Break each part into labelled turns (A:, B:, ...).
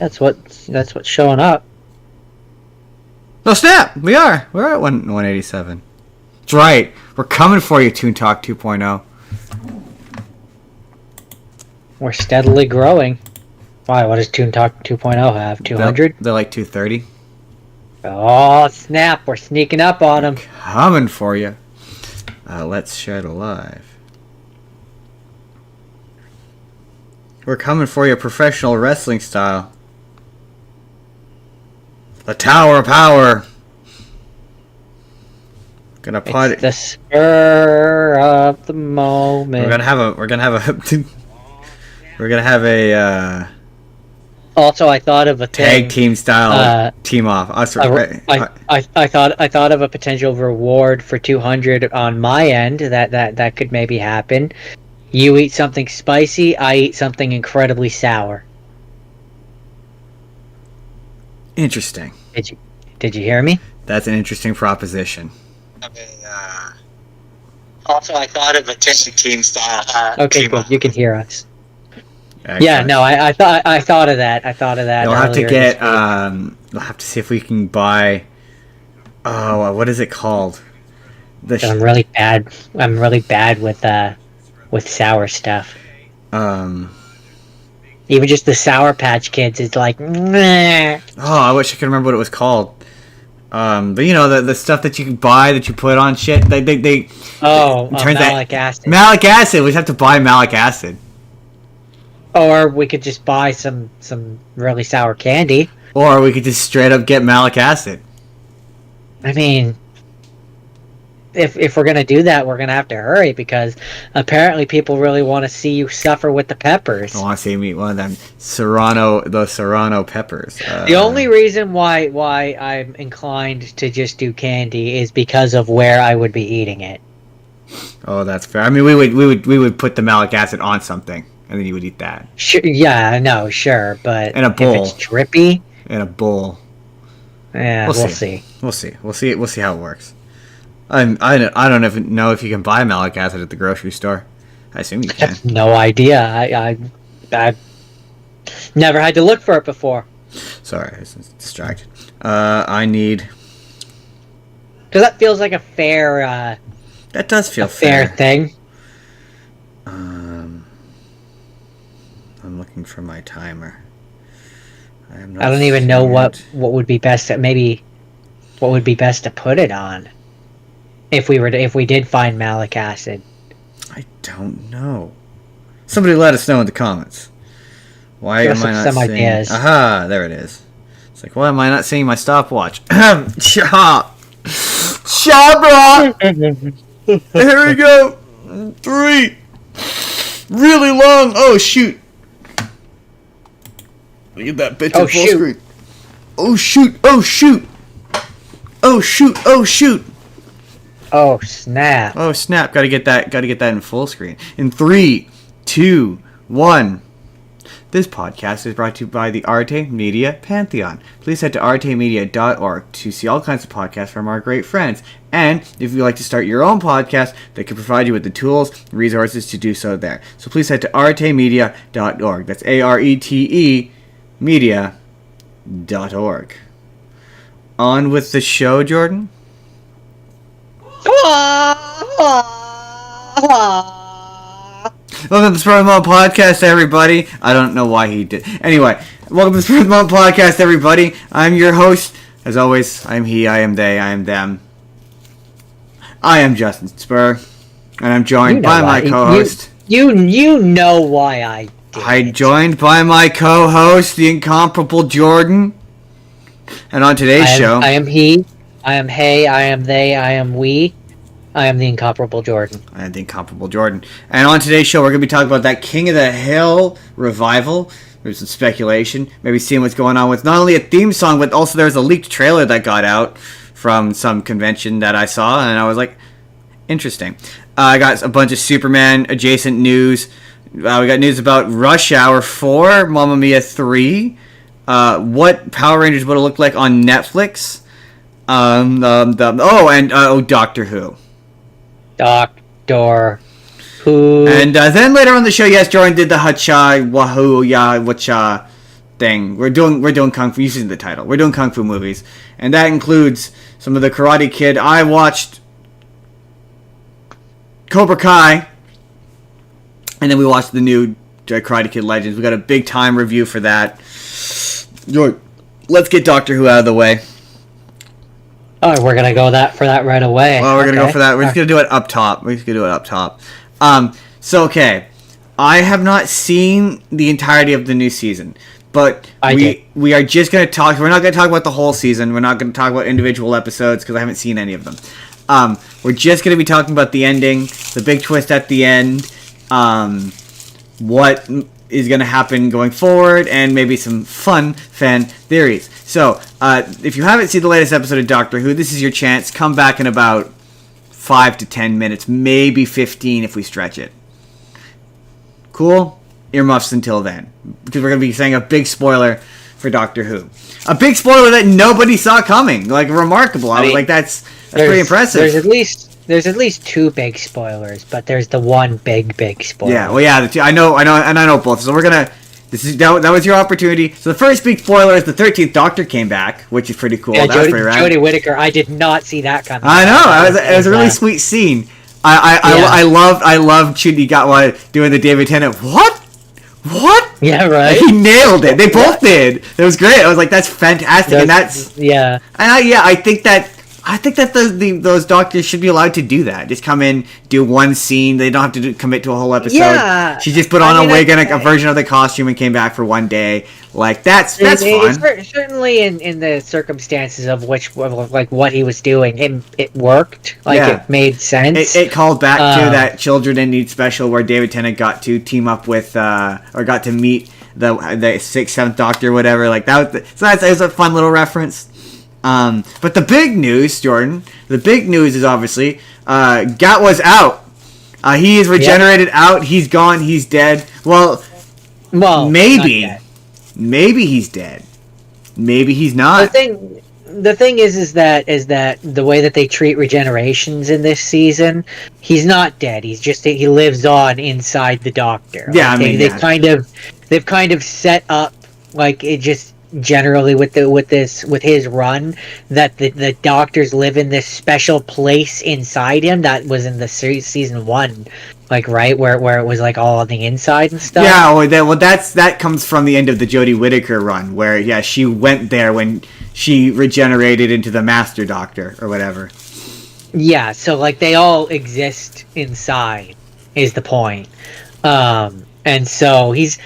A: That's what's showing up.
B: Oh snap! We're at 187. That's right. We're coming for you, Toon Talk 2.0.
A: We're steadily growing. Why? What does Toon Talk 2.0 have? 200?
B: They're like 230.
A: Oh snap! We're sneaking up on them.
B: Coming for you. Let's share it live. We're coming for you, professional wrestling style. The Tower of Power. Gonna put
A: It's the spur of the moment.
B: We're gonna have a
A: Also, I thought of a
B: tag team style team off.
A: I thought of a potential reward for 200 on my end that could maybe happen. You eat something spicy, I eat something incredibly sour.
B: Interesting.
A: Did you hear me?
B: That's an interesting proposition.
A: Also, I thought of a tag team style. Okay, good. You can hear us.
B: Excellent.
A: Yeah, no, I thought of that.
B: You'll have to get. We'll have to see if we can buy. Oh, what is it called?
A: I'm really bad with sour stuff. Even just the Sour Patch Kids is like. Meh.
B: Oh, I wish I could remember what it was called. But you know the stuff that you can buy that you put on shit. They
A: malic acid.
B: Malic acid. We'd have to buy malic acid.
A: Or we could just buy some really sour candy.
B: Or we could just straight up get malic acid.
A: I mean, if we're gonna do that, we're gonna have to hurry because apparently people really want to see you suffer with the peppers.
B: I want to see me eat one of them Serrano peppers.
A: The only reason why I'm inclined to just do candy is because of where I would be eating it.
B: Oh, that's fair. I mean, we would put the malic acid on something. And then you would eat that.
A: Sure, yeah, no, sure, but
B: in a bowl.
A: If it's drippy,
B: in a bowl.
A: Yeah, we'll see.
B: We'll see how it works. I don't even know if you can buy malic acid at the grocery store. I assume you can.
A: I have no idea. I never had to look for it before.
B: Sorry, I was distracted. I need.
A: Because that feels like a fair.
B: That does feel fair
A: thing.
B: I'm looking for my timer.
A: I don't even know what would be best. What would be best to put it on? If we did find malic acid.
B: I don't know. Somebody let us know in the comments. Why am I not seeing? Ideas. Aha! There it is. It's like, why am I not seeing my stopwatch? Chop! Shabra! Here we go. 3. Really long. Oh shoot! Look at that bitch in full screen. Oh shoot! Oh shoot! Oh shoot! Oh shoot!
A: Oh snap!
B: Oh snap! Gotta get that in full screen. In 3, 2, 1. This podcast is brought to you by the Arte Media Pantheon. Please head to artemedia.org to see all kinds of podcasts from our great friends. And if you'd like to start your own podcast, they can provide you with the tools and resources to do so there. So please head to artemedia.org. That's ARETE media.org. On with the show, Jordan. Welcome to the Spurr of the Moment Podcast, everybody. I don't know why he did. Anyway, welcome to the Spurr of the Moment Podcast, everybody. I'm your host. As always, I am he, I am they, I am them. I am Justin Spurr, and I'm joined by my co-host.
A: You know why I did.
B: I'm joined by my co-host, the incomparable Jordan. And on today's show...
A: I am he, I am hey, I am they, I am we. I am the incomparable Jordan.
B: I am the incomparable Jordan. And on today's show, we're going to be talking about that King of the Hill revival. There's some speculation. Maybe seeing what's going on with not only a theme song, but also there's a leaked trailer that got out from some convention that I saw. And I was like, interesting. I got a bunch of Superman adjacent news. We got news about Rush Hour 4, Mamma Mia 3, what Power Rangers would have looked like on Netflix. Doctor Who.
A: Doctor Who.
B: And then later on the show, yes, Jordan did the Hacha Wahoo Ya Wacha thing. We're doing kung fu. Using the title, we're doing kung fu movies, and that includes some of the Karate Kid. I watched Cobra Kai, and then we watched the new Karate Kid Legends. We got a big time review for that. Let's get Doctor Who out of the way.
A: Oh, we're gonna go for that right away.
B: Well, we're gonna go for that. We're just gonna do it up top. Okay. I have not seen the entirety of the new season, but we are just gonna talk. We're not gonna talk about the whole season. We're not gonna talk about individual episodes because I haven't seen any of them. We're just gonna be talking about the ending, the big twist at the end, what is going to happen going forward, and maybe some fun fan theories. So, if you haven't seen the latest episode of Doctor Who, this is your chance. Come back in about 5 to 10 minutes, maybe 15 if we stretch it. Cool? Earmuffs until then, because we're going to be saying a big spoiler for Doctor Who. A big spoiler that nobody saw coming. Like, remarkable. I mean, like, that's pretty impressive.
A: There's at least two big spoilers, but there's the one big spoiler.
B: Yeah, well, yeah, the two, I know both. So we're gonna. That was your opportunity. So the first big spoiler is the 13th Doctor came back, which is pretty cool.
A: Yeah,
B: That's pretty rad.
A: Jodie Whittaker. I did not see that coming.
B: I know. It was a really sweet scene. I loved Judy Gatwa doing the David Tennant. What?
A: Yeah, right.
B: He nailed it. They both did. It was great. I was like, that's fantastic, and that's
A: yeah.
B: And I think that those doctors should be allowed to do that. Just come in, do one scene. They don't have to commit to a whole episode.
A: Yeah.
B: She just put on a wig and a version of the costume and came back for one day. Like that's fun.
A: Certainly in the circumstances of what he was doing, it worked. It made sense.
B: It called back to that Children in Need special where David Tennant got to team up with or got to meet the 6th, 7th Doctor, or whatever. Like that. It was a fun little reference. But the big news, Jordan, is obviously Gatwa's out. He is regenerated out. He's gone. He's dead. Well, maybe he's dead. Maybe he's not.
A: The thing is that the way that they treat regenerations in this season, he's not dead. He lives on inside the Doctor.
B: Yeah,
A: they've kind of set up it just. Generally with his run that the Doctors live in this special place inside him that was in the season 1 right where it was all on the inside and stuff.
B: That comes from the end of the Jodie Whittaker run where she went there when she regenerated into the Master Doctor or whatever.
A: Yeah, so they all exist inside is the point. And so he's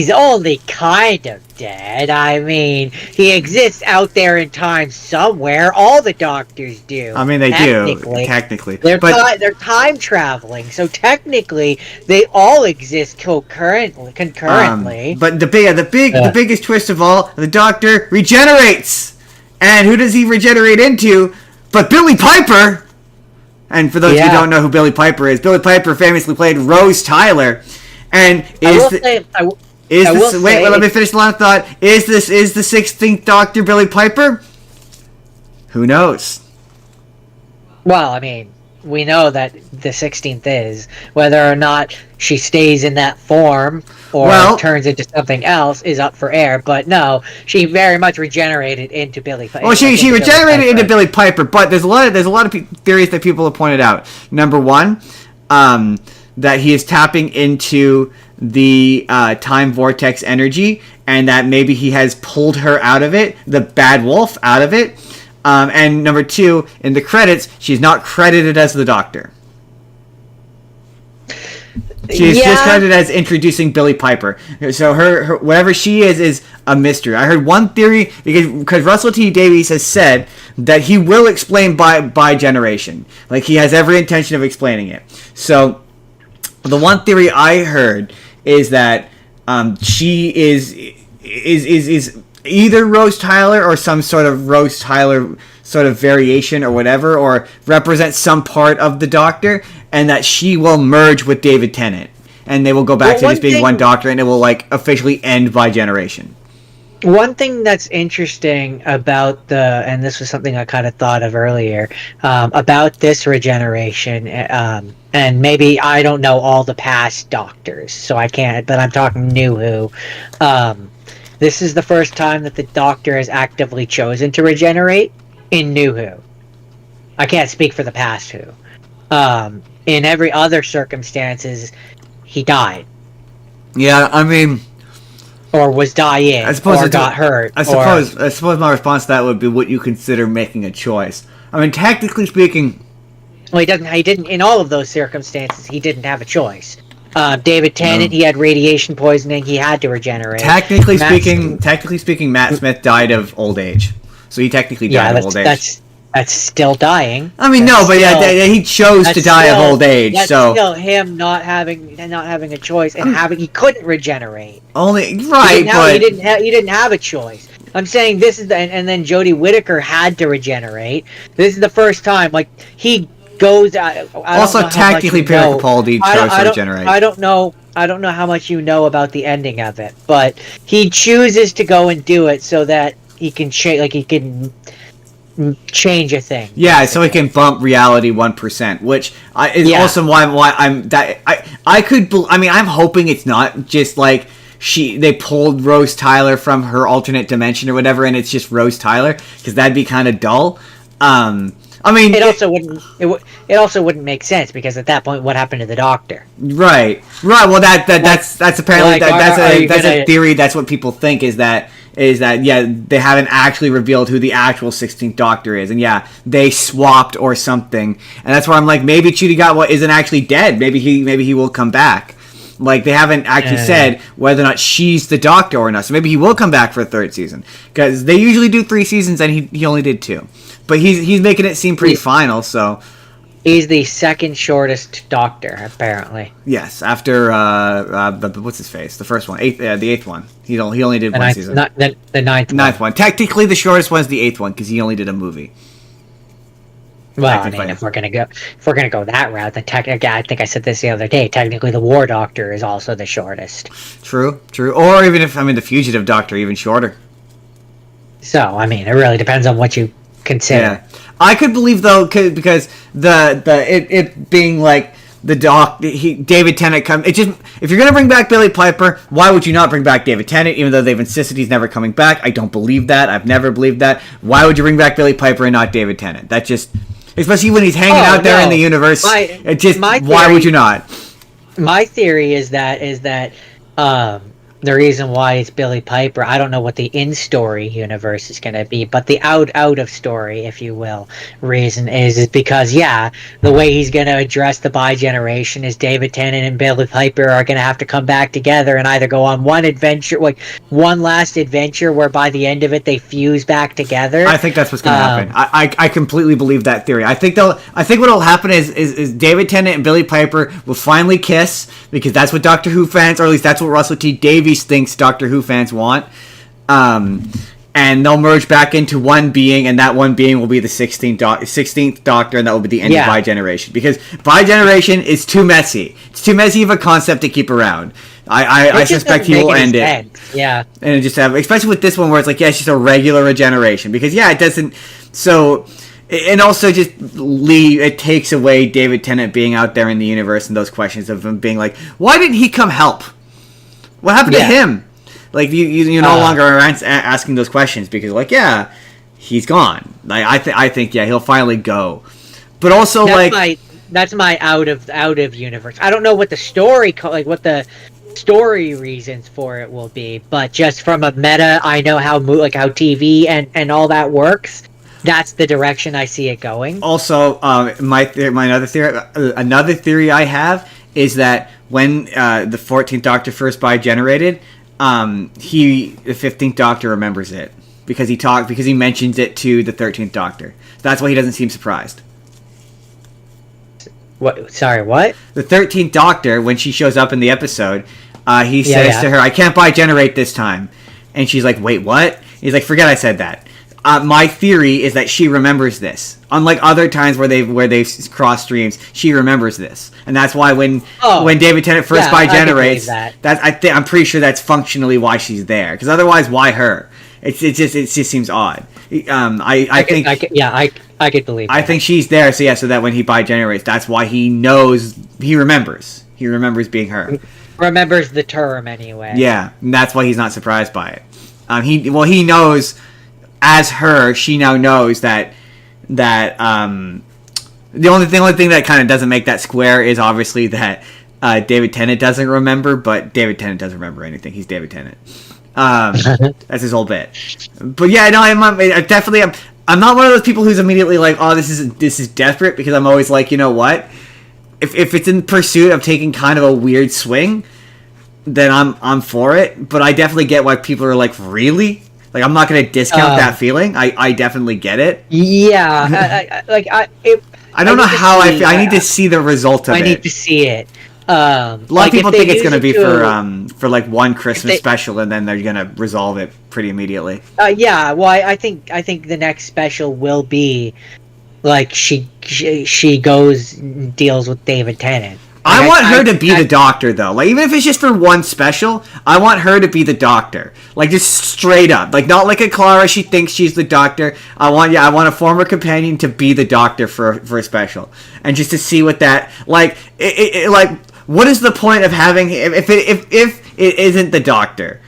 A: only kind of dead. I mean, he exists out there in time somewhere. All the Doctors do.
B: I mean, they do technically.
A: They're time traveling, so technically they all exist concurrently.
B: But the biggest twist of all, the Doctor regenerates, and who does he regenerate into? But Billy Piper. And for those who don't know who Billy Piper is, Billy Piper famously played Rose Tyler. And let me finish the line of thought. Is the 16th Doctor Billy Piper? Who knows?
A: Well, I mean, we know that the 16th is. Whether or not she stays in that form or turns into something else is up for air. But no, she very much regenerated into Billy Piper.
B: Well, she regenerated into Billy Piper, but there's a lot of theories that people have pointed out. Number one, that he is tapping into the time vortex energy, and that maybe he has pulled her out of it, the bad wolf out of it. And number two, in the credits, she's not credited as the Doctor. She's just credited as introducing Billy Piper. So her whatever she is a mystery. I heard one theory, because Russell T Davies has said that he will explain by generation. He has every intention of explaining it. So the one theory I heard is that she is either Rose Tyler or some sort of Rose Tyler sort of variation or whatever, or represents some part of the Doctor, and that she will merge with David Tennant, and they will go back to just being one Doctor, and it will officially end by generation.
A: One thing that's interesting about and this was something I kind of thought of earlier, about this regeneration, and maybe I don't know all the past Doctors, so I can't, but I'm talking New Who. This is the first time that the Doctor has actively chosen to regenerate in New Who. I can't speak for the past Who. In every other circumstances, he died.
B: Yeah, I mean,
A: or was dying, or got hurt.
B: I suppose my response to that would be what you consider making a choice. I mean, technically speaking,
A: well, he didn't. In all of those circumstances, he didn't have a choice. David Tennant, he had radiation poisoning. He had to regenerate.
B: Technically speaking, Matt Smith died of old age, so he technically died of old age.
A: That's still dying.
B: I mean, he chose to die of old age.
A: That's
B: so
A: still him not having a choice and he couldn't regenerate.
B: Only right,
A: he didn't have a choice. I'm saying this is and then Jodie Whittaker had to regenerate. This is the first time, like he goes.
B: Also, technically, Peter Capaldi chose to regenerate.
A: I don't know how much you know about the ending of it, but he chooses to go and do it so that he can change a thing.
B: Yeah, so he can bump reality 1%, which is also why I'm hoping it's not just like they pulled Rose Tyler from her alternate dimension or whatever, and it's just Rose Tyler, because that'd be kind of dull. I mean,
A: it also wouldn't make sense, because at that point, what happened to the Doctor? Right.
B: Well, that's apparently that's a theory. That's what people think is that they haven't actually revealed who the actual 16th Doctor is, and they swapped or something, and that's where I'm like, maybe Ncuti Gatwa isn't actually dead. Maybe he will come back. Like, they haven't actually said whether or not she's the Doctor or not. So maybe he will come back for a third season, because they usually do 3 seasons, and he only did 2. But he's making it seem pretty final. So
A: he's the second shortest Doctor, apparently.
B: Yes, after what's his face? The first one, the 8th one. He only did one season.
A: The ninth one.
B: Technically, the shortest one is the 8th one, because he only did a movie.
A: Well, I mean, if we're gonna go that route, then I think I said this the other day. Technically, the War Doctor is also the shortest.
B: True. Or even the Fugitive Doctor, even shorter.
A: So, I mean, it really depends on what you consider.
B: Yeah. I could believe, though, because it being like the David Tennant if you're gonna bring back Billy Piper, why would you not bring back David Tennant? Even though they've insisted he's never coming back, I don't believe that. I've never believed that. Why would you bring back Billy Piper and not David Tennant? That just, especially when he's hanging out there in the universe, why would you not?
A: My theory is that the reason why it's Billy Piper, I don't know what the in-story universe is going to be, but the out-of-story, if you will, reason is because, the way he's going to address the bi-generation is David Tennant and Billy Piper are going to have to come back together and either go on one adventure, like one last adventure where by the end of it they fuse back together.
B: I think that's what's going to happen. I completely believe that theory. I think what'll happen is David Tennant and Billy Piper will finally kiss, because that's what Doctor Who fans, or at least that's what Russell T Davies thinks Doctor Who fans want, and they'll merge back into one being, and that one being will be the 16th Doctor, and that will be the end of bi-generation, because bi-generation is too messy. It's too messy of a concept to keep around. I suspect he will end it. Yeah. And just have, especially with this one where it's like, it's just a regular regeneration, because it doesn't, so, and also just it takes away David Tennant being out there in the universe and those questions of him being like, why didn't he come help? What happened to him? Like, you no longer are asking those questions, because, he's gone. Like, I think he'll finally go. But also,
A: that's my out of universe. I don't know what the story what the story reasons for it will be, but just from a meta, I know how TV and all that works. That's the direction I see it going. Also,
B: another theory I have is that when the 14th Doctor first bi-generated, the 15th Doctor remembers it because he mentions it to the 13th Doctor. That's why he doesn't seem surprised.
A: What? Sorry, what?
B: The 13th Doctor, when she shows up in the episode, he says to her, "I can't bi-generate this time," and she's like, "Wait, what?" He's like, "Forget I said that." My theory is that she remembers this. Unlike other times where they've crossed streams, she remembers this, and that's why when David Tennant first bi-generates, I'm pretty sure that's functionally why she's there. Because otherwise, why her? It just seems odd. I
A: could believe.
B: I think she's there, so that when he bi-generates, that's why he remembers. He remembers being her.
A: Remembers the term anyway.
B: Yeah, and that's why he's not surprised by it. He knows as her. She now knows that the only thing that kind of doesn't make that square is obviously that David Tennant doesn't remember, but David Tennant doesn't remember anything. He's David Tennant. That's his whole bit. But yeah, no, I'm not one of those people who's immediately like, oh, this is desperate, because I'm always like, you know what? If it's in pursuit of taking kind of a weird swing, then I'm for it. But I definitely get why people are like, really? Like, I'm not going to discount that feeling. I definitely get it.
A: Yeah,
B: I don't know how I feel. I need to see the result of it.
A: I need to see it.
B: A lot of people think it's going to be for like one Christmas special, and then they're going to resolve it pretty immediately.
A: Yeah, well, I think the next special will be like she goes and deals with David Tennant.
B: I want her to be the Doctor, though. Like, even if it's just for one special, I want her to be the Doctor. Like, just straight up. Like, not like a Clara, she thinks she's the Doctor. I want a former companion to be the Doctor for a special. And just to see what that... Like, what is the point of having... If it isn't the Doctor,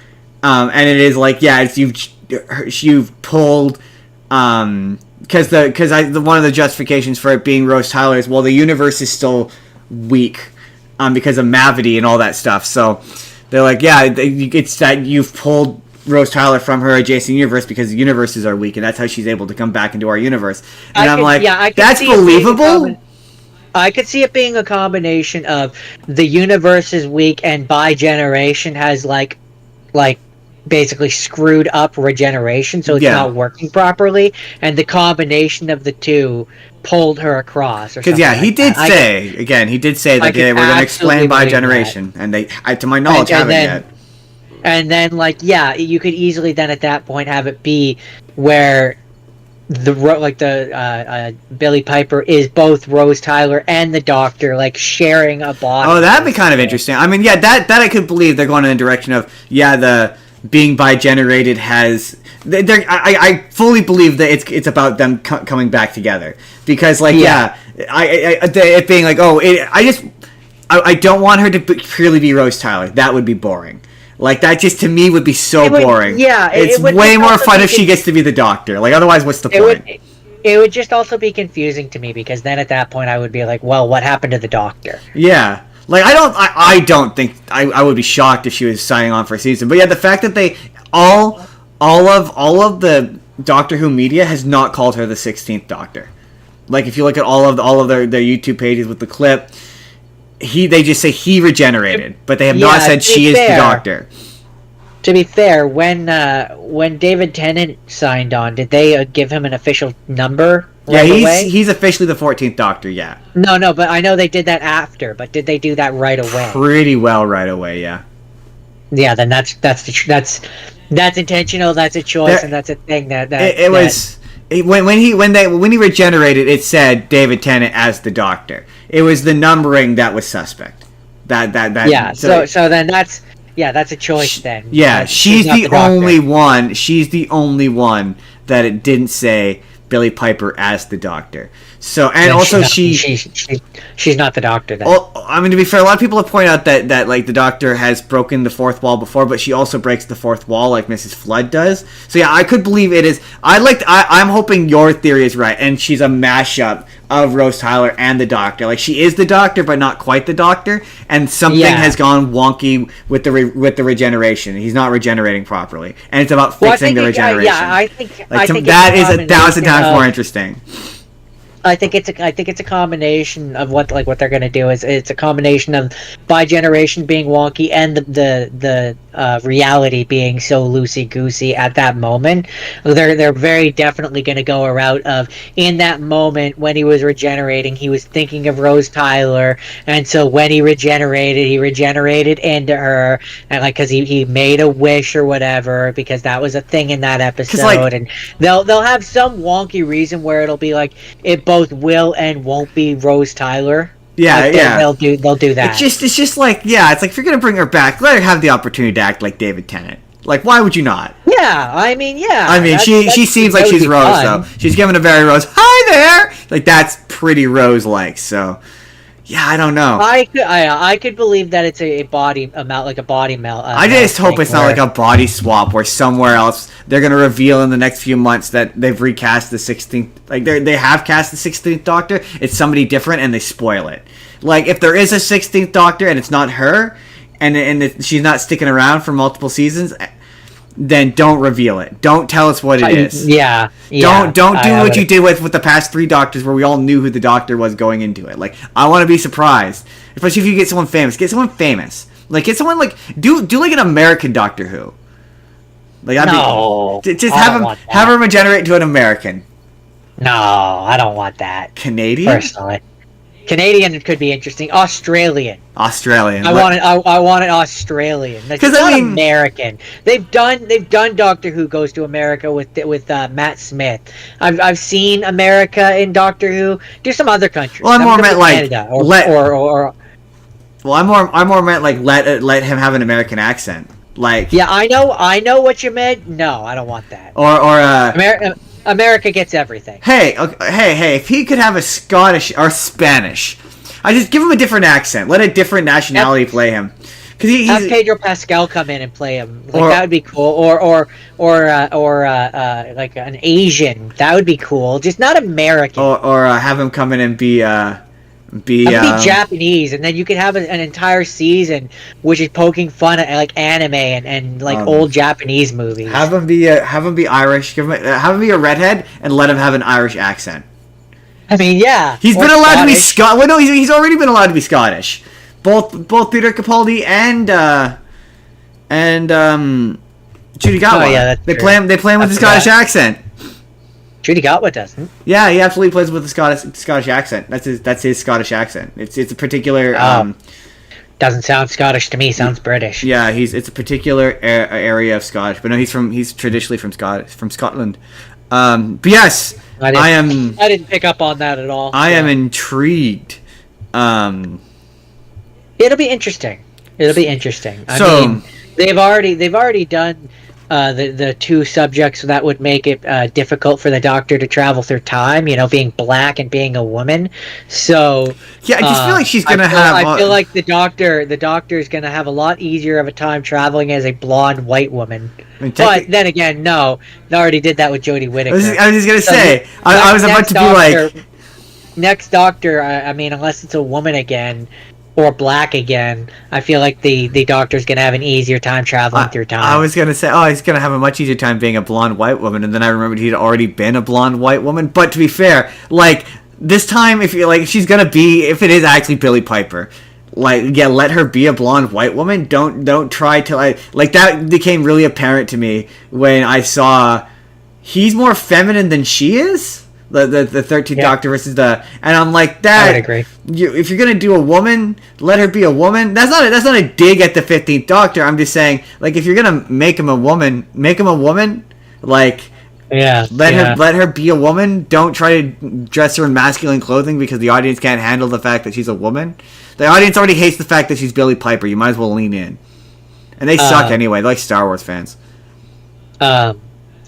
B: and it is like, yeah, it's you've pulled... Because one of the justifications for it being Rose Tyler is, well, the universe is still... weak because of Mavity and all that stuff, so they're like, yeah, it's that you've pulled Rose Tyler from her adjacent universe because the universes are weak, and that's how she's able to come back into our universe. And I could that's believable.
A: I could see it being a combination of the universe is weak and by generation has like basically screwed up regeneration, so it's not working properly, and the combination of the two pulled her across. Because
B: he did say that they were going to explain by generation, and they, to my knowledge, haven't yet.
A: And then, you could easily then at that point have it be where the Billie Piper is both Rose Tyler and the Doctor, like sharing a body.
B: Oh, that'd be kind of interesting. I mean, yeah, that I could believe they're going in the direction of the being bi-generated has... I fully believe that it's about them coming back together, because it being like, I don't want her to purely be Rose Tyler. That would be boring. Like, that just to me would be boring. Yeah, it's way more fun if she gets to be the Doctor. Like, otherwise, what's the point?
A: It would just also be confusing to me, because then at that point I would be like, well, what happened to the Doctor?
B: Yeah. Like, I don't think I would be shocked if she was signing on for a season. But yeah, the fact that they all of the Doctor Who media has not called her the 16th Doctor. Like, if you look at all of their YouTube pages with the clip, they just say he regenerated, but they have not said she is the Doctor.
A: To be fair, when David Tennant signed on, did they give him an official number?
B: He's officially the 14th Doctor. Yeah.
A: No, but I know they did that after. But did they do that right away?
B: Pretty well, right away. Yeah.
A: Yeah, then that's intentional. That's a choice, and that's a thing that
B: when he regenerated, it said David Tennant as the Doctor. It was the numbering that was suspect.
A: Yeah. So then that's a choice then.
B: Yeah, she's the only one. She's the only one that it didn't say Billie Piper as the Doctor. So, and also
A: she's not the Doctor then.
B: Well, I mean, to be fair, a lot of people have pointed out that like the Doctor has broken the fourth wall before, but she also breaks the fourth wall like Mrs. Flood does. So yeah, I could believe it is. I'm hoping your theory is right, and she's a mashup of Rose Tyler and the Doctor. Like, she is the Doctor, but not quite the Doctor, and something has gone wonky with the regeneration. He's not regenerating properly, and it's about fixing the regeneration.
A: I think
B: that is 1,000 times more interesting.
A: I think it's a combination of what they're going to do is it's a combination of bi-generation being wonky and the reality being so loosey goosey at that moment. They're very definitely going to go a route of, in that moment when he was regenerating, he was thinking of Rose Tyler, and so when he regenerated into her, and because he made a wish or whatever, because that was a thing in that episode, and they'll have some wonky reason where it'll be like it both will and won't be Rose Tyler.
B: Yeah,
A: they'll do that.
B: It's just like, it's like, if you're gonna bring her back, let her have the opportunity to act like David Tennant. Like, why would you not?
A: Yeah, I mean,
B: she seems like she's Rose, though. She's giving a very Rose, hi there! Like, that's pretty Rose-like, so... Yeah, I don't know.
A: I could believe that it's a body amount, like a body melt.
B: I just hope it's not like a body swap where somewhere else they're gonna reveal in the next few months that they've recast the 16th. Like they have cast the 16th Doctor. It's somebody different, and they spoil it. Like if there is a 16th Doctor and it's not her, and she's not sticking around for multiple seasons, then don't reveal it. Don't tell us what it is.
A: Yeah.
B: Don't do what you did with the past 3 Doctors, where we all knew who the Doctor was going into it. Like I want to be surprised, especially if you get someone famous. Get someone famous. Like get someone like do like an American Doctor Who. Like just have him regenerate into an American.
A: No, I don't want that.
B: Canadian?
A: Personally. Canadian could be interesting. Australian.
B: I
A: want it Australian. That's not American. They've done Doctor Who Goes to America with Matt Smith. I've seen America in Doctor Who. Do some other countries.
B: Well, I'm more meant like
A: Canada
B: Well, I'm more meant like let him have an American accent. Like
A: yeah, I know what you meant. No, I don't want that. America gets everything.
B: Hey, if he could have a Scottish or Spanish, I just give him a different accent. Let a different nationality play him. Because
A: have Pedro Pascal come in and play him. Like that would be cool. Or like an Asian. That would be cool. Just not American.
B: Or have him come in and be
A: Japanese, and then you could have an entire season which is poking fun at like anime and like old Japanese movies.
B: Have him be Irish. Have him be a redhead and let him have an Irish accent.
A: I mean, yeah,
B: he's been allowed to be Scottish. Well, no, he's already been allowed to be Scottish. Both Peter Capaldi and Judy Gatwa.
A: Oh, yeah, that's
B: they
A: true.
B: play him with the Scottish accent.
A: Judy Gatwa doesn't.
B: Yeah, he absolutely plays with the Scottish accent. That's his Scottish accent. It's a particular.
A: Doesn't sound Scottish to me. Sounds British.
B: Yeah, it's a particular area of Scottish, but no, he's traditionally from Scotland. But yes, I
A: didn't pick up on that at all.
B: I am intrigued.
A: It'll be interesting. I mean, they've already done. The 2 subjects that would make it difficult for the Doctor to travel through time, being black and being a woman. So
B: yeah, I just feel like she's gonna
A: I feel like the Doctor is gonna have a lot easier of a time traveling as a blonde white woman. But then again, no, they already did that with Jodie Whittaker.
B: I was just gonna say, I was about to be like,
A: next Doctor. I mean, unless it's a woman again. Or black again, I feel like the Doctor's gonna have an easier time traveling through time.
B: I was gonna say, he's gonna have a much easier time being a blonde white woman, and then I remembered he'd already been a blonde white woman. But to be fair, like this time, if it is actually Billie Piper, like let her be a blonde white woman. Don't try to like that became really apparent to me when I saw he's more feminine than she is. The 13th Doctor versus and I'm like that.
A: I would agree.
B: If you're gonna do a woman, let her be a woman. That's not a dig at the 15th Doctor. I'm just saying, like, if you're gonna make him a woman. Like, let her be a woman. Don't try to dress her in masculine clothing because the audience can't handle the fact that she's a woman. The audience already hates the fact that she's Billie Piper. You might as well lean in. And they suck anyway. They're like Star Wars fans.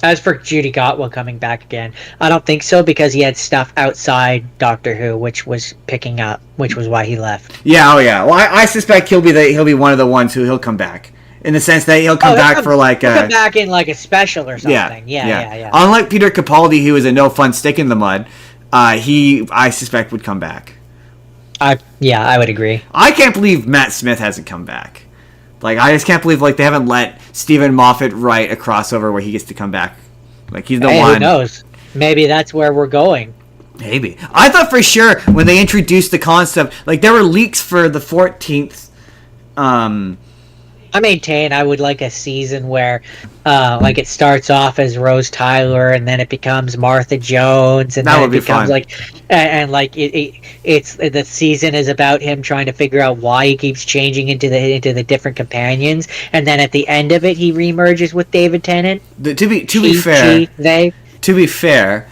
A: As for Judy Gatwa coming back again, I don't think so because he had stuff outside Doctor Who which was picking up, which was why he left.
B: Yeah, Well, I suspect he'll be one of the ones who he'll come back in the sense that he'll come back for like
A: come back in like a special or something. Yeah.
B: Unlike Peter Capaldi, who was a no fun stick in the mud, I suspect would come back.
A: I would agree.
B: I can't believe Matt Smith hasn't come back. Like, I just can't believe, like, they haven't let Stephen Moffat write a crossover where he gets to come back. Like, he's the one.
A: Who knows? Maybe that's where we're going.
B: Maybe. I thought for sure when they introduced the concept, like, there were leaks for the 14th,
A: I maintain I would like a season where, like, it starts off as Rose Tyler and then it becomes Martha Jones and then it becomes like, and like it's the season is about him trying to figure out why he keeps changing into the different companions, and then at the end of it he remerges with David Tennant.
B: To be fair,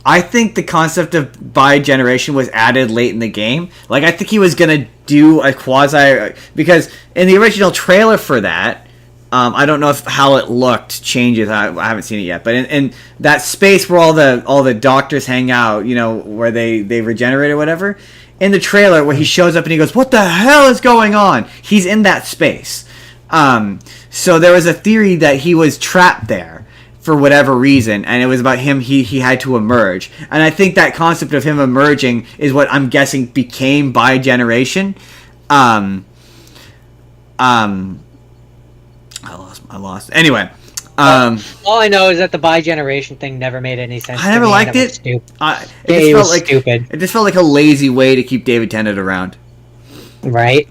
B: I think the concept of bi-generation was added late in the game. Like, I think he was gonna do a quasi, because in the original trailer for that, I don't know how it looked changes. I haven't seen it yet, but in that space where all the doctors hang out, where they regenerate or whatever, in the trailer where he shows up and he goes, "What the hell is going on?" He's in that space. So there was a theory that he was trapped there for whatever reason, and it was about him. He had to emerge, and I think that concept of him emerging is what I'm guessing became Bi-Generation. I lost. Anyway.
A: All I know is that the Bi-Generation thing never made any sense.
B: I never liked it.
A: It was stupid.
B: It just felt like a lazy way to keep David Tennant around.
A: Right.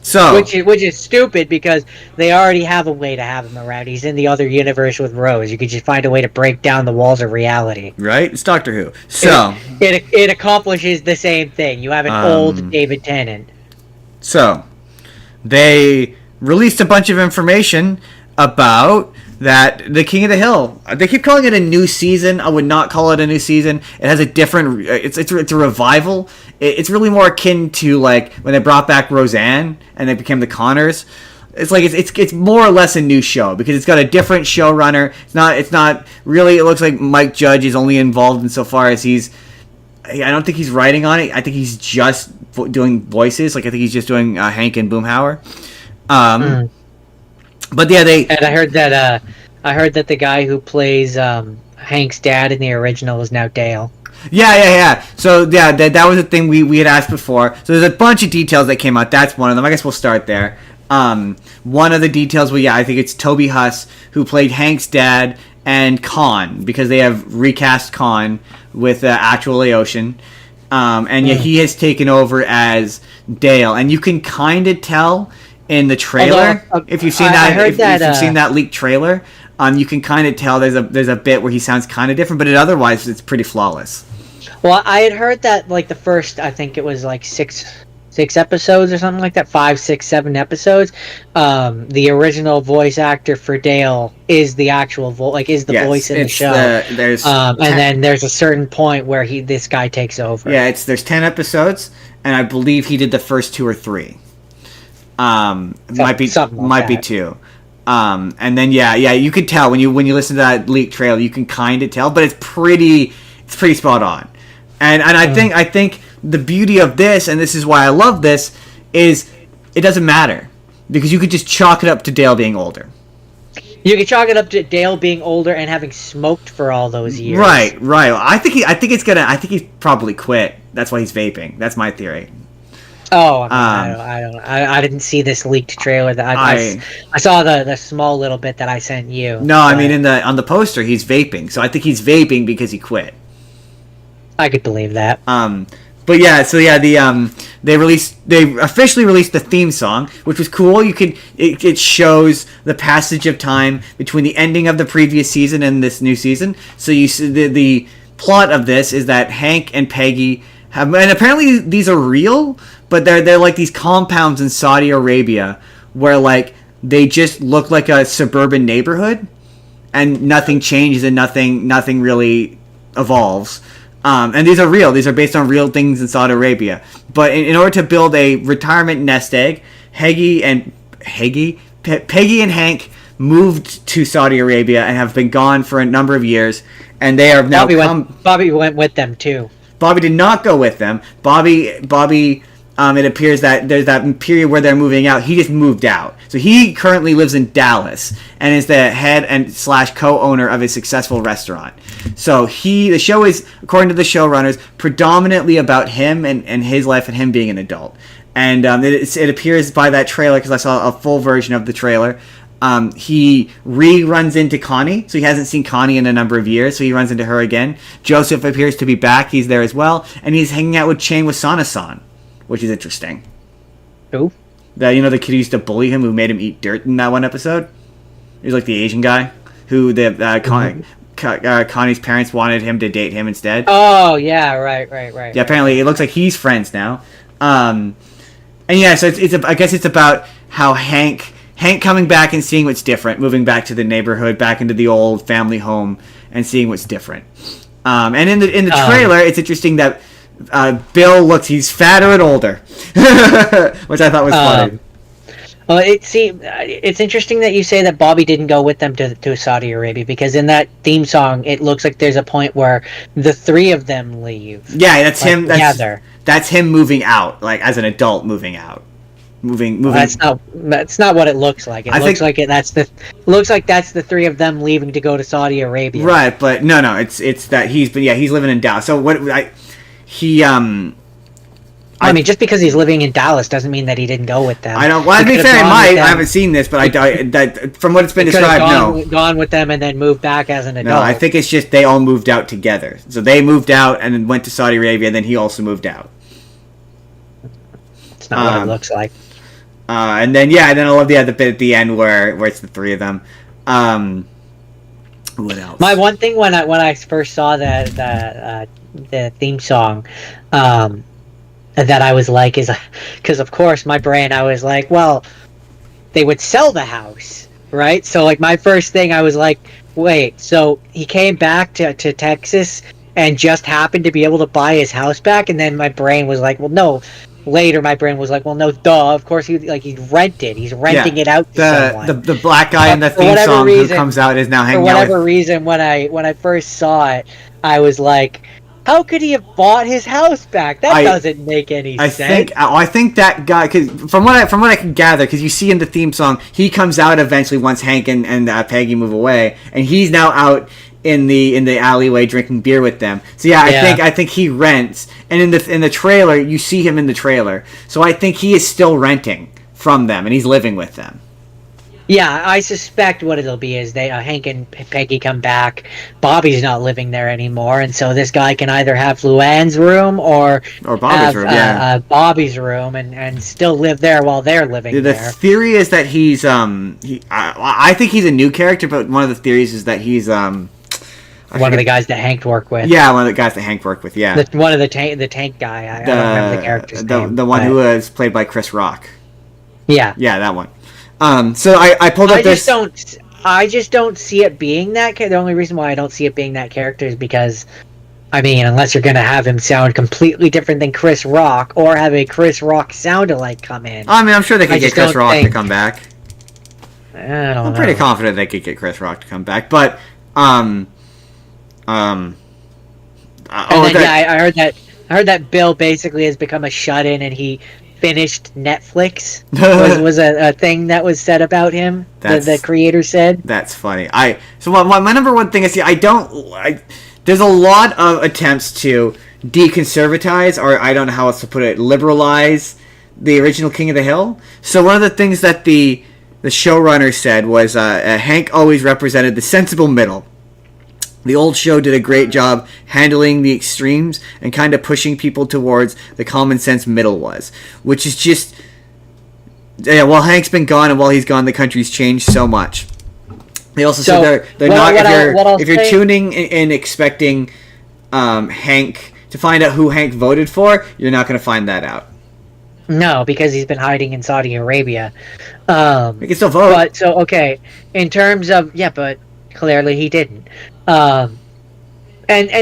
B: So
A: which is stupid because they already have a way to have him around. He's in the other universe with Rose. You could just find a way to break down the walls of reality.
B: Right. It's Doctor Who. So
A: it accomplishes the same thing. You have an old David Tennant.
B: So they released a bunch of information about that the King of the Hill. They keep calling it a new season. I would not call it a new season. It has a different. It's a revival. It's really more akin to like when they brought back Roseanne and they became the Connors. It's like it's more or less a new show because it's got a different showrunner. It's not really. It looks like Mike Judge is only involved insofar as he's. I don't think he's writing on it. I think he's just doing voices. Like I think he's just doing Hank and Boomhauer. But yeah,
A: and I heard that the guy who plays Hank's dad in the original is now Dale.
B: Yeah. So yeah, that was a thing we had asked before. So there's a bunch of details that came out. That's one of them. I guess we'll start there. One of the details, I think it's Toby Huss who played Hank's dad and Khan because they have recast Khan with actual Laotian. And he has taken over as Dale, and you can kind of tell in the trailer if you've seen you've seen that leaked trailer. You can kind of tell there's a bit where he sounds kind of different, but otherwise it's pretty flawless.
A: Well, I had heard that like the first, I think it was like six episodes or something like that, 5, 6, 7 episodes. The original voice actor for Dale is the actual voice in the show. And then there's a certain point where this guy takes over.
B: Yeah, there's 10 episodes, and I believe he did the first 2 or 3. Might be 2. And then you could tell when you listen to that leaked trailer, you can kind of tell, but it's pretty spot on. And I think the beauty of this, and this is why I love this, is it doesn't matter because you could just chalk it up to Dale being older.
A: You could chalk it up to Dale being older and having smoked for all those years.
B: Right. I think he's probably quit. That's why he's vaping. That's my theory.
A: Oh, I didn't see this leaked trailer. I saw the small little bit that I sent you.
B: No, I mean on the poster he's vaping, so I think he's vaping because he quit.
A: I could believe that.
B: But yeah, so yeah, they officially released the theme song, which was cool. It shows the passage of time between the ending of the previous season and this new season. So you see the plot of this is that Hank and Peggy have, and apparently these are real, but they're like these compounds in Saudi Arabia where like they just look like a suburban neighborhood, and nothing changes and nothing really evolves. And these are real. These are based on real things in Saudi Arabia. But in order to build a retirement nest egg, Peggy and Hank moved to Saudi Arabia and have been gone for a number of years. And they are now
A: Bobby went with them too.
B: Bobby did not go with them. Bobby. It appears that there's that period where they're moving out. He just moved out. So he currently lives in Dallas and is the head and / co-owner of a successful restaurant. So the show is, according to the showrunners, predominantly about him and his life and him being an adult. And it appears by that trailer, because I saw a full version of the trailer, he runs into Connie. So he hasn't seen Connie in a number of years, so he runs into her again. Joseph appears to be back. He's there as well. And he's hanging out with Chain Wasana-san, which is interesting.
A: Who?
B: The kid who used to bully him, who made him eat dirt in that one episode. He was like the Asian guy who Connie's parents wanted him to date him instead.
A: Oh yeah, right.
B: Yeah, apparently it looks like he's friends now. And yeah, so I guess it's about how Hank coming back and seeing what's different, moving back to the neighborhood, back into the old family home, and seeing what's different. And in the trailer, it's interesting that Bill he's fatter and older, which I thought was funny.
A: Well, it's interesting that you say that Bobby didn't go with them to Saudi Arabia, because in that theme song, it looks like there's a point where the three of them leave.
B: Yeah, that's
A: like,
B: him.
A: Together.
B: That's him moving out, like as an adult moving out. Moving.
A: Well, that's not what it looks like. It looks like that's the three of them leaving to go to Saudi Arabia.
B: Right, but no, it's that he's living in Dallas. So
A: I mean, just because he's living in Dallas doesn't mean that he didn't go with them.
B: I don't. Well, to be fair, I haven't seen this, but that from what it's been described,
A: gone with them and then moved back as an adult.
B: No, I think it's just they all moved out together. So they moved out and then went to Saudi Arabia, and then he also moved out.
A: It's not what it looks like.
B: And then I love the bit at the end where it's the three of them. What else?
A: My one thing when I first saw the theme song, that I was like, is because of course my brain, I was like, well, they would sell the house, right? So like my first thing, I was like, wait, so he came back to Texas and just happened to be able to buy his house back, and then my brain was like, well, no. Later, my brain was like, well, no, duh. Of course, he's renting it out to someone.
B: The black guy in the theme song who comes out is now hanging out.
A: For whatever reason, when I first saw it, I was like, how could he have bought his house back? That doesn't make any sense.
B: I think that guy, cause from what I can gather, because you see in the theme song, he comes out eventually once Hank and Peggy move away, and he's now out in the alleyway drinking beer with them. So I think he rents, and in the trailer you see him in the trailer. So I think he is still renting from them and he's living with them.
A: Yeah, I suspect what it'll be is they Hank and Peggy come back. Bobby's not living there anymore, and so this guy can either have Luann's room or
B: Bobby's room,
A: Bobby's room, and still live there while they're living there.
B: The theory is that he's I think he's a new character, but one of the theories is that he's one
A: of the guys that Hank worked with.
B: Yeah, one of the guys that Hank worked with. Yeah,
A: one of the tank guy. I don't remember the character's name.
B: The one who was played by Chris Rock.
A: Yeah,
B: that one. So I pulled up this.
A: I just don't see it being that. The only reason why I don't see it being that character is because, I mean, unless you're gonna have him sound completely different than Chris Rock, or have a Chris Rock sound-alike come in.
B: I mean, I'm sure they could get Chris Rock to come back.
A: I'm
B: pretty confident they could get Chris Rock to come back, but
A: I heard that Bill basically has become a shut-in, and he finished Netflix was a thing that was said about him. The creator said.
B: That's funny. So my number one thing is, there's a lot of attempts to deconservatize, or I don't know how else to put it, liberalize the original King of the Hill. So one of the things that the showrunner said was Hank always represented the sensible middle. The old show did a great job handling the extremes and kind of pushing people towards the common sense middle was. Which is just... while Hank's been gone, and while he's gone, the country's changed so much. They also said they're not... If you're tuning in expecting Hank to find out who Hank voted for, you're not going to find that out.
A: No, because he's been hiding in Saudi Arabia.
B: He can still vote.
A: But, so, okay. In terms of... Yeah, but clearly he didn't. And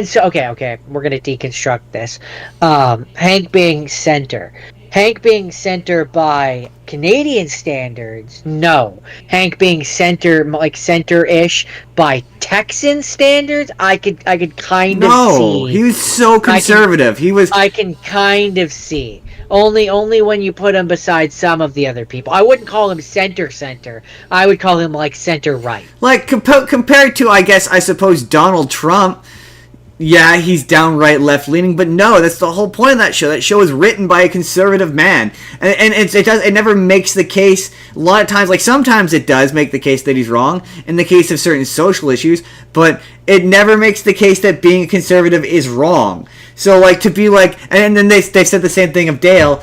A: so okay, we're gonna deconstruct this. Hank being center by Canadian standards, no. Hank being center-ish by Texan standards, I could kind of see.
B: No, he was so conservative.
A: I can kind of see. Only when you put him beside some of the other people. I wouldn't call him center. I would call him center right.
B: Compared to, I suppose, Donald Trump. Yeah, he's downright left-leaning, but no, that's the whole point of that show. That show is written by a conservative man, and it never makes the case. A lot of times, sometimes it does make the case that he's wrong in the case of certain social issues, but it never makes the case that being a conservative is wrong. So, to be and then they've said the same thing of Dale,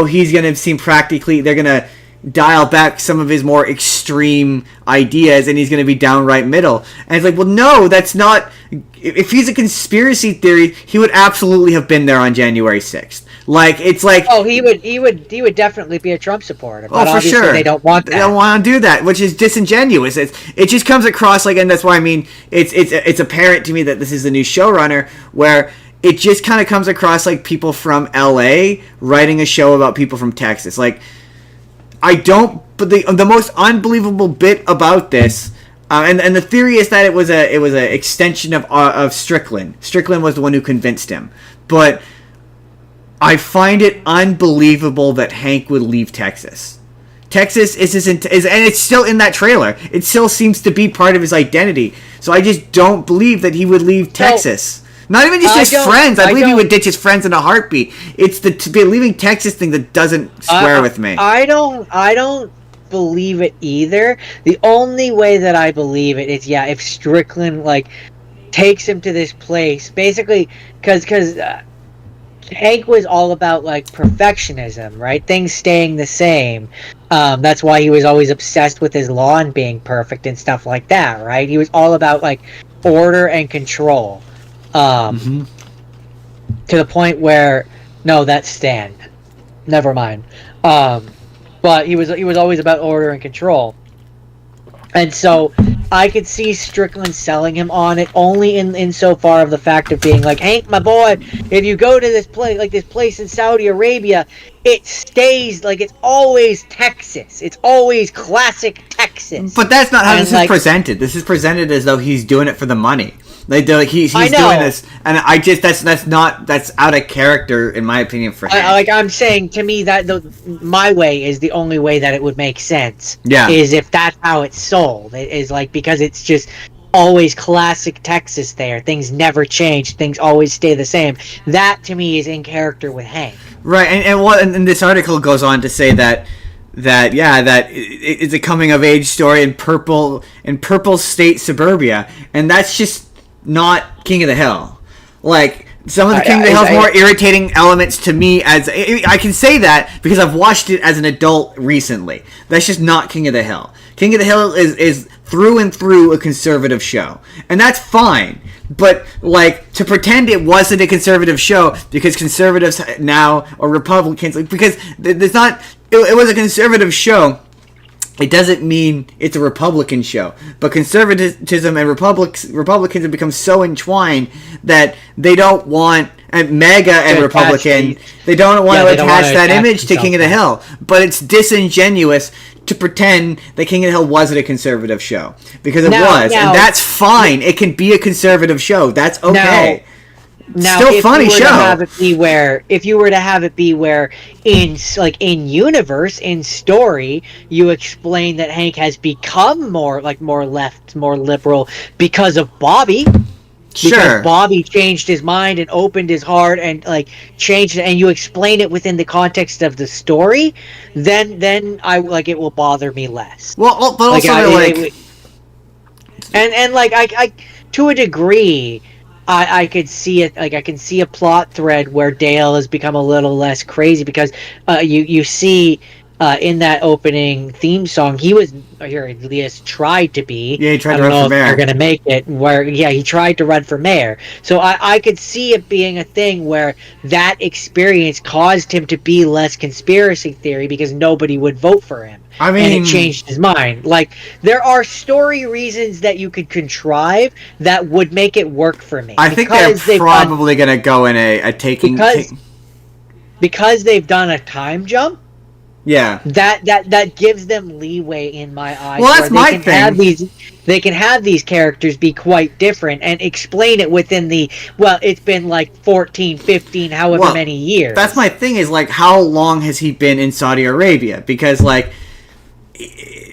B: he's going to seem practically, they're going to dial back some of his more extreme ideas, and he's going to be downright middle. And it's well, no, that's not... If he's a conspiracy theory, he would absolutely have been there on January 6th. Oh, he would definitely be a Trump supporter. But for sure.
A: They don't want that.
B: They don't want to do that, which is disingenuous. It just comes across and that's why it's apparent to me that this is the new showrunner, where it just kind of comes across like people from LA writing a show about people from Texas. I don't. But the most unbelievable bit about this, and the theory is that it was a extension of Strickland. Strickland was the one who convinced him. But I find it unbelievable that Hank would leave Texas. Texas and it's still in that trailer. It still seems to be part of his identity. So I just don't believe that he would leave Texas. Not even just his friends. I believe he would ditch his friends in a heartbeat. It's the to be leaving Texas thing that doesn't square with me.
A: I don't believe it either. The only way that I believe it is if Strickland like takes him to this place, basically, because Hank was all about like perfectionism, right? Things staying the same. That's why he was always obsessed with his lawn being perfect and stuff like that, right? He was all about like order and control. To the point where that's Stan. Never mind. But he was always about order and control. And so I could see Strickland selling him on it only in so far of the fact of being like, Hank, my boy, if you go to this place in Saudi Arabia, it stays like it's always Texas. It's always classic Texas.
B: But that's not how this is presented. This is presented as though he's doing it for the money. Like he's doing this, and I just that's out of character in my opinion for him.
A: I'm saying, to me, that my way is the only way that it would make sense.
B: Yeah,
A: is if that's how it's sold. It is like because it's just always classic Texas. There, things never change. Things always stay the same. That to me is in character with Hank.
B: Right, and this article goes on to say that it's a coming of age story in purple state suburbia, and that's just not King of the Hill. Like some of the King of the Hill's more irritating elements to me, as I can say that because I've watched it as an adult recently. That's just not King of the Hill. King of the Hill is through and through a conservative show, and that's fine. But like to pretend it wasn't a conservative show because conservatives now or Republicans, because there's not. It was a conservative show. It doesn't mean it's a Republican show. But conservatism and Republicans have become so entwined that they don't want MAGA and Republican. They don't want to attach that image to King of the Hill. But it's disingenuous to pretend that King of the Hill wasn't a conservative show. Because it was. And that's fine. It can be a conservative show. That's okay.
A: Now,
B: still funny show.
A: If you were to have it be where in universe, in story, you explain that Hank has become more left, more liberal because of Bobby. Because Bobby changed his mind and opened his heart and changed it, and you explain it within the context of the story, then I it will bother me less.
B: Well, but also
A: I to a degree. I could see it. I can see a plot thread where Dale has become a little less crazy because you see in that opening theme song he was here. At least tried to be.
B: Yeah, he tried to run for mayor.
A: They're gonna make it where he tried to run for mayor. So I could see it being a thing where that experience caused him to be less conspiracy theory because nobody would vote for him.
B: I mean,
A: and it changed his mind. There are story reasons that you could contrive that would make it work for me.
B: I think they're probably going to go in a taking...
A: Because they've done a time jump.
B: Yeah.
A: That gives them leeway in my eyes.
B: Well, that's my thing.
A: They can have these characters be quite different and explain it within it's been 14, 15, however many years.
B: That's my thing is, how long has he been in Saudi Arabia? Because,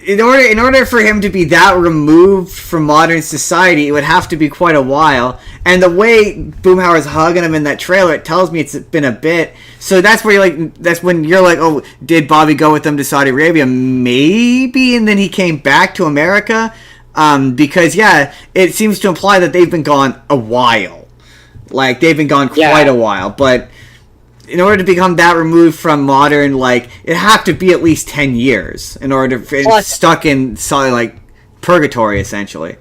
B: in order for him to be that removed from modern society, it would have to be quite a while. And the way Boomhauer's hugging him in that trailer, it tells me it's been a bit. So that's where that's when you're like, oh, did Bobby go with them to Saudi Arabia? Maybe, and then he came back to America. Because it seems to imply that they've been gone a while. They've been gone quite a while, but. In order to become that removed from modern, it have to be at least 10 years in order to it's stuck in purgatory, essentially.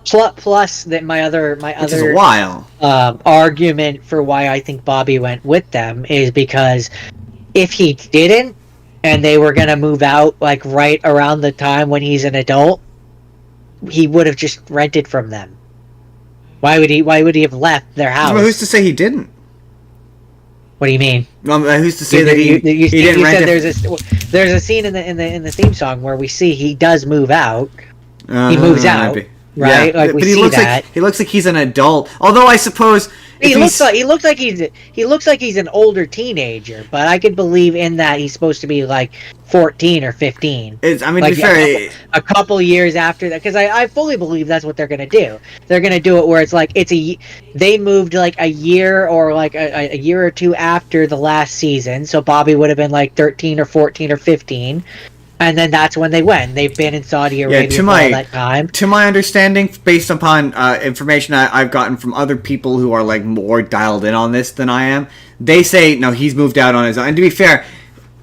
A: Plus, that my other
B: Which is a while.
A: Argument for why I think Bobby went with them is because if he didn't, and they were gonna move out right around the time when he's an adult, he would have just rented from them. Why would he have left their house?
B: Well, who's to say he didn't?
A: What do you mean?
B: Who's to say that he didn't rent it?
A: There's a scene in the theme song where we see he does move out. He moves out,
B: maybe.
A: right?
B: Yeah,
A: Like we
B: but he
A: see
B: looks
A: that.
B: he looks like he's an adult. Although I suppose
A: He looks like he's an older teenager, but I could believe in that he's supposed to be like 14 or 15.
B: I mean,
A: Like
B: to be fair,
A: a couple years after that, because I fully believe that's what they're gonna do. They're gonna do it where it's like they moved like a year or like a year or two after the last season, so Bobby would have been like 13 or 14 or 15. And then that's when they went. They've been in Saudi Arabia for all that time.
B: To my understanding, based upon information I've gotten from other people who are like more dialed in on this than I am, they say no, he's moved out on his own. And to be fair,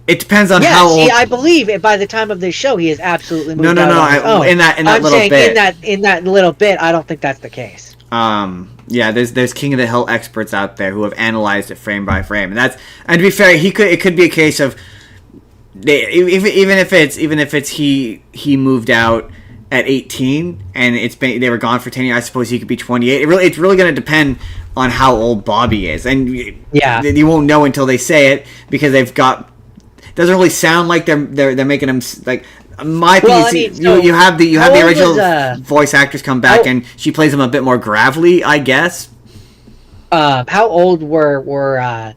B: it depends on how old.
A: I believe by the time of this show, he is absolutely moved out on his own.
B: In that
A: I'm
B: little
A: saying
B: bit.
A: in that little bit, I don't think that's the case.
B: Yeah, there's King of the Hill experts out there who have analyzed it frame by frame, and to be fair, it could be a case of. Even if it's he moved out at 18 and they were gone for 10 years, I suppose he could be 28. It's really going to depend on how old Bobby is, and you won't know until they say it because doesn't really sound like they're making him like. My opinion, you have the original voice actors come back and she plays them a bit more gravelly, I guess.
A: How old were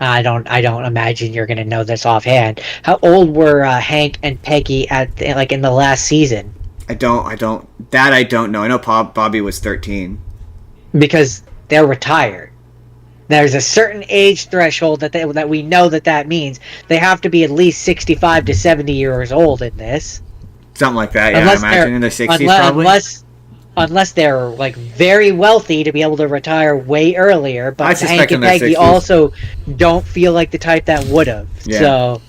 A: I don't imagine you're gonna know this offhand. How old were Hank and Peggy in the last season?
B: I don't know. I know Bobby was 13
A: because they're retired. There's a certain age threshold that we know that means they have to be at least 65 to 70 years old in this.
B: Something like that. Yeah, I imagine in their 60s probably.
A: Unless they're like very wealthy to be able to retire way earlier, but Hank and Peggy also don't feel like the type that would have. Yeah. So,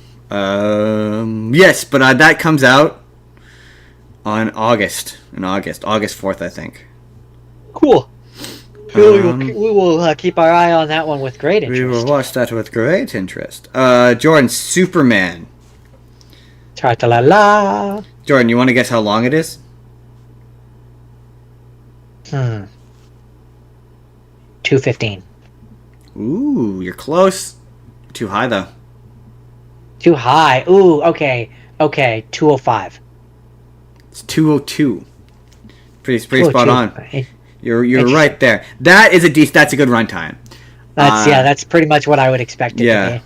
B: yes, but that comes out on August 4th, I think.
A: Cool. We will keep our eye on that one with great interest.
B: We will watch that with great interest. Jordan, Superman.
A: Cha-ta-la-la.
B: Jordan, you want to guess how long it is?
A: 2:15.
B: Ooh, you're close. Too high though.
A: Too high. Ooh, okay. 2:05.
B: It's 2:02. Pretty spot on. You're right there. That's a good runtime.
A: That's pretty much what I would expect it to be.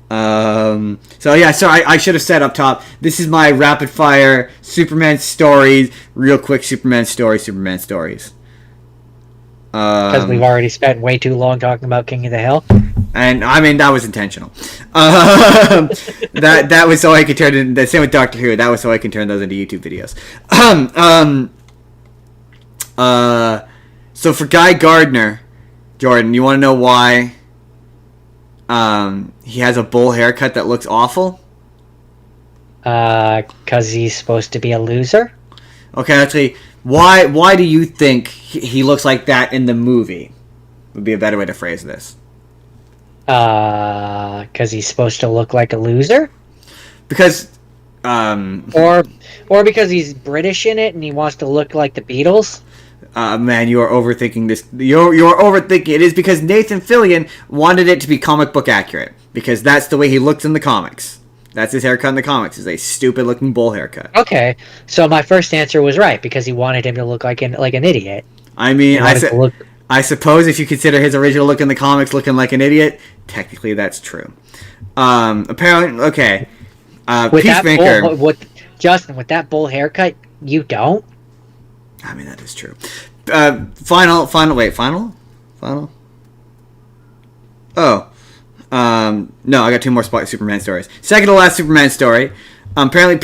B: So I should have said up top, this is my rapid fire Superman stories, real quick Superman stories.
A: Because we've already spent way too long talking about King of the Hill.
B: And I mean that was intentional. That was so I could turn it. The same with Doctor Who. That was so I can turn those into YouTube videos. So for Guy Gardner, Jordan, you want to know why? He has a bowl haircut that looks awful.
A: Because he's supposed to be a loser.
B: Okay, actually, why do you think he looks like that in the movie? Would be a better way to phrase this.
A: Because he's supposed to look like a loser.
B: Because,
A: or because he's British in it and he wants to look like the Beatles.
B: Man, you are overthinking this. You're overthinking it. It is because Nathan Fillion wanted it to be comic book accurate. Because that's the way he looks in the comics. That's his haircut in the comics. Is a stupid looking bowl haircut.
A: Okay, so my first answer was right because he wanted him to look like an idiot.
B: I mean, I suppose if you consider his original look in the comics looking like an idiot, technically that's true. Apparently, okay. Peacemaker.
A: Justin, with that bowl haircut, you don't.
B: I mean, that is true. Final. Oh. No, I got two more Superman stories. Second to last Superman story. Apparently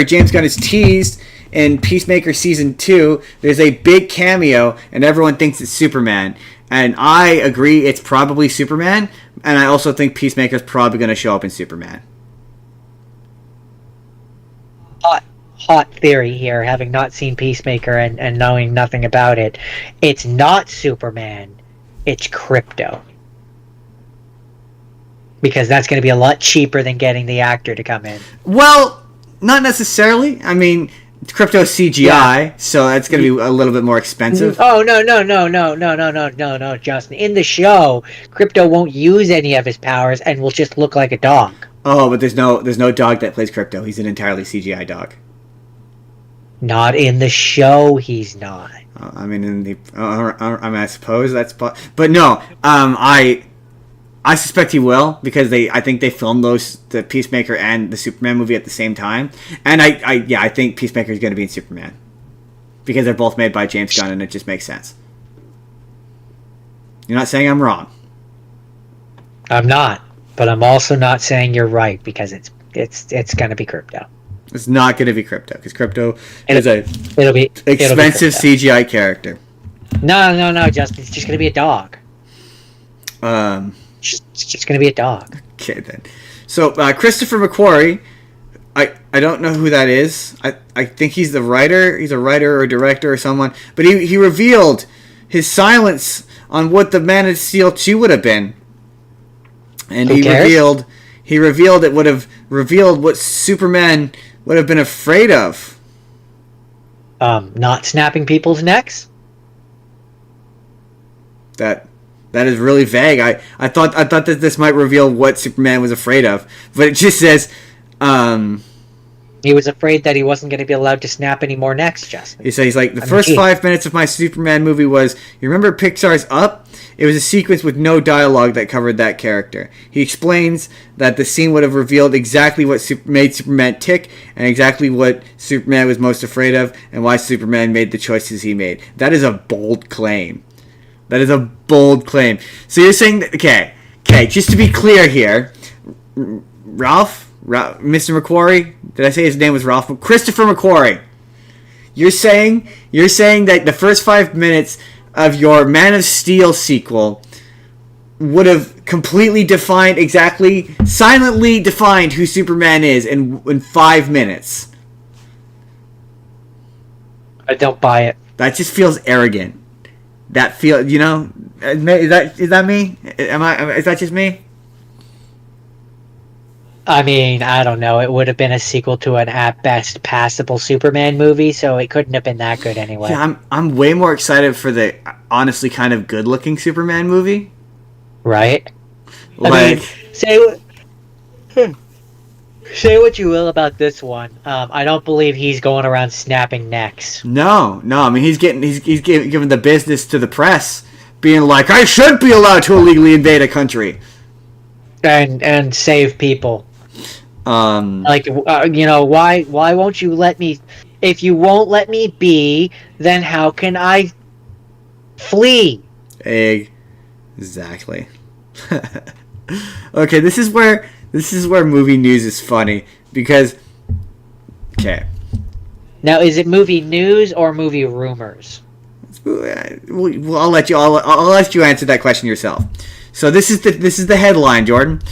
B: James Gunn is teased in Peacemaker Season 2. There's a big cameo, and everyone thinks it's Superman. And I agree it's probably Superman, and I also think Peacemaker's probably going to show up in Superman.
A: Hot theory here, having not seen Peacemaker and knowing nothing about it. It's not Superman, it's Crypto. Because that's going to be a lot cheaper than getting the actor to come in.
B: Well, not necessarily. I mean, Crypto's CGI, so that's going to be a little bit more expensive.
A: Oh, no, Justin. In the show, Crypto won't use any of his powers and will just look like a dog.
B: Oh, but there's no dog that plays Crypto. He's an entirely CGI dog.
A: Not in the show, he's not.
B: I mean, in the I mean, I suppose that's but no. I suspect he will because I think they filmed the Peacemaker and the Superman movie at the same time, and I think Peacemaker is going to be in Superman because they're both made by James Gunn and it just makes sense. You're not saying I'm wrong.
A: I'm not, but I'm also not saying you're right because it's going to be Crypto.
B: It's not going to be Crypto because Crypto is a expensive CGI character.
A: No, Justin. It's just going to be a dog. It's just going to be a dog.
B: Okay, then. So, Christopher McQuarrie, I don't know who that is. I think he's the writer. He's a writer or director or someone. But he revealed his silence on what the Man of Steel 2 would have been. And he revealed it would have revealed what Superman would have been afraid of.
A: Not snapping people's necks?
B: That is really vague. I thought that this might reveal what Superman was afraid of, but it just says
A: he was afraid that he wasn't going to be allowed to snap any more necks, Justin.
B: He's like, the first 5 minutes of my Superman movie was, you remember Pixar's Up? It was a sequence with no dialogue that covered that character. He explains that the scene would have revealed exactly what made Superman tick and exactly what Superman was most afraid of and why Superman made the choices he made. That is a bold claim. That is a bold claim. So you're saying that, okay, just to be clear here, Ralph, Mr. McQuarrie, did I say his name was Ralph? Christopher McQuarrie. You're saying that the first 5 minutes of your Man of Steel sequel would have completely silently defined who Superman is in 5 minutes.
A: I don't buy it.
B: That just feels arrogant. That feel, you know, is that me? Is that just me?
A: I mean, I don't know. It would have been a sequel to an at best passable Superman movie, so it couldn't have been that good anyway.
B: Yeah, I'm way more excited for the honestly kind of good looking Superman movie.
A: Right?
B: Like,
A: I mean, say what you will about this one. I don't believe he's going around snapping necks.
B: No. I mean, he's giving the business to the press, being like, I should be allowed to illegally invade a country
A: and save people. You know, why won't you let me? If you won't let me be, then how can I flee?
B: Exactly. Okay, this is where movie news is funny because. Okay.
A: Now, is it movie news or movie rumors?
B: Well, I'll let you answer that question yourself. So this is the headline, Jordan.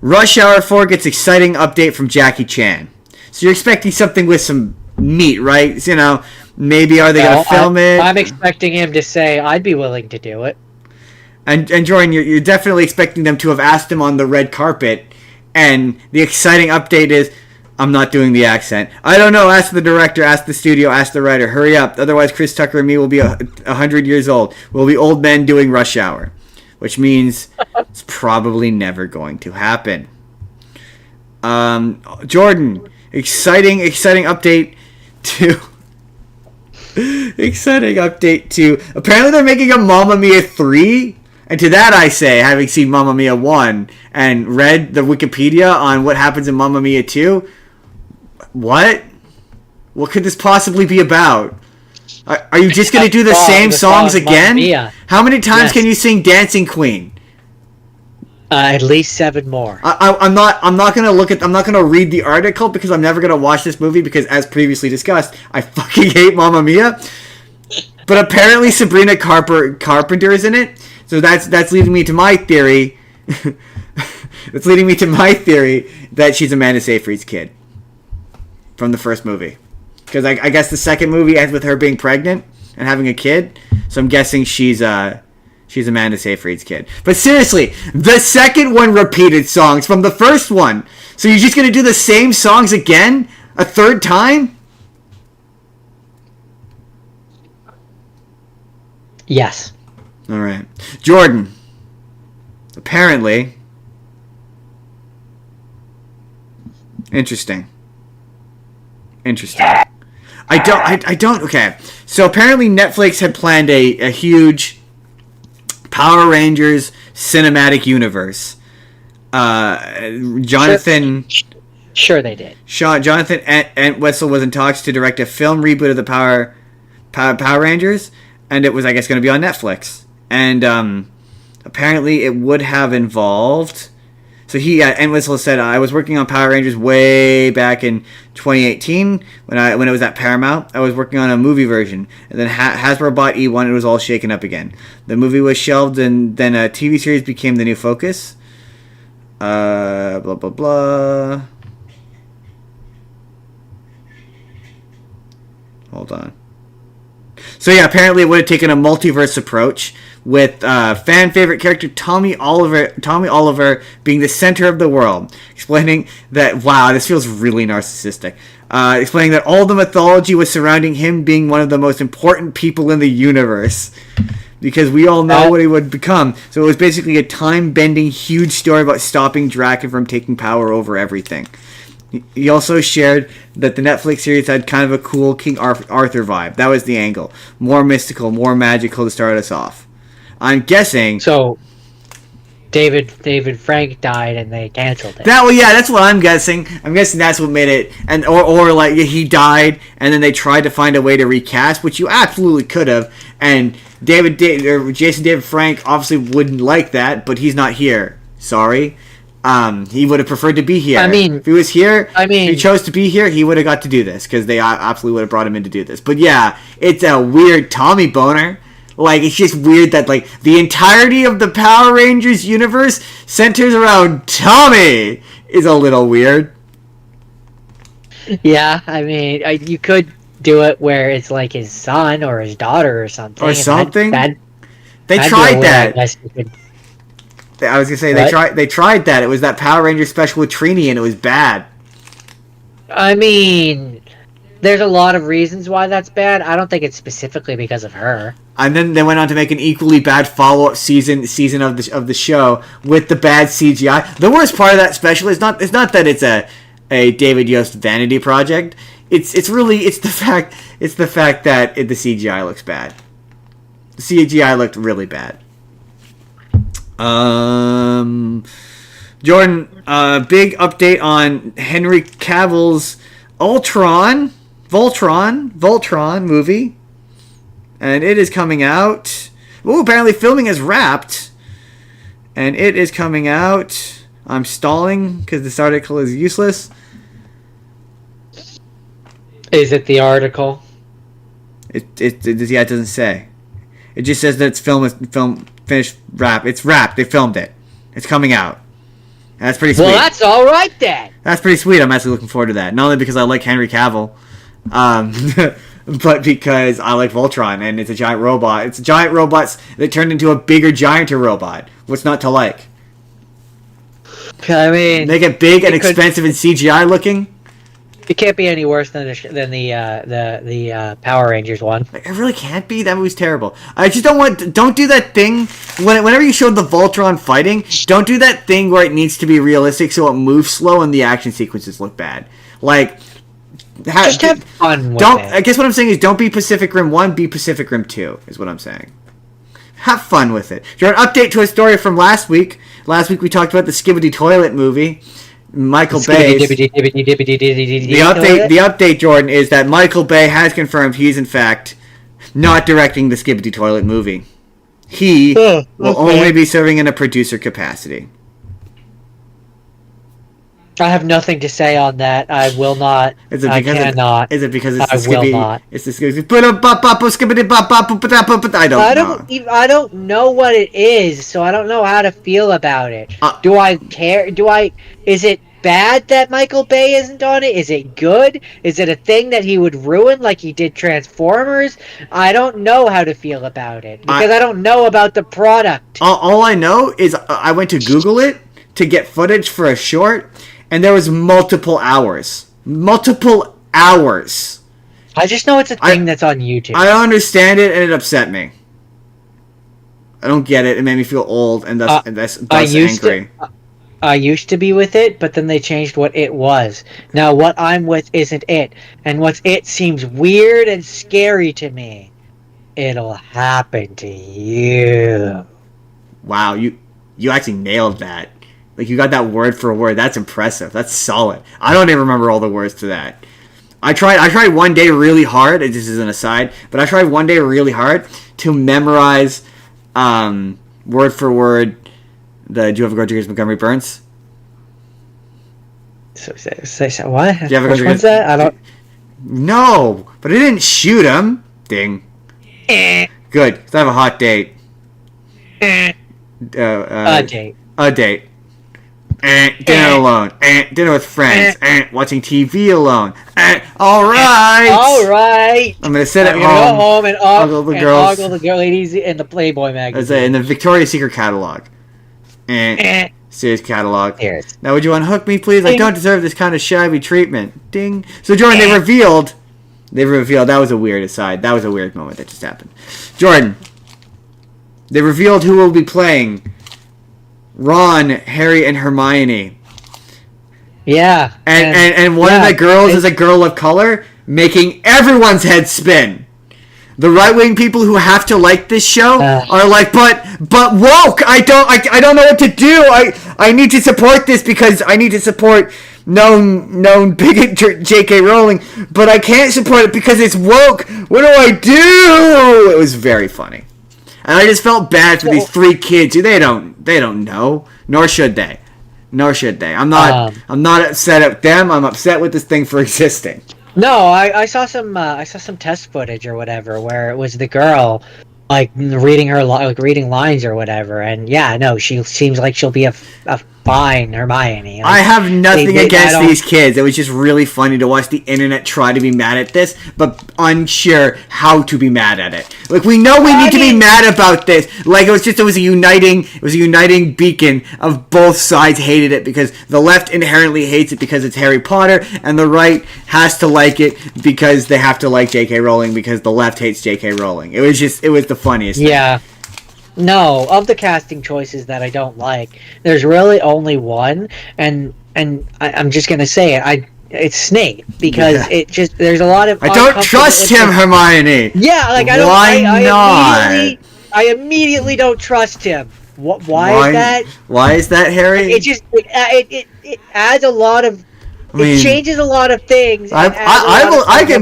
B: Rush Hour 4 gets exciting update from Jackie Chan. So you're expecting something with some meat, right? You know, maybe are they going to film it?
A: I'm expecting him to say, I'd be willing to do it.
B: And Jordan, you're definitely expecting them to have asked him on the red carpet, and the exciting update is, I'm not doing the accent. I don't know, ask the director, ask the studio, ask the writer, hurry up, otherwise Chris Tucker and me will be 100 years old. We'll be old men doing Rush Hour. Which means it's probably never going to happen. Jordan, exciting update to... exciting update to... Apparently they're making a Mamma Mia 3. And to that I say, having seen Mamma Mia 1 and read the Wikipedia on what happens in Mamma Mia 2, what? What could this possibly be about? Are you just going to do the same songs again? How many times can you sing Dancing Queen?
A: At least 7 more.
B: I'm not going to I'm not going to read the article because I'm never going to watch this movie because, as previously discussed, I fucking hate Mamma Mia. But apparently Sabrina Carpenter is in it, so that's leading me to my theory. That's leading me to my theory that she's Amanda Seyfried's kid from the first movie. Because I guess the second movie ends with her being pregnant and having a kid. So I'm guessing she's Amanda Seyfried's kid. But seriously, the second one repeated songs from the first one. So you're just going to do the same songs again? A third time?
A: Yes.
B: Alright. Jordan. Apparently, Interesting. I don't. Okay, so apparently Netflix had planned a huge Power Rangers cinematic universe. Jonathan.
A: Sure, they did.
B: Jonathan Entwistle was in talks to direct a film reboot of the Power Rangers, and it was, I guess, going to be on Netflix. And apparently, it would have involved. So Entwistle said, I was working on Power Rangers way back in 2018 when it was at Paramount. I was working on a movie version, and then Hasbro bought E1. It was all shaken up again. The movie was shelved, and then a TV series became the new focus. Blah blah blah. Hold on. So yeah, apparently it would have taken a multiverse approach with fan favorite character Tommy Oliver being the center of the world, explaining that this feels really narcissistic. Explaining that all the mythology was surrounding him being one of the most important people in the universe, because we all know what he would become. So it was basically a time-bending, huge story about stopping Draken from taking power over everything. He also shared that the Netflix series had kind of a cool King Arthur vibe. That was the angle. More mystical, more magical to start us off. I'm guessing...
A: So, David Frank died and they canceled it.
B: That's what I'm guessing. I'm guessing that's what made it... Or like, he died, and then they tried to find a way to recast, which you absolutely could have, and Jason David Frank obviously wouldn't like that, but he's not here. Sorry. He would have preferred to be here.
A: I mean,
B: if he was here, if he chose to be here, he would have got to do this, because they absolutely would have brought him in to do this. But yeah, it's a weird Tommy boner. Like, it's just weird that, like, the entirety of the Power Rangers universe centers around Tommy is a little weird.
A: Yeah, I mean, you could do it where it's like his son or his daughter or something.
B: Or something. They
A: tried
B: tried that.
A: I
B: was gonna say they tried that. It was that Power Ranger special with Trini, and it was bad.
A: I mean, there's a lot of reasons why that's bad. I don't think it's specifically because of her.
B: And then they went on to make an equally bad follow-up season of the show with the bad CGI. The worst part of that special is not that it's a David Yost vanity project. It's the fact that the CGI looks bad. The CGI looked really bad. Jordan, big update on Henry Cavill's Voltron movie, and it is coming out. Apparently filming is wrapped, and it is coming out. I'm stalling because this article is useless.
A: Is it the article?
B: It doesn't say. It just says that it's finished, wrapped. It's wrapped. They filmed it. It's coming out. That's pretty sweet.
A: Well, that's all right then.
B: That's pretty sweet. I'm actually looking forward to that. Not only because I like Henry Cavill, but because I like Voltron, and it's a giant robot. It's giant robots that turned into a bigger, gianter robot. What's not to like?
A: I mean,
B: they get big and expensive and CGI looking.
A: It can't be any worse than the Power Rangers one.
B: It really can't be. That movie's terrible. I just don't do that thing whenever you showed the Voltron fighting. Don't do that thing where it needs to be realistic, so it moves slow and the action sequences look bad. Like,
A: just have fun with it.
B: I guess what I'm saying is don't be Pacific Rim 1, be Pacific Rim 2 is what I'm saying. Have fun with it. You're an update to a story from last week. Last week we talked about the Skibidi Toilet movie. Michael Bay. The update, Jordan, is that Michael Bay has confirmed he's in fact not directing the Skibidi Toilet movie. He will only be serving in a producer capacity.
A: I have nothing to say on that. I will not. I cannot.
B: Is it because it's the
A: Skibidi? I will not.
B: It's the Skibidi.
A: I don't know what it is, so I don't know how to feel about it. Do I care? Is it bad that Michael Bay isn't on it? Is it good? Is it a thing that he would ruin like he did Transformers? I don't know how to feel about it because I don't know about the product.
B: All I know is I went to Google it to get footage for a short, and there was multiple hours. Multiple hours.
A: I just know it's a thing that's on YouTube.
B: I don't understand it, and it upset me. I don't get it. It made me feel old, and thus angry.
A: I used to be with it, but then they changed what it was. Now what I'm with isn't it, and what's it seems weird and scary to me. It'll happen to you.
B: Wow, you actually nailed that. Like, you got that word for word. That's impressive. That's solid. I don't even remember all the words to that. I tried one day really hard. This is an aside, but I tried one day really hard to memorize word for word the "Do you have a grudge against Montgomery Burns?"
A: So what?
B: Do you have a
A: Which one's that? I don't.
B: No, but I didn't shoot him. Ding. Good. 'Cause I have a hot date.
A: A date.
B: A date. Dinner alone. Dinner with friends. Watching TV alone. All right.
A: All right.
B: I'm gonna sit at home.
A: Go home and
B: ogle the girls.
A: ogle the ladies in the Playboy magazine.
B: In the Victoria's Secret catalog. Sears catalog.
A: Cheers.
B: Now, would you unhook me, please?
A: Ding.
B: I don't deserve this kind of shabby treatment. Ding. So, Jordan, they revealed. That was a weird aside. That was a weird moment that just happened. Jordan, they revealed who will be playing Ron, Harry, and Hermione.
A: Yeah.
B: And one of the girls is a girl of color, making everyone's head spin. The right-wing people who have to like this show are like, but woke. I don't know what to do. I need to support this because I need to support known bigot J.K. Rowling, but I can't support it because it's woke. What do I do? It was very funny, and I just felt bad for these three kids. They don't know, nor should they. I'm not upset at them. I'm upset with this thing for existing.
A: No, I saw some test footage or whatever where it was the girl like reading reading lines or whatever, and yeah, no, she seems like she'll be a fine Hermione. Like,
B: I have nothing against these kids. It was just really funny to watch the internet try to be mad at this, but unsure how to be mad at it. Like, we know we need to be mad about this. Like, it was a uniting beacon of both sides hated it because the left inherently hates it because it's Harry Potter, and the right has to like it because they have to like J.K. Rowling because the left hates J.K. Rowling. It was the funniest thing.
A: Yeah. No, of the casting choices that I don't like, there's really only one, and I'm just gonna say it. It's Snape because there's a lot of.
B: I don't trust him, Hermione.
A: Yeah, like I don't.
B: Why not?
A: I immediately don't trust him. Why is that?
B: Why is that, Harry?
A: It adds a lot of. It changes a lot of things.
B: I can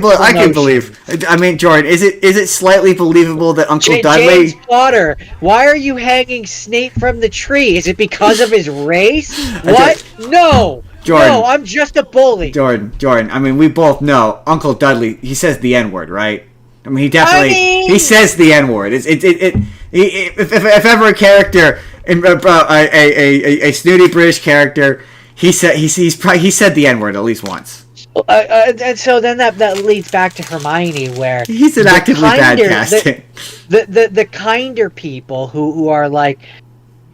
B: believe. I mean, Jordan, is it slightly believable that Uncle Dudley?
A: James Potter, why are you hanging Snape from the tree? Is it because of his race? What? No.
B: Jordan,
A: no, I'm just a bully.
B: Jordan. I mean, we both know Uncle Dudley. He says the N-word, right? I mean, he says the N-word. If ever a character, a snooty British character. He said the N-word at least once.
A: And so then that leads back to Hermione, where
B: he's an actively bad casting.
A: The kinder people who are like,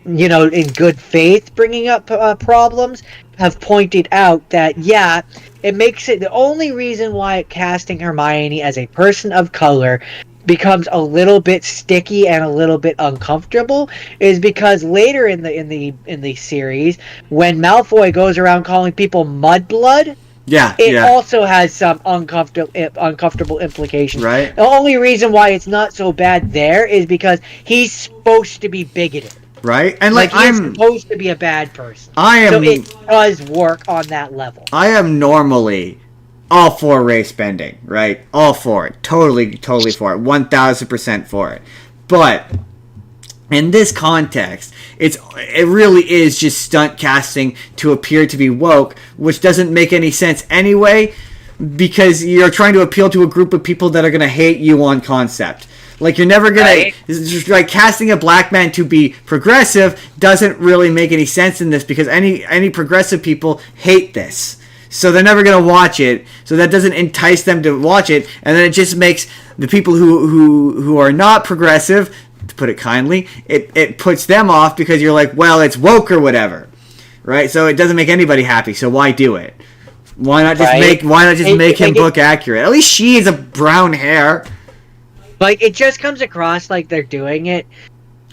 A: you know, in good faith bringing up problems have pointed out that it makes it the only reason why casting Hermione as a person of color becomes a little bit sticky and a little bit uncomfortable is because later in the series, when Malfoy goes around calling people mudblood, it also has some uncomfortable implications.
B: Right.
A: The only reason why it's not so bad there is because he's supposed to be bigoted.
B: Right, and
A: he's supposed to be a bad person. So it does work on that level. I
B: am normally all for race bending, right? All for it. Totally for it. 1000% for it. But in this context, it really is just stunt casting to appear to be woke, which doesn't make any sense anyway, because you're trying to appeal to a group of people that are going to hate you on concept. Like, you're never going to... Like, casting a black man to be progressive doesn't really make any sense in this, because any progressive people hate this. So they're never going to watch it. So that doesn't entice them to watch it. And then it just makes the people who are not progressive, to put it kindly, it puts them off because you're like, well, it's woke or whatever. Right? So it doesn't make anybody happy. So why do it? Why not just make him book accurate? At least she has a brown hair.
A: Like, it just comes across like they're doing it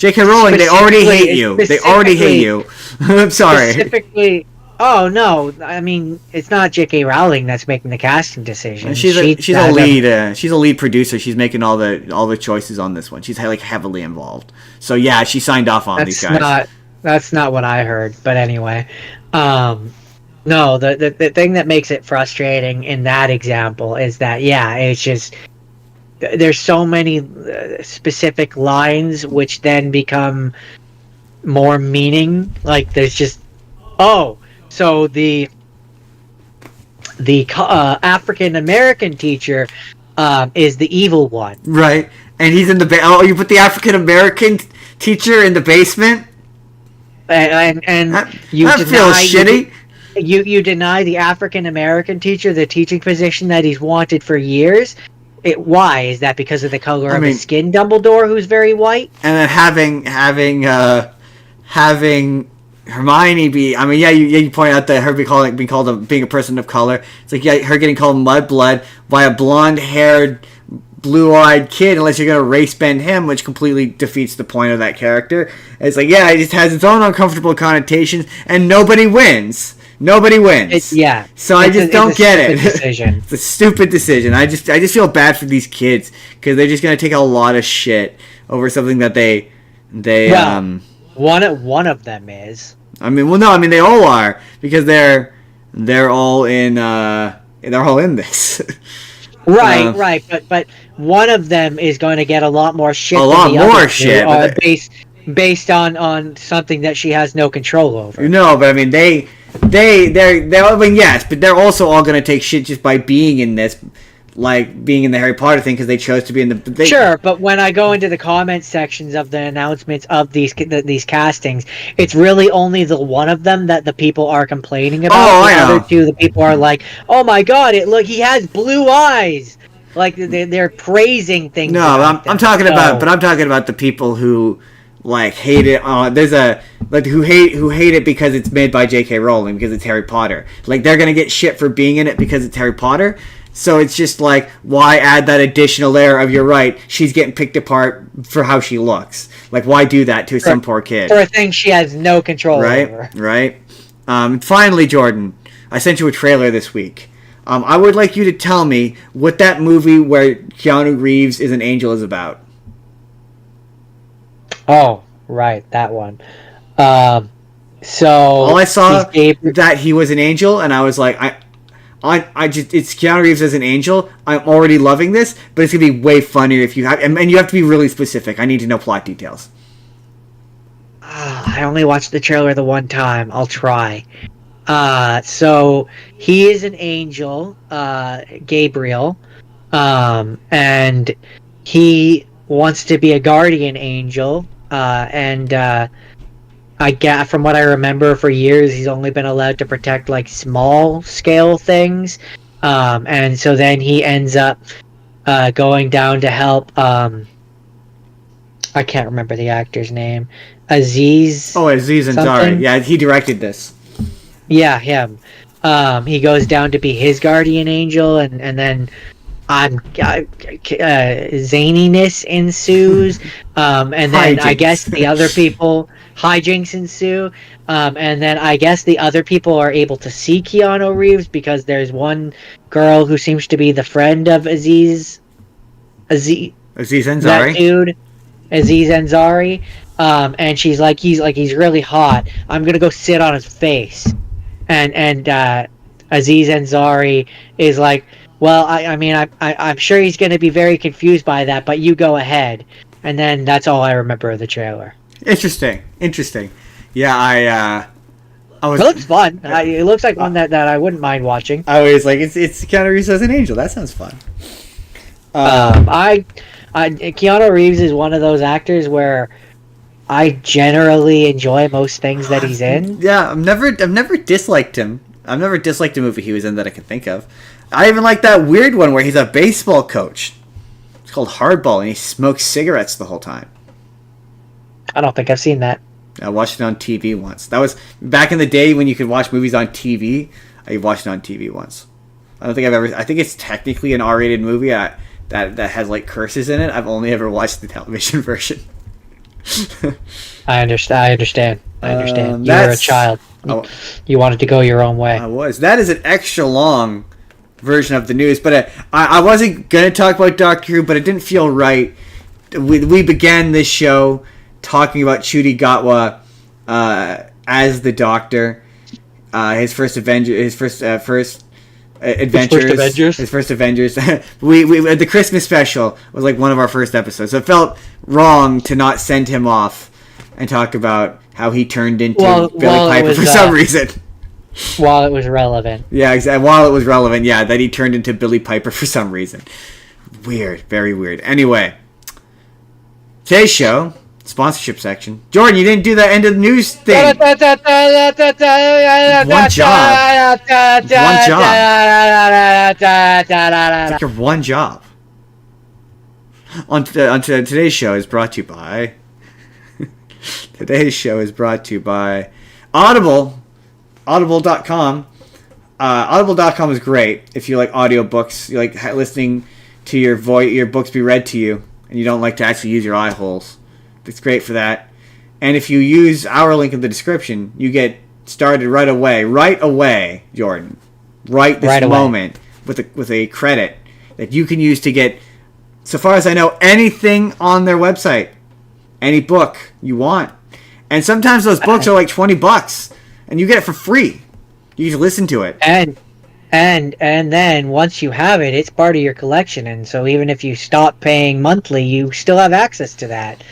B: J.K. Rowling, they already hate you. They already hate you. I'm sorry.
A: Specifically, oh no, I mean it's not J.K. Rowling that's making the casting decisions.
B: She's a lead. She's a lead producer. She's making all the choices on this one. She's like heavily involved. So yeah, she signed off on these guys.
A: That's not what I heard. But anyway, no, the thing that makes it frustrating in that example is that it's just there's so many specific lines which then become more meaning. Like there's just so the African American teacher is the evil one,
B: right? And he's in the you put the African American teacher in the basement,
A: and you
B: that feels shitty.
A: You deny the African American teacher the teaching position that he's wanted for years. Why is that? Because of the color of his skin, Dumbledore, who's very white,
B: and then having Hermione be. I mean, you point out that her being called being a person of color. It's like her getting called mudblood by a blonde-haired, blue-eyed kid. Unless you're gonna race bend him, which completely defeats the point of that character. It's like it just has its own uncomfortable connotations, and nobody wins. Nobody wins. So I just don't get it. It's a stupid decision. I just feel bad for these kids because they're just gonna take a lot of shit over something that they
A: one of them is.
B: I mean, they all are because they're all in this.
A: Right. But one of them is going to get a lot more shit. Based on something that she has no control over.
B: No, but I mean they're yes, but they're also all going to take shit just by being in this, like being in the Harry Potter thing because they chose to be in the.
A: Sure, but when I go into the comment sections of the announcements of these castings, it's really only the one of them that the people are complaining about.
B: Oh, I know.
A: The other two, the people are like, "Oh my god, he has blue eyes." Like they're praising things.
B: No, I'm talking about the people who like hate it. Who hate it because it's made by J.K. Rowling because it's Harry Potter. Like they're gonna get shit for being in it because it's Harry Potter. So it's just like, why add that additional layer of, you're right, she's getting picked apart for how she looks. Like, why do that to some poor kid?
A: For a thing she has no control over.
B: Right. Finally, Jordan, I sent you a trailer this week. I would like you to tell me what that movie where Keanu Reeves is an angel is about.
A: Oh, right, that one. So
B: all I saw that he was an angel, and I was like, it's Keanu Reeves as an angel. I'm already loving this, but it's gonna be way funnier if you have, and you have to be really specific. I need to know plot details.
A: I only watched the trailer the one time. I'll try. So he is an angel, Gabriel, and he wants to be a guardian angel, and I get, from what I remember, for years he's only been allowed to protect like small scale things, and so then he ends up going down to help. I can't remember the actor's name. Aziz.
B: Oh, Aziz Ansari. Yeah, he directed this.
A: Yeah, him. He goes down to be his guardian angel, and then zaniness ensues, and then hijinks. I guess the other people hijinks ensue, and then I guess the other people are able to see Keanu Reeves because there's one girl who seems to be the friend of Aziz
B: Ansari.
A: That dude, Aziz Ansari, and she's like, he's really hot. I'm gonna go sit on his face, and Aziz Ansari is like, well, I'm sure he's going to be very confused by that, but you go ahead. And then that's all I remember of the trailer.
B: Interesting. Yeah, I was.
A: It looks fun. It looks like one that I wouldn't mind watching.
B: I was like, it's Keanu Reeves as an angel. That sounds fun.
A: Keanu Reeves is one of those actors where I generally enjoy most things that he's in.
B: Yeah, I've never disliked him. I've never disliked a movie he was in that I can think of. I even like that weird one where he's a baseball coach. It's called Hardball, and he smokes cigarettes the whole time.
A: I don't think I've seen that.
B: I watched it on TV once. That was back in the day when you could watch movies on TV. I watched it on TV once. I think it's technically an R-rated movie that has like curses in it. I've only ever watched the television version.
A: I understand. You were a child.
B: Oh,
A: You wanted to go your own way.
B: I was. That is an extra long version of the news, but I wasn't going to talk about Doctor Who, but it didn't feel right. We began this show talking about Ncuti Gatwa as the Doctor, his first Avengers. we the Christmas special was like one of our first episodes, so it felt wrong to not send him off and talk about how he turned into Billy Piper for some reason.
A: While it was relevant.
B: Yeah, exactly. While it was relevant, yeah, that he turned into Billy Piper for some reason. Weird, very weird. Anyway, today's show, sponsorship section. Jordan, you didn't do the end of the news thing. One job. It's like your one job. On today's show is brought to you by... Today's show is brought to you by Audible. Audible.com. Audible.com is great if you like audiobooks. You like listening to your books be read to you, and you don't like to actually use your eye holes. It's great for that. And if you use our link in the description, you get started right away, Jordan. Right this moment with a credit that you can use to get, so far as I know, anything on their website. Any book you want. And sometimes those books are like $20 and you get it for free. You just listen to it.
A: And then once you have it, it's part of your collection, and so even if you stop paying monthly, you still have access to that.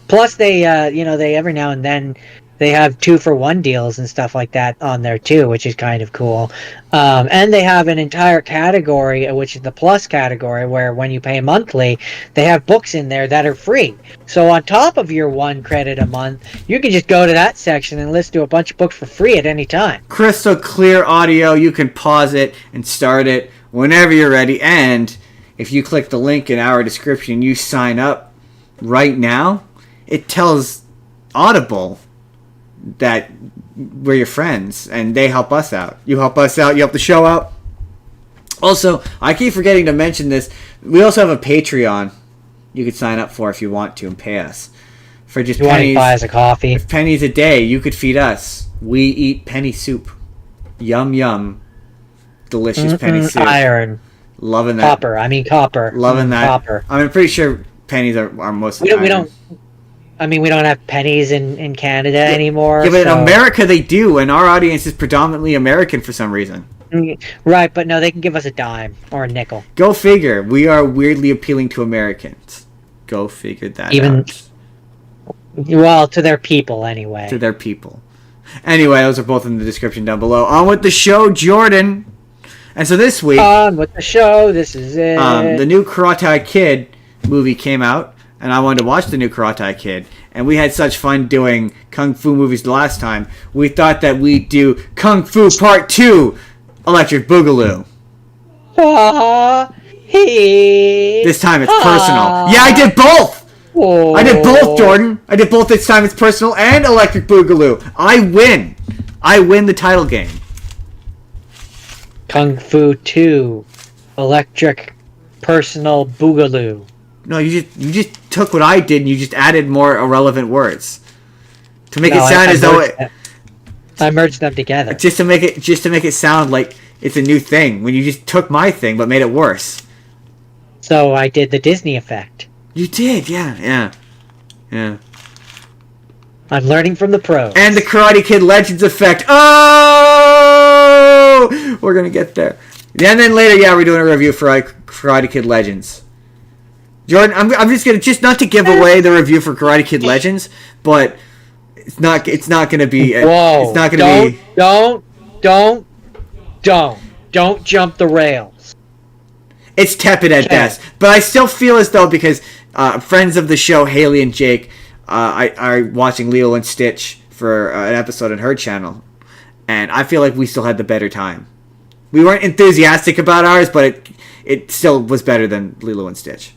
A: Plus they they every now and then they have 2-for-1 deals and stuff like that on there too, which is kind of cool. And they have an entire category, which is the Plus category, where when you pay monthly, they have books in there that are free. So on top of your 1 credit a month, you can just go to that section and listen to a bunch of books for free at any time.
B: Crystal clear audio. You can pause it and start it whenever you're ready. And if you click the link in our description, you sign up right now, it tells Audible that we're your friends and they help us out. You help us out, you help the show out. Also, I keep forgetting to mention this, we also have a Patreon you could sign up for if you want to and pay us for just pennies.
A: Buys a coffee.
B: Pennies a day. You could feed us. We eat penny soup. Yum yum. Delicious penny soup.
A: Iron.
B: Loving that.
A: Copper.
B: Loving that.
A: Copper.
B: I'm pretty sure pennies are mostly iron.
A: We don't have pennies in Canada anymore.
B: Yeah, but in America they do, and our audience is predominantly American for some reason.
A: Right, but no, they can give us a dime or a nickel.
B: Go figure. We are weirdly appealing to Americans. Go figure that out.
A: Well, to their people, anyway.
B: To their people. Anyway, those are both in the description down below. On with the show, Jordan. And so this week...
A: On with the show, this is it.
B: The new Karate Kid movie came out. And I wanted to watch the new Karate Kid. And we had such fun doing Kung Fu movies the last time. We thought that we'd do Kung Fu Part 2, Electric Boogaloo. This time it's personal. Yeah, I did both! Whoa. I did both, Jordan. I did both this time. It's personal and Electric Boogaloo. I win. I win the title game.
A: Kung Fu 2, Electric Personal Boogaloo.
B: No, you just took what I did and you just added more irrelevant words to make it sound as though
A: I merged them together.
B: Just to make it sound like it's a new thing when you just took my thing but made it worse.
A: So I did the Disney effect.
B: You did, yeah.
A: I'm learning from the pros.
B: And the Karate Kid Legends effect. Oh, we're gonna get there. And then later, we're doing a review for Karate Kid Legends. Jordan, I'm just gonna not to give away the review for Karate Kid Legends, but it's not gonna be.
A: Whoa!
B: It's not gonna be.
A: Don't jump the rails.
B: It's tepid at best, but I still feel as though because friends of the show, Haley and Jake, are watching Lilo and Stitch for an episode on her channel, and I feel like we still had the better time. We weren't enthusiastic about ours, but it still was better than Lilo and Stitch.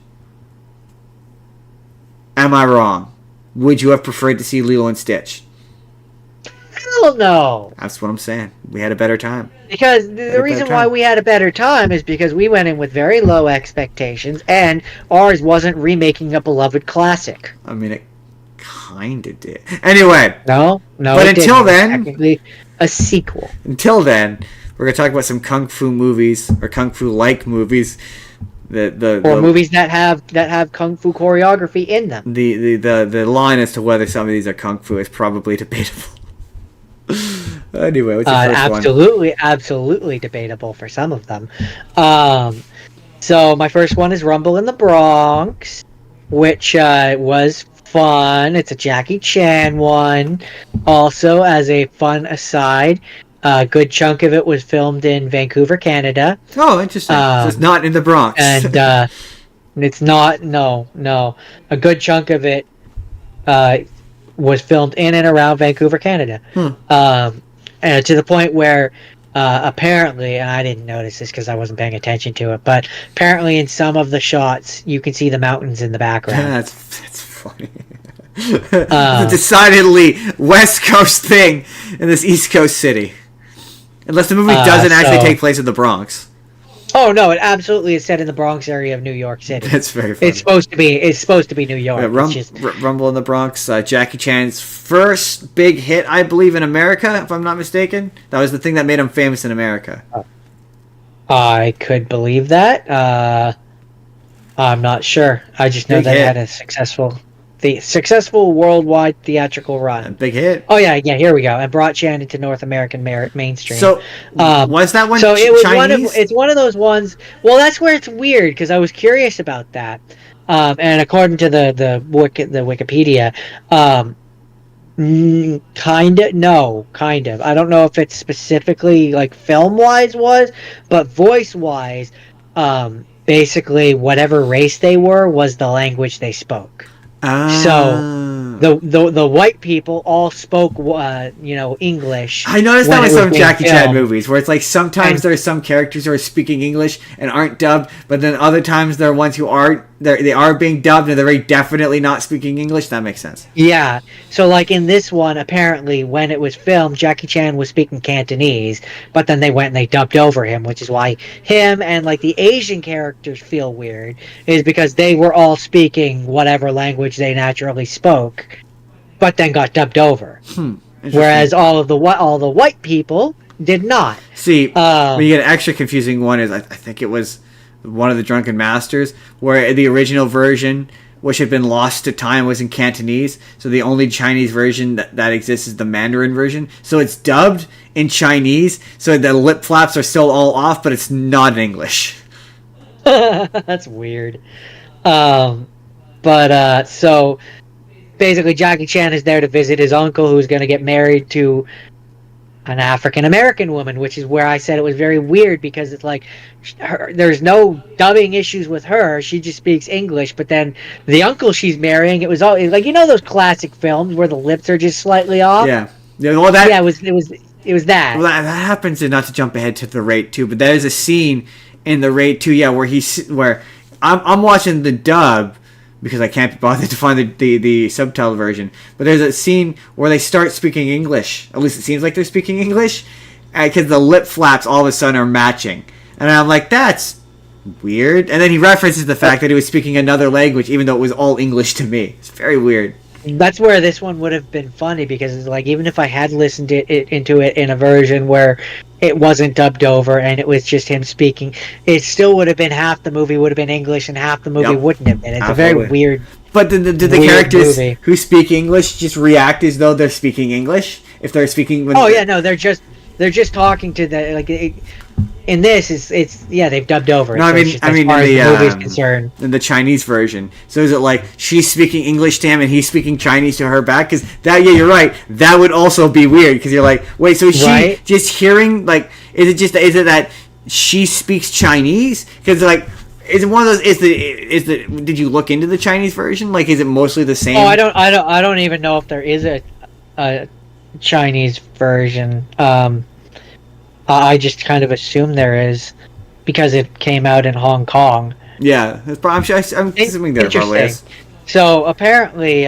B: Am I wrong? Would you have preferred to see Lilo and Stitch?
A: Hell no.
B: That's what I'm saying. We had a better time.
A: Because the reason why we had a better time is because we went in with very low expectations, and ours wasn't remaking a beloved classic.
B: I mean, it kinda did. Anyway,
A: No,
B: but
A: it
B: until
A: didn't. It's
B: then,
A: technically a sequel.
B: we're gonna talk about some kung fu movies or kung fu like movies.
A: Or movies that have kung fu choreography in them.
B: The line as to whether some of these are kung fu is probably debatable. Anyway, what's your first one?
A: Absolutely debatable for some of them. So my first one is Rumble in the Bronx, which was fun. It's a Jackie Chan one. Also, as a fun aside, a good chunk of it was filmed in Vancouver, Canada.
B: Oh, interesting. So it's not in the Bronx.
A: And it's not. No. A good chunk of it was filmed in and around Vancouver, Canada. And to the point where apparently, and I didn't notice this because I wasn't paying attention to it, but apparently in some of the shots you can see the mountains in the background.
B: That's funny. It's a decidedly West Coast thing in this East Coast city. Unless the movie doesn't actually take place in the Bronx.
A: Oh no! It absolutely is set in the Bronx area of New York City.
B: That's very funny.
A: It's supposed to be New York.
B: Rumble in the Bronx. Jackie Chan's first big hit, I believe, in America, if I'm not mistaken. That was the thing that made him famous in America.
A: I could believe that. I'm not sure. I just know that it had a successful worldwide theatrical run.
B: A big hit.
A: Oh yeah. Here we go. And brought Chan into North American mainstream.
B: So was that one?
A: So it was
B: Chinese?
A: It's one of those ones. Well, that's where it's weird because I was curious about that. And according to the Wikipedia, kind of. I don't know if it's specifically like film wise but voice wise, basically whatever race they were was the language they spoke. So the white people all spoke English.
B: I noticed that with some Jackie Chan movies where it's like sometimes there are some characters who are speaking English and aren't dubbed, but then other times there are ones who are they are being dubbed and they're very definitely not speaking English. That makes sense.
A: Yeah. So like in this one, apparently when it was filmed, Jackie Chan was speaking Cantonese, but then they went and they dubbed over him, which is why him and like the Asian characters feel weird, is because they were all speaking whatever language they naturally spoke, but then got dubbed over. Whereas all the white people did not.
B: See, when you get an extra confusing one is I think it was one of the Drunken Masters, where the original version, which had been lost to time, was in Cantonese. So the only Chinese version that exists is the Mandarin version. So it's dubbed in Chinese, so the lip flaps are still all off, but it's not in English.
A: That's weird. So basically Jackie Chan is there to visit his uncle who's going to get married to an African-American woman, which is where I said it was very weird because it's like there's no dubbing issues with her. She just speaks English, but then the uncle she's marrying, it was all like, those classic films where the lips are just slightly off.
B: Yeah.
A: Well, it was that.
B: Well, that happens, and not to jump ahead to the Raid 2, but there is a scene in the Raid 2, where I'm watching the dub because I can't be bothered to find the subtitle version. But there's a scene where they start speaking English. At least it seems like they're speaking English, because the lip flaps all of a sudden are matching. And I'm like, that's weird. And then he references the fact that he was speaking another language, even though it was all English to me. It's very weird.
A: That's where this one would have been funny, because it's like, even if I had listened into it in a version where it wasn't dubbed over and it was just him speaking, it still would have been half the movie would have been English and half the movie wouldn't have been. It's absolutely a very weird.
B: But did the characters who speak English just react as though they're speaking English if they're speaking?
A: They're just talking to the in this, they've dubbed over.
B: No, I mean in
A: the movie's concerned.
B: In the Chinese version. So is it like she's speaking English to him and he's speaking Chinese to her back? Because you're right. That would also be weird, because you're like, wait, so is she just hearing, like, is it that she speaks Chinese? Because like, is it one of those? Did you look into the Chinese version? Like, is it mostly the same?
A: Oh, I don't even know if there is a Chinese version. I just kind of assume there is, because it came out in Hong Kong.
B: Yeah, I'm assuming there probably is.
A: So apparently,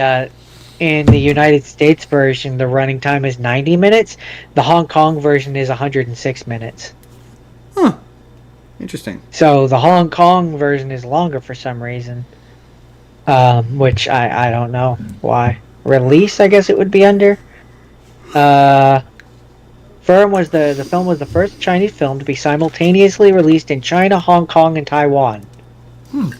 A: in the United States version, the running time is 90 minutes. The Hong Kong version is 106 minutes.
B: Huh. Interesting.
A: So the Hong Kong version is longer for some reason, which I don't know why. release, I guess it would be under. The film was the first Chinese film to be simultaneously released in China, Hong Kong, and Taiwan.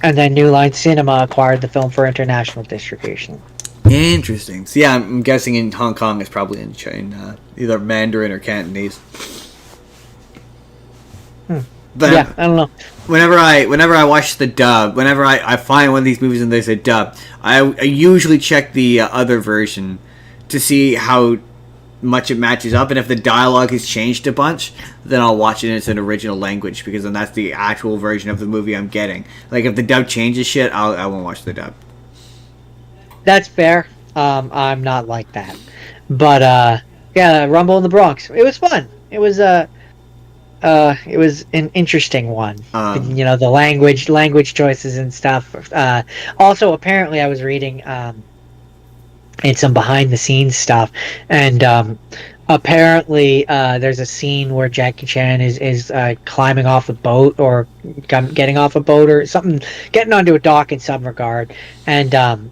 A: And then New Line Cinema acquired the film for international distribution.
B: Interesting. So yeah, I'm guessing in Hong Kong it's probably in China, either Mandarin or Cantonese. But
A: yeah, I don't know.
B: Whenever I watch the dub, whenever I find one of these movies and there's a dub, I usually check the other version to see how much it matches up, and if the dialogue has changed a bunch, then I'll watch it in its original language, because then that's the actual version of the movie I'm getting. Like, if the dub changes shit, I won't watch the dub.
A: That's fair. I'm not like that. But, yeah, Rumble in the Bronx. It was fun. It was an interesting one. You know, the language choices and stuff. Also, apparently, I was reading in some behind-the-scenes stuff, and apparently, there's a scene where Jackie Chan is climbing off a boat, or getting off a boat, or something, getting onto a dock in some regard, and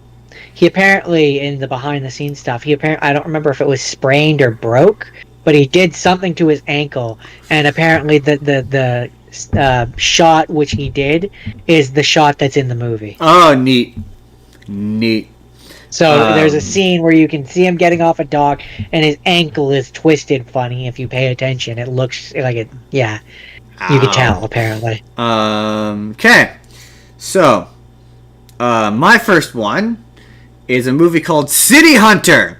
A: he apparently, in the behind-the-scenes stuff, I don't remember if it was sprained or broke, but he did something to his ankle, and apparently the shot which he did is the shot that's in the movie.
B: Oh, neat.
A: So there's a scene where you can see him getting off a dock, and his ankle is twisted funny. If you pay attention, it looks like it. Yeah, you can tell apparently.
B: Okay, so my first one is a movie called City Hunter.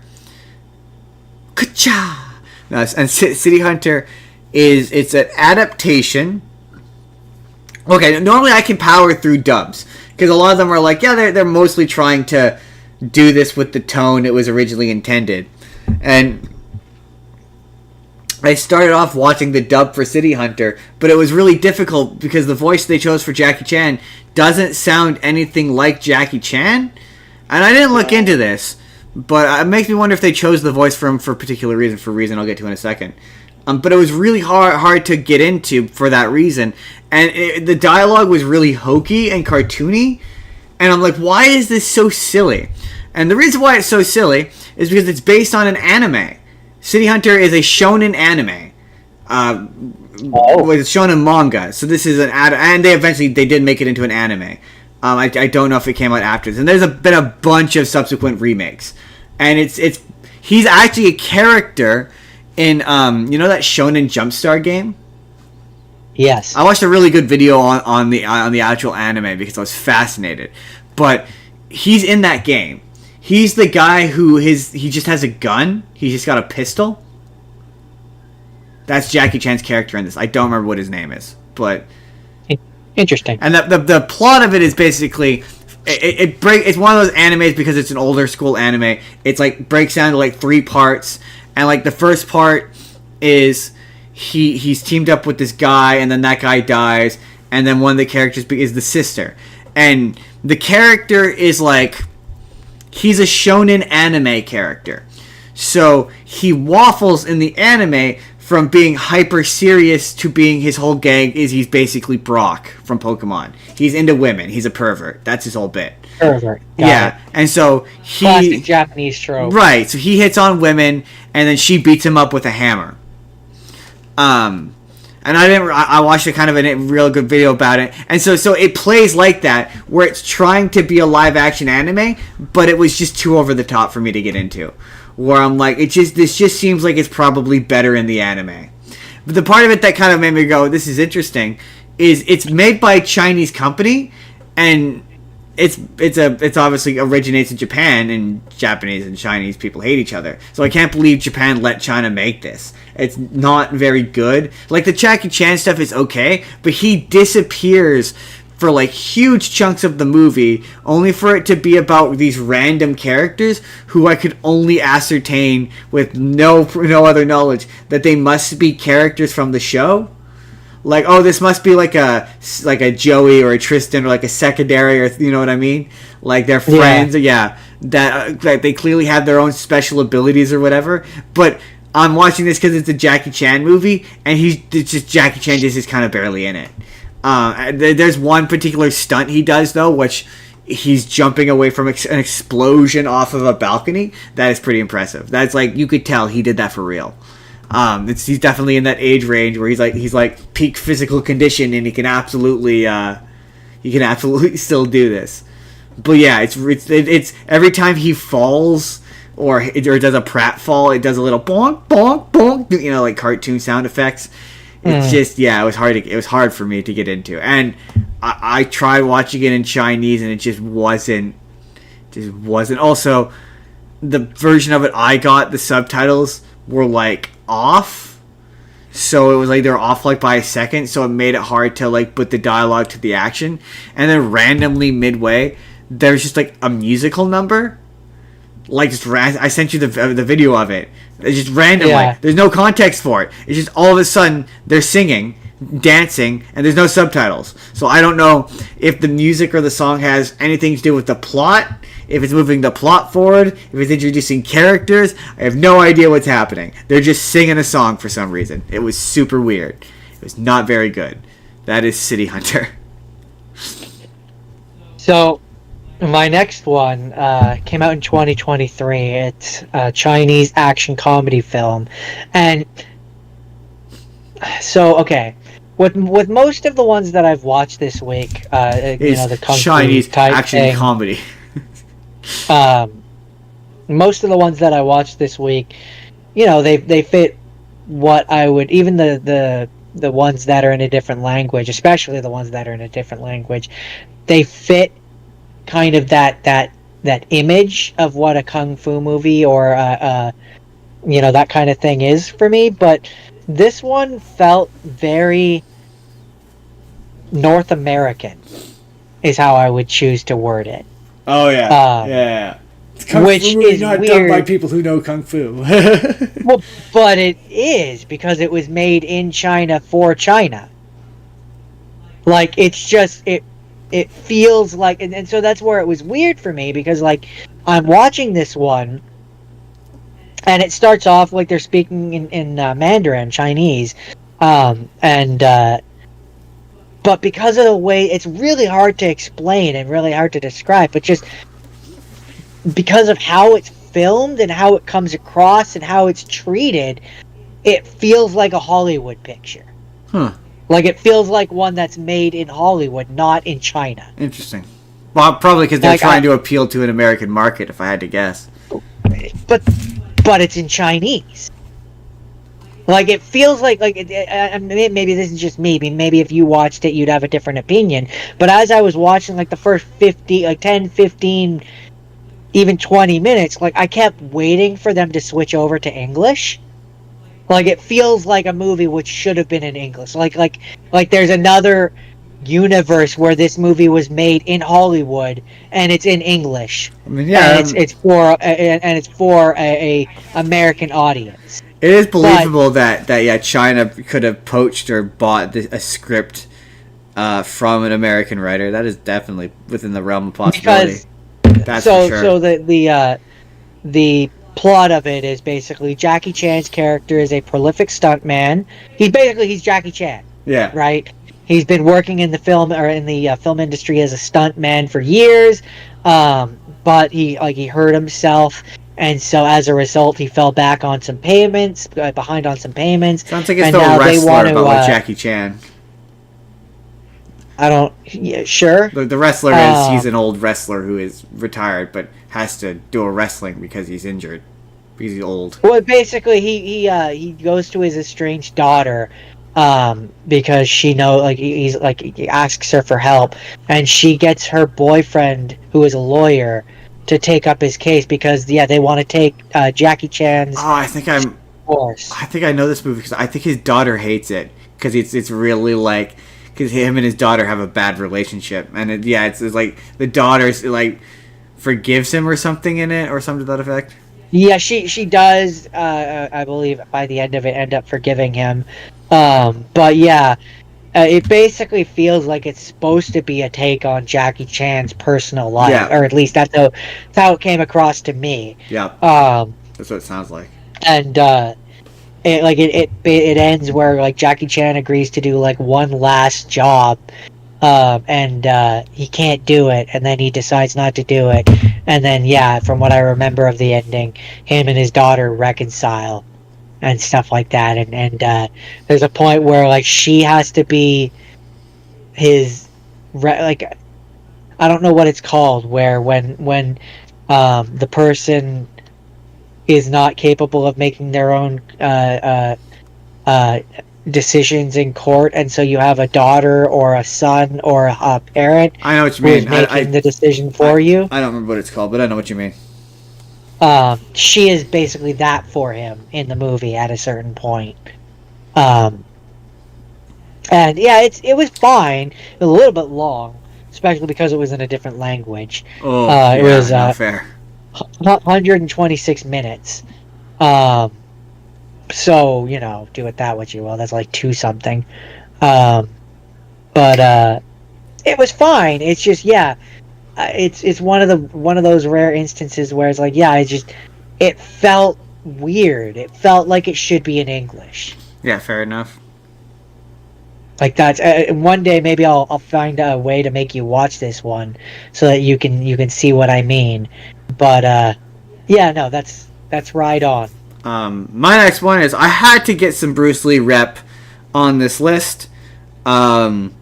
B: Ka-cha! And City Hunter it's an adaptation. Okay, normally I can power through dubs, because a lot of them are like, yeah, they're mostly trying to do this with the tone it was originally intended. And I started off watching the dub for City Hunter, but it was really difficult because the voice they chose for Jackie Chan doesn't sound anything like Jackie Chan. And I didn't look into this, but it makes me wonder if they chose the voice for him for a particular reason, for a reason I'll get to in a second. But it was really hard to get into for that reason. And the dialogue was really hokey and cartoony. And I'm like, why is this so silly? And the reason why it's so silly is because it's based on an anime. City Hunter is a shonen anime. It's shonen manga. So this is and they did make it into an anime. I don't know if it came out after this. And there's been a bunch of subsequent remakes. And he's actually a character in you know that Shonen Jumpstar game?
A: Yes.
B: I watched a really good video on the actual anime because I was fascinated. But he's in that game. He's the guy who he just has a gun. He's just got a pistol. That's Jackie Chan's character in this. I don't remember what his name is, but
A: interesting.
B: And the plot of it is basically it's one of those animes because it's an older school anime. It's like breaks down to like 3 parts, and like the first part is he's teamed up with this guy, and then that guy dies, and then one of the characters is the sister, and the character is like he's a shonen anime character, so he waffles in the anime from being hyper serious to being his whole gag is he's basically Brock from Pokemon. He's into women. He's a pervert. That's his whole bit.
A: Pervert.
B: Yeah, and so
A: classic Japanese trope.
B: Right. So he hits on women, and then she beats him up with a hammer. And I watched a kind of a real good video about it, and so it plays like that, where it's trying to be a live action anime, but it was just too over the top for me to get into. Where I'm like, this just seems like it's probably better in the anime. But the part of it that kind of made me go, this is interesting, is it's made by a Chinese company, and it's obviously originates in Japan, and Japanese and Chinese people hate each other. So I can't believe Japan let China make this. It's not very good. Like the Jackie Chan stuff is okay, but he disappears for like huge chunks of the movie, only for it to be about these random characters who I could only ascertain with no other knowledge that they must be characters from the show. Like, oh, this must be like a Joey or a Tristan or like a secondary, or you know what I mean? Like they're friends, yeah. That they clearly have their own special abilities or whatever. But I'm watching this because it's a Jackie Chan movie, and Jackie Chan is just kind of barely in it. There's one particular stunt he does though, which he's jumping away from an explosion off of a balcony. That is pretty impressive. That's like, you could tell he did that for real. He's definitely in that age range where he's like peak physical condition, and he can absolutely still do this. But yeah, it's every time he falls or does a pratfall, it does a little bonk bonk bonk, like cartoon sound effects. It's just, it was hard for me to get into, and I tried watching it in Chinese, and it just wasn't. Also, the version of it I got, the subtitles were like off, so it was like they were off like by a second, so it made it hard to like put the dialogue to the action. And then randomly midway, there's just like a musical number. Like, I sent you the video of it. It's just randomly. Yeah. There's no context for it. It's just all of a sudden they're singing, dancing, and there's no subtitles. So I don't know if the music or the song has anything to do with the plot, if it's moving the plot forward, if it's introducing characters. I have no idea what's happening. They're just singing a song for some reason. It was super weird. It was not very good. That is City Hunter.
A: So, my next one came out in 2023. It's a Chinese action comedy film. And so, okay. With most of the ones that I've watched this week, the Kung
B: Chinese
A: Fu type
B: action
A: thing,
B: comedy.
A: Most of the ones that I watched this week, they fit what I would, even the ones that are in a different language, especially the ones that are in a different language, they fit kind of that image of what a kung fu movie or that kind of thing is for me. But this one felt very North American, is how I would choose to word it.
B: Oh yeah, yeah.
C: It's kung
A: which
C: fu
A: is
C: not
A: weird.
C: done by people who know kung fu.
A: Well, but it is, because it was made in China for China. Like, it's just it feels like, and so that's where it was weird for me, because like I'm watching this one, and it starts off like they're speaking in Mandarin, Chinese, but because of the way, it's really hard to explain and really hard to describe, but just because of how it's filmed and how it comes across and how it's treated, it feels like a Hollywood picture.
B: Huh.
A: Like, it feels like one that's made in Hollywood, not in China.
B: Interesting. Well, probably because they're trying to appeal to an American market, if I had to guess.
A: But it's in Chinese. Like, it feels like maybe this is just me. Maybe if you watched it, you'd have a different opinion. But as I was watching, like, the first 10, 15, even 20 minutes, like, I kept waiting for them to switch over to English. Like, it feels like a movie which should have been in English. Like there's another universe where this movie was made in Hollywood and it's in English.
B: I mean, yeah,
A: and it's for a American audience.
B: It is believable that China could have poached or bought a script from an American writer. That is definitely within the realm of possibility. That's for sure.
A: So the plot of it is basically Jackie Chan's character is a prolific stuntman. He's Jackie Chan.
B: Yeah.
A: Right? He's been working in the film industry as a stuntman for years. But he hurt himself, and so as a result he fell back on some payments, behind on some payments.
B: Sounds like it's still a wrestler, but like Jackie Chan.
A: Sure.
B: The wrestler is, he's an old wrestler who is retired but has to do a wrestling because he's injured. Because he's old.
A: Well, basically he goes to his estranged daughter because he asks her for help, and she gets her boyfriend, who is a lawyer, to take up his case because they want to take Jackie Chan's divorce. I
B: think I know this movie because I think his daughter hates it because it's really like, because him and his daughter have a bad relationship, and it's like the daughter's like forgives him or something in it, or something to that effect.
A: Yeah, she does. I believe by the end of it, end up forgiving him. But yeah, it basically feels like it's supposed to be a take on Jackie Chan's personal life, or at least that's how it came across to me.
B: Yeah. That's what it sounds like.
A: And it ends where like Jackie Chan agrees to do like one last job and he can't do it, and then he decides not to do it, and then yeah, from what I remember of the ending, him and his daughter reconcile and stuff like that, and there's a point where like she has to be his like I don't know what it's called, where when the person is not capable of making their own decisions in court, and so you have a daughter or a son or a parent
B: I know what you
A: who is
B: mean.
A: making the decision for you.
B: I don't remember what it's called, but I know what you mean.
A: She is basically that for him in the movie at a certain point. And yeah, it was fine. It was a little bit long, especially because it was in a different language.
B: Oh,
A: It was
B: not fair.
A: 126 minutes. So, you know, do with that what you will. That's like 2 something. But it was fine. It's just, yeah, it's one of those rare instances where it's like, yeah, it felt weird. It felt like it should be in English.
B: Yeah, fair enough.
A: Like that's one day maybe I'll find a way to make you watch this one so that you can see what I mean. But yeah, no, that's right on.
B: My next one is I had to get some Bruce Lee rep on this list, and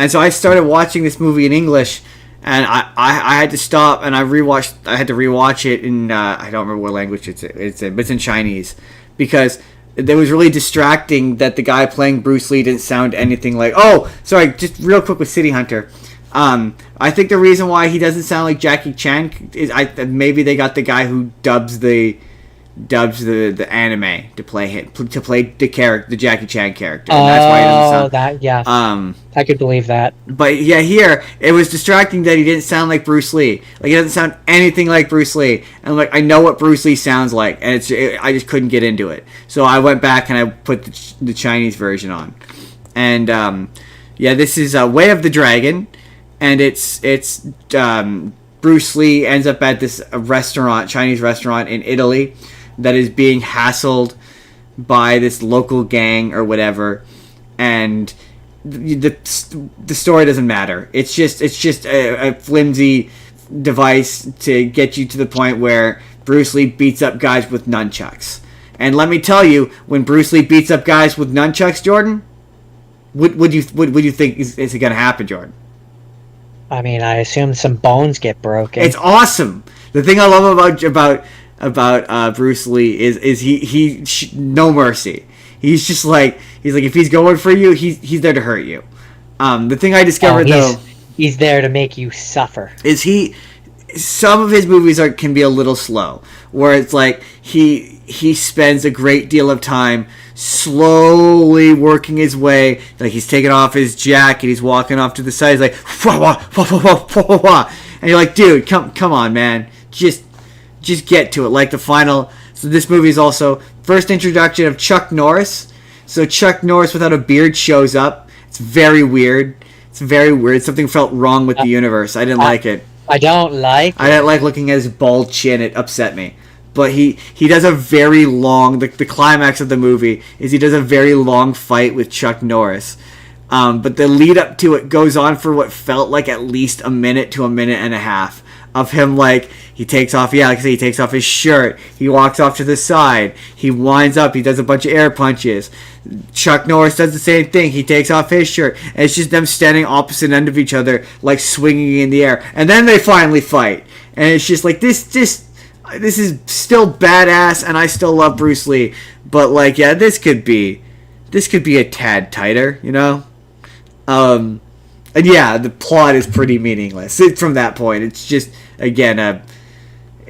B: so I started watching this movie in English, and I had to stop and I had to rewatch it in I don't remember what language it's in, but it's in Chinese, because it was really distracting that the guy playing Bruce Lee didn't sound anything like. Oh, sorry, just real quick with City Hunter. I think the reason why he doesn't sound like Jackie Chan is maybe they got the guy who dubs the anime to play the Jackie Chan character. And that's why he doesn't sound.
A: That yeah. I could believe that.
B: But yeah, here it was distracting that he didn't sound like Bruce Lee. Like he doesn't sound anything like Bruce Lee. And like I know what Bruce Lee sounds like, and I just couldn't get into it. So I went back and I put the Chinese version on. And yeah, this is Way of the Dragon, and it's Bruce Lee ends up at this Chinese restaurant in Italy, that is being hassled by this local gang or whatever, and the story doesn't matter. It's just a flimsy device to get you to the point where Bruce Lee beats up guys with nunchucks. And let me tell you, when Bruce Lee beats up guys with nunchucks, Jordan, what do you think is going to happen, Jordan?
A: I mean, I assume some bones get broken.
B: It's awesome. The thing I love about Bruce Lee is he no mercy. He's just like if he's going for you, he's there to hurt you. The thing I discovered
A: he's there to make you suffer.
B: Is some of his movies can be a little slow, where it's like he spends a great deal of time slowly working his way, like he's taking off his jacket, he's walking off to the side, he's like wah, wah, wah, wah, wah, wah. And you're like, dude, come on, man, just get to it. Like the final. So this movie is also first introduction of Chuck Norris. So Chuck Norris without a beard shows up. It's very weird. Something felt wrong with the universe. I didn't like it.
A: I didn't like
B: looking at his bald chin. It upset me. But he does a very long. The climax of the movie is he does a very long fight with Chuck Norris. But the lead up to it goes on for what felt like at least a minute to a minute and a half of him, like he takes off his shirt, he walks off to the side, he winds up, he does a bunch of air punches. Chuck Norris does the same thing, he takes off his shirt, and it's just them standing opposite end of each other, like swinging in the air, and then they finally fight, and it's just like this is still badass, and I still love Bruce Lee, but like, yeah, this could be a tad tighter, you know. And yeah, the plot is pretty meaningless from that point. It's just, again,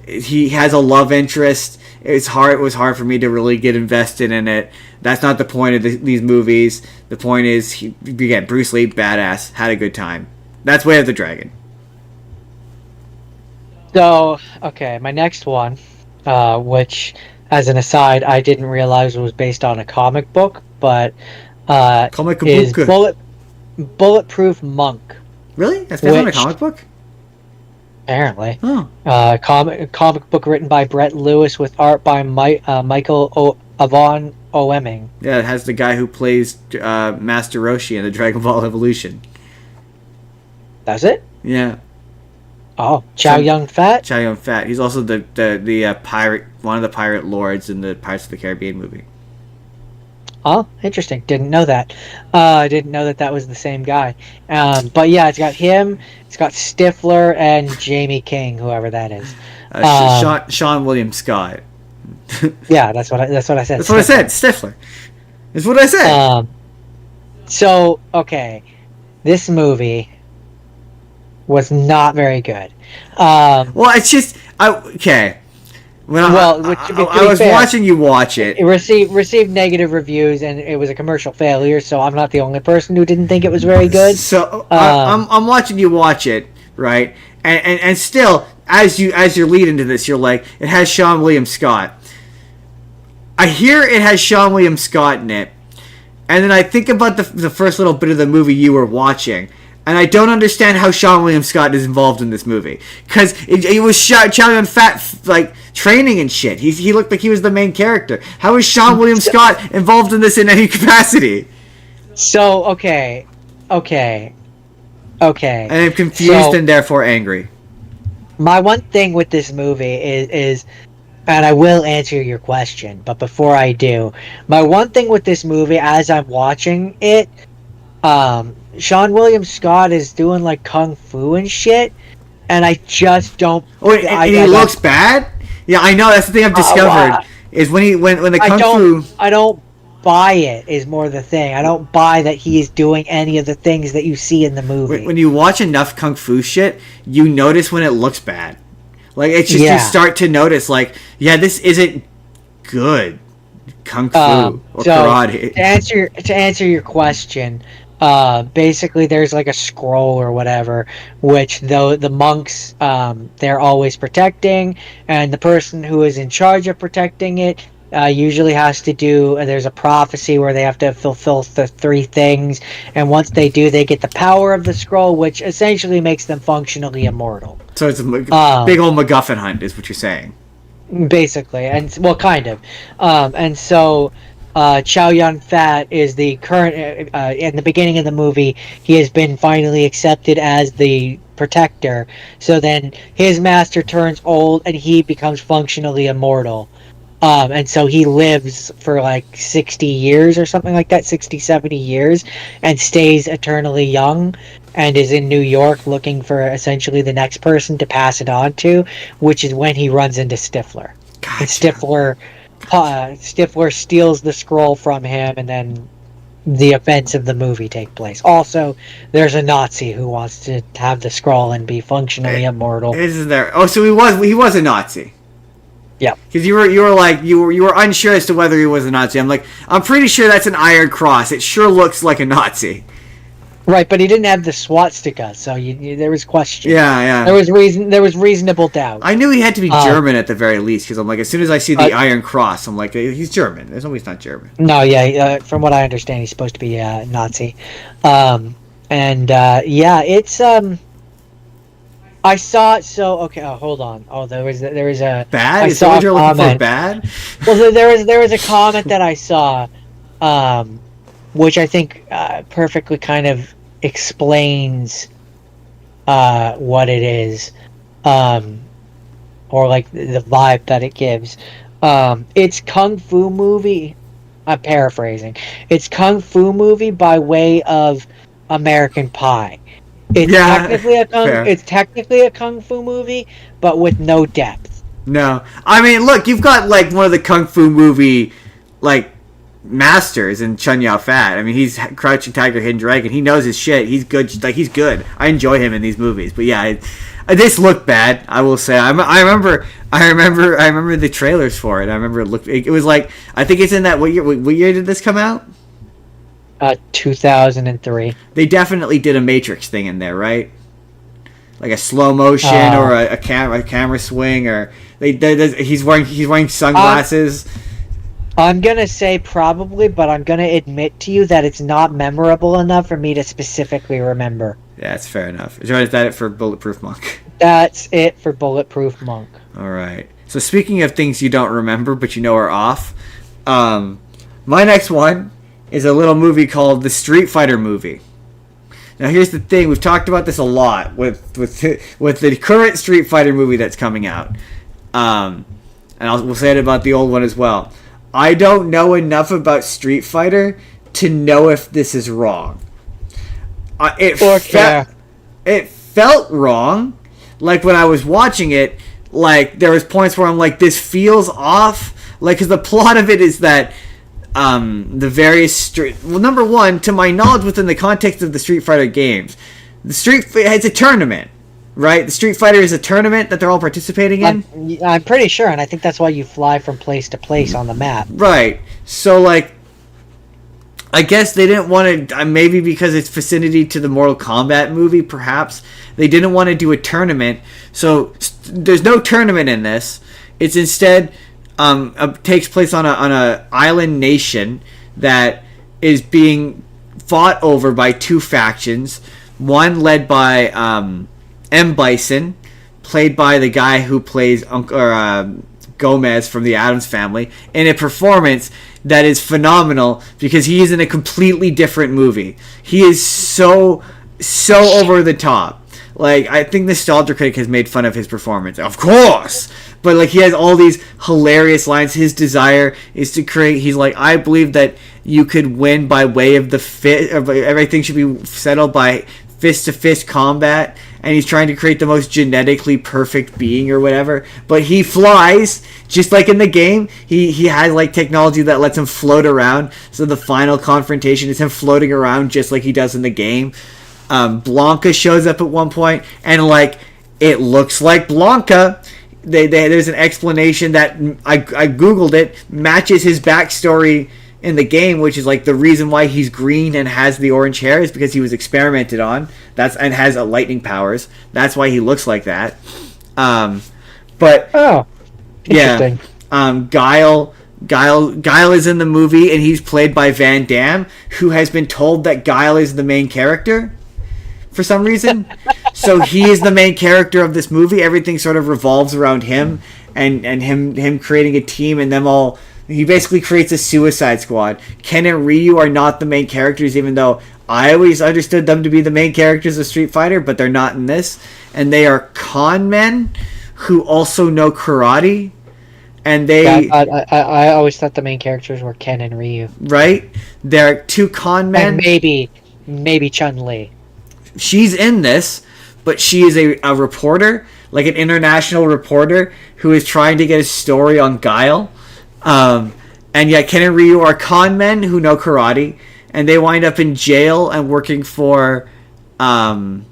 B: he has a love interest. It was hard for me to really get invested in it. That's not the point of these movies. The point is, again, Bruce Lee, badass, had a good time. That's Way of the Dragon.
A: So, okay, my next one, which, as an aside, I didn't realize was based on a comic book, but is Bulletproof Monk.
B: Really? That's based on a comic book?
A: Apparently.
B: Oh.
A: Comic book written by Brett Lewis with art by Michael Avon Oeming.
B: Yeah, it has the guy who plays Master Roshi in the Dragon Ball Evolution.
A: Does it?
B: Yeah.
A: Oh, Chow Yun-fat?
B: Chow Yun-fat. He's also the pirate, one of the pirate lords in the Pirates of the Caribbean movie.
A: Oh, interesting. Didn't know that. I didn't know that that was the same guy. But yeah, it's got him. It's got Stifler and Jamie King, whoever that is.
B: Sean William Scott.
A: Yeah, that's what I said.
B: That's what I said. Stifler. That's what I said.
A: So okay, this movie was not very good.
B: Well, it's just okay. When I was watching you watch it.
A: It received negative reviews, and it was a commercial failure. So I'm not the only person who didn't think it was very good.
B: So I'm watching you watch it, right? And still, as you lead into this, you're like, it has Sean William Scott. I hear it has Sean William Scott in it, and then I think about the first little bit of the movie you were watching. And I don't understand how Sean William Scott is involved in this movie, because it was Chow Yun-fat like training and shit. He looked like he was the main character. How is Sean William Scott involved in this in any capacity?
A: So okay. And
B: I'm confused and therefore angry.
A: My one thing with this movie is, and I will answer your question, but before I do, my one thing with this movie as I'm watching it, Sean William Scott is doing like kung fu and shit, and I just don't.
B: Oh, and he looks bad. Yeah, I know. That's the thing I've discovered is when the kung fu.
A: I don't buy it. Is more the thing. I don't buy that he is doing any of the things that you see in the movie.
B: When you watch enough kung fu shit, you notice when it looks bad. Like it's just you start to notice, like, yeah, this isn't good kung fu or karate.
A: To answer your question. Basically there's like a scroll or whatever, which though the monks, they're always protecting, and the person who is in charge of protecting it, usually has to do, there's a prophecy where they have to fulfill the 3 things, and once they do, they get the power of the scroll, which essentially makes them functionally immortal.
B: So it's a big old MacGuffin hunt, is what you're saying.
A: Basically, and well, kind of. And so Chow Yun-fat is the current. In the beginning of the movie, he has been finally accepted as the protector. So then his master turns old, and he becomes functionally immortal. And so he lives for like 60 years or something like that, 60, 70 years, and stays eternally young, and is in New York looking for essentially the next person to pass it on to, which is when he runs into Stifler. Gotcha. And Stifler steals the scroll from him, and then the events of the movie take place. Also, there's a Nazi who wants to have the scroll and be functionally immortal.
B: Isn't there? Oh, so he was a Nazi.
A: Yeah,
B: because you were unsure as to whether he was a Nazi. I'm like, I'm pretty sure that's an Iron Cross. It sure looks like a Nazi.
A: Right, but he didn't have the swastika, so there was question.
B: Yeah.
A: There was reasonable doubt.
B: I knew he had to be German at the very least, because I'm like, as soon as I see the Iron Cross, I'm like, he's German. There's no, he's not German.
A: No, yeah. From what I understand, he's supposed to be a Nazi. It's I saw it. So okay. Oh, hold on. Oh, there was a
B: bad.
A: I
B: Is
A: saw
B: that what you're looking
A: comment.
B: for? Bad.
A: Well, there was a comment that I saw, which I think perfectly kind of explains what it is, or like the vibe that it gives. It's kung fu movie. I'm paraphrasing. It's kung fu movie by way of American Pie. It's technically a kung fu movie, but with no depth.
B: No, I mean, look, you've got like one of the kung fu movie like masters in Chun Yao-fat. I mean, he's Crouching Tiger, Hidden Dragon. He knows his shit. He's good. Like, he's good. I enjoy him in these movies. But yeah, this looked bad. I will say. I remember the trailers for it. I remember it was like, I think it's in that. What year did this come out?
A: 2003.
B: They definitely did a Matrix thing in there, right? Like a slow motion or a camera swing, or he's wearing sunglasses.
A: I'm gonna say probably, but I'm gonna admit to you that it's not memorable enough for me to specifically remember.
B: Yeah, that's fair enough. Is that it for Bulletproof Monk?
A: That's it for Bulletproof Monk.
B: All right. So speaking of things you don't remember but you know are off, my next one is a little movie called The Street Fighter Movie. Now here's the thing: we've talked about this a lot with the current Street Fighter movie that's coming out, and we'll say it about the old one as well. I don't know enough about Street Fighter to know if this is wrong. It felt wrong. Like when I was watching it, like there was points where I'm like, this feels off. Like, because the plot of it is that the various number one, to my knowledge, within the context of the Street Fighter games, it's a tournament. Right? The Street Fighter is a tournament that they're all participating in?
A: I'm pretty sure, and I think that's why you fly from place to place on the map.
B: Right. So, like, I guess they didn't want to, maybe because it's vicinity to the Mortal Kombat movie, perhaps, they didn't want to do a tournament. So, there's no tournament in this. It's instead, takes place on a island nation that is being fought over by two factions. One led by, M. Bison, played by the guy who plays Gomez from the Addams Family, in a performance that is phenomenal because he is in a completely different movie. He is so over the top. Like, I think Nostalgia Critic has made fun of his performance, of course, but like he has all these hilarious lines. His desire is to create. He's like, I believe that you could win by way of the fit. Everything should be settled by fist-to-fist combat, and he's trying to create the most genetically perfect being or whatever, but he flies just like in the game. He has like technology that lets him float around, so the final confrontation is him floating around just like he does in the game. Blanca shows up at one point, and like it looks like Blanca. There's an explanation that I googled it, matches his backstory in the game, which is like the reason why he's green and has the orange hair is because he was experimented on. And has lightning powers. That's why he looks like that. But
A: interesting.
B: Yeah, Guile is in the movie, and he's played by Van Damme, who has been told that Guile is the main character for some reason. So he is the main character of this movie. Everything sort of revolves around him and him creating a team, and them all. He basically creates a Suicide Squad. Ken and Ryu are not the main characters, even though I always understood them to be the main characters of Street Fighter, but they're not in this. And they are con men who also know karate. And they...
A: I always thought the main characters were Ken and Ryu.
B: Right? They're two con men.
A: And maybe Chun-Li.
B: She's in this, but she is a reporter, like an international reporter, who is trying to get a story on Guile. And yet Ken and Ryu are con men who know karate, and they wind up in jail and working for Guile,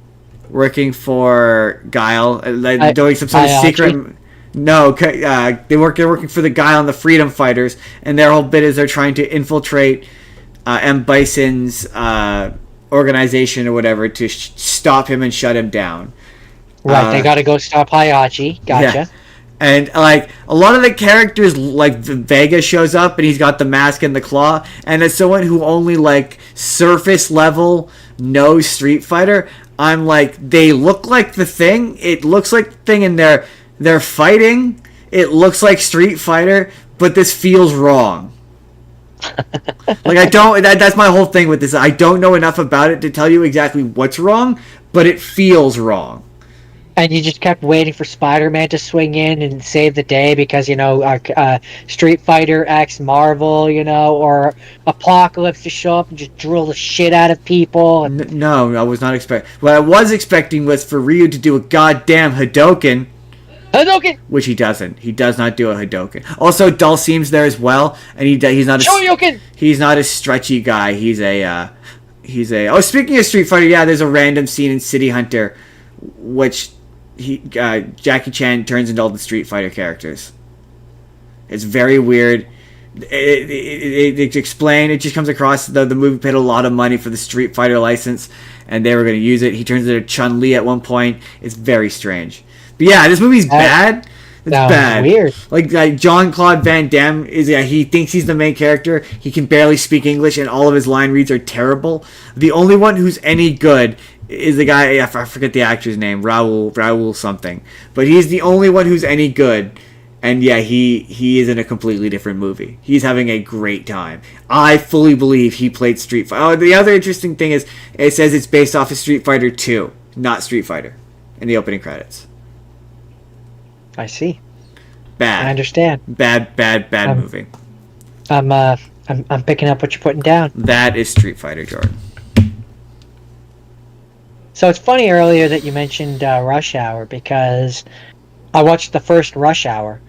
B: doing some sort of secret. No, they're working for the Guile and the Freedom Fighters, and their whole bit is they're trying to infiltrate M. Bison's organization or whatever to stop him and shut him down.
A: Right, they gotta go stop Hayachi. Gotcha.
B: Yeah. And, like, a lot of the characters, like, Vega shows up, and he's got the mask and the claw, and as someone who only, like, surface level knows Street Fighter, I'm like, they look like the Thing, it looks like the Thing, and they're fighting, it looks like Street Fighter, but this feels wrong. Like, that's my whole thing with this, I don't know enough about it to tell you exactly what's wrong, but it feels wrong.
A: And you just kept waiting for Spider-Man to swing in and save the day because, you know, Street Fighter X Marvel, you know, or Apocalypse to show up and just drill the shit out of people.
B: No, I was not expecting. What I was expecting was for Ryu to do a goddamn Hadouken. Which he doesn't. He does not do a Hadouken. Also, Dhalsim's there as well, and he's not
A: Shoryuken!
B: He's not a stretchy guy. He's a... Oh, speaking of Street Fighter, yeah, there's a random scene in City Hunter, which... Jackie Chan turns into all the Street Fighter characters. It's very weird. It's explained. It just comes across the movie paid a lot of money for the Street Fighter license, and they were going to use it. He turns into Chun-Li at one point. It's very strange. But yeah, this movie's bad. It's bad.
A: Weird.
B: Like Jean-Claude Van Damme he thinks he's the main character. He can barely speak English, and all of his line reads are terrible. The only one who's any good is the guy, I forget the actor's name, Raul something. But he's the only one who's any good And yeah, he is in a completely different movie. He's having a great time. I fully believe he played Street Fighter. Oh, the other interesting thing is it says it's based off of Street Fighter 2, not Street Fighter, in the opening credits.
A: I see.
B: Bad.
A: I understand.
B: Bad movie.
A: I'm picking up what you're putting down.
B: That is Street Fighter, Jordan.
A: So it's funny earlier that you mentioned Rush Hour, because I watched the first Rush Hour.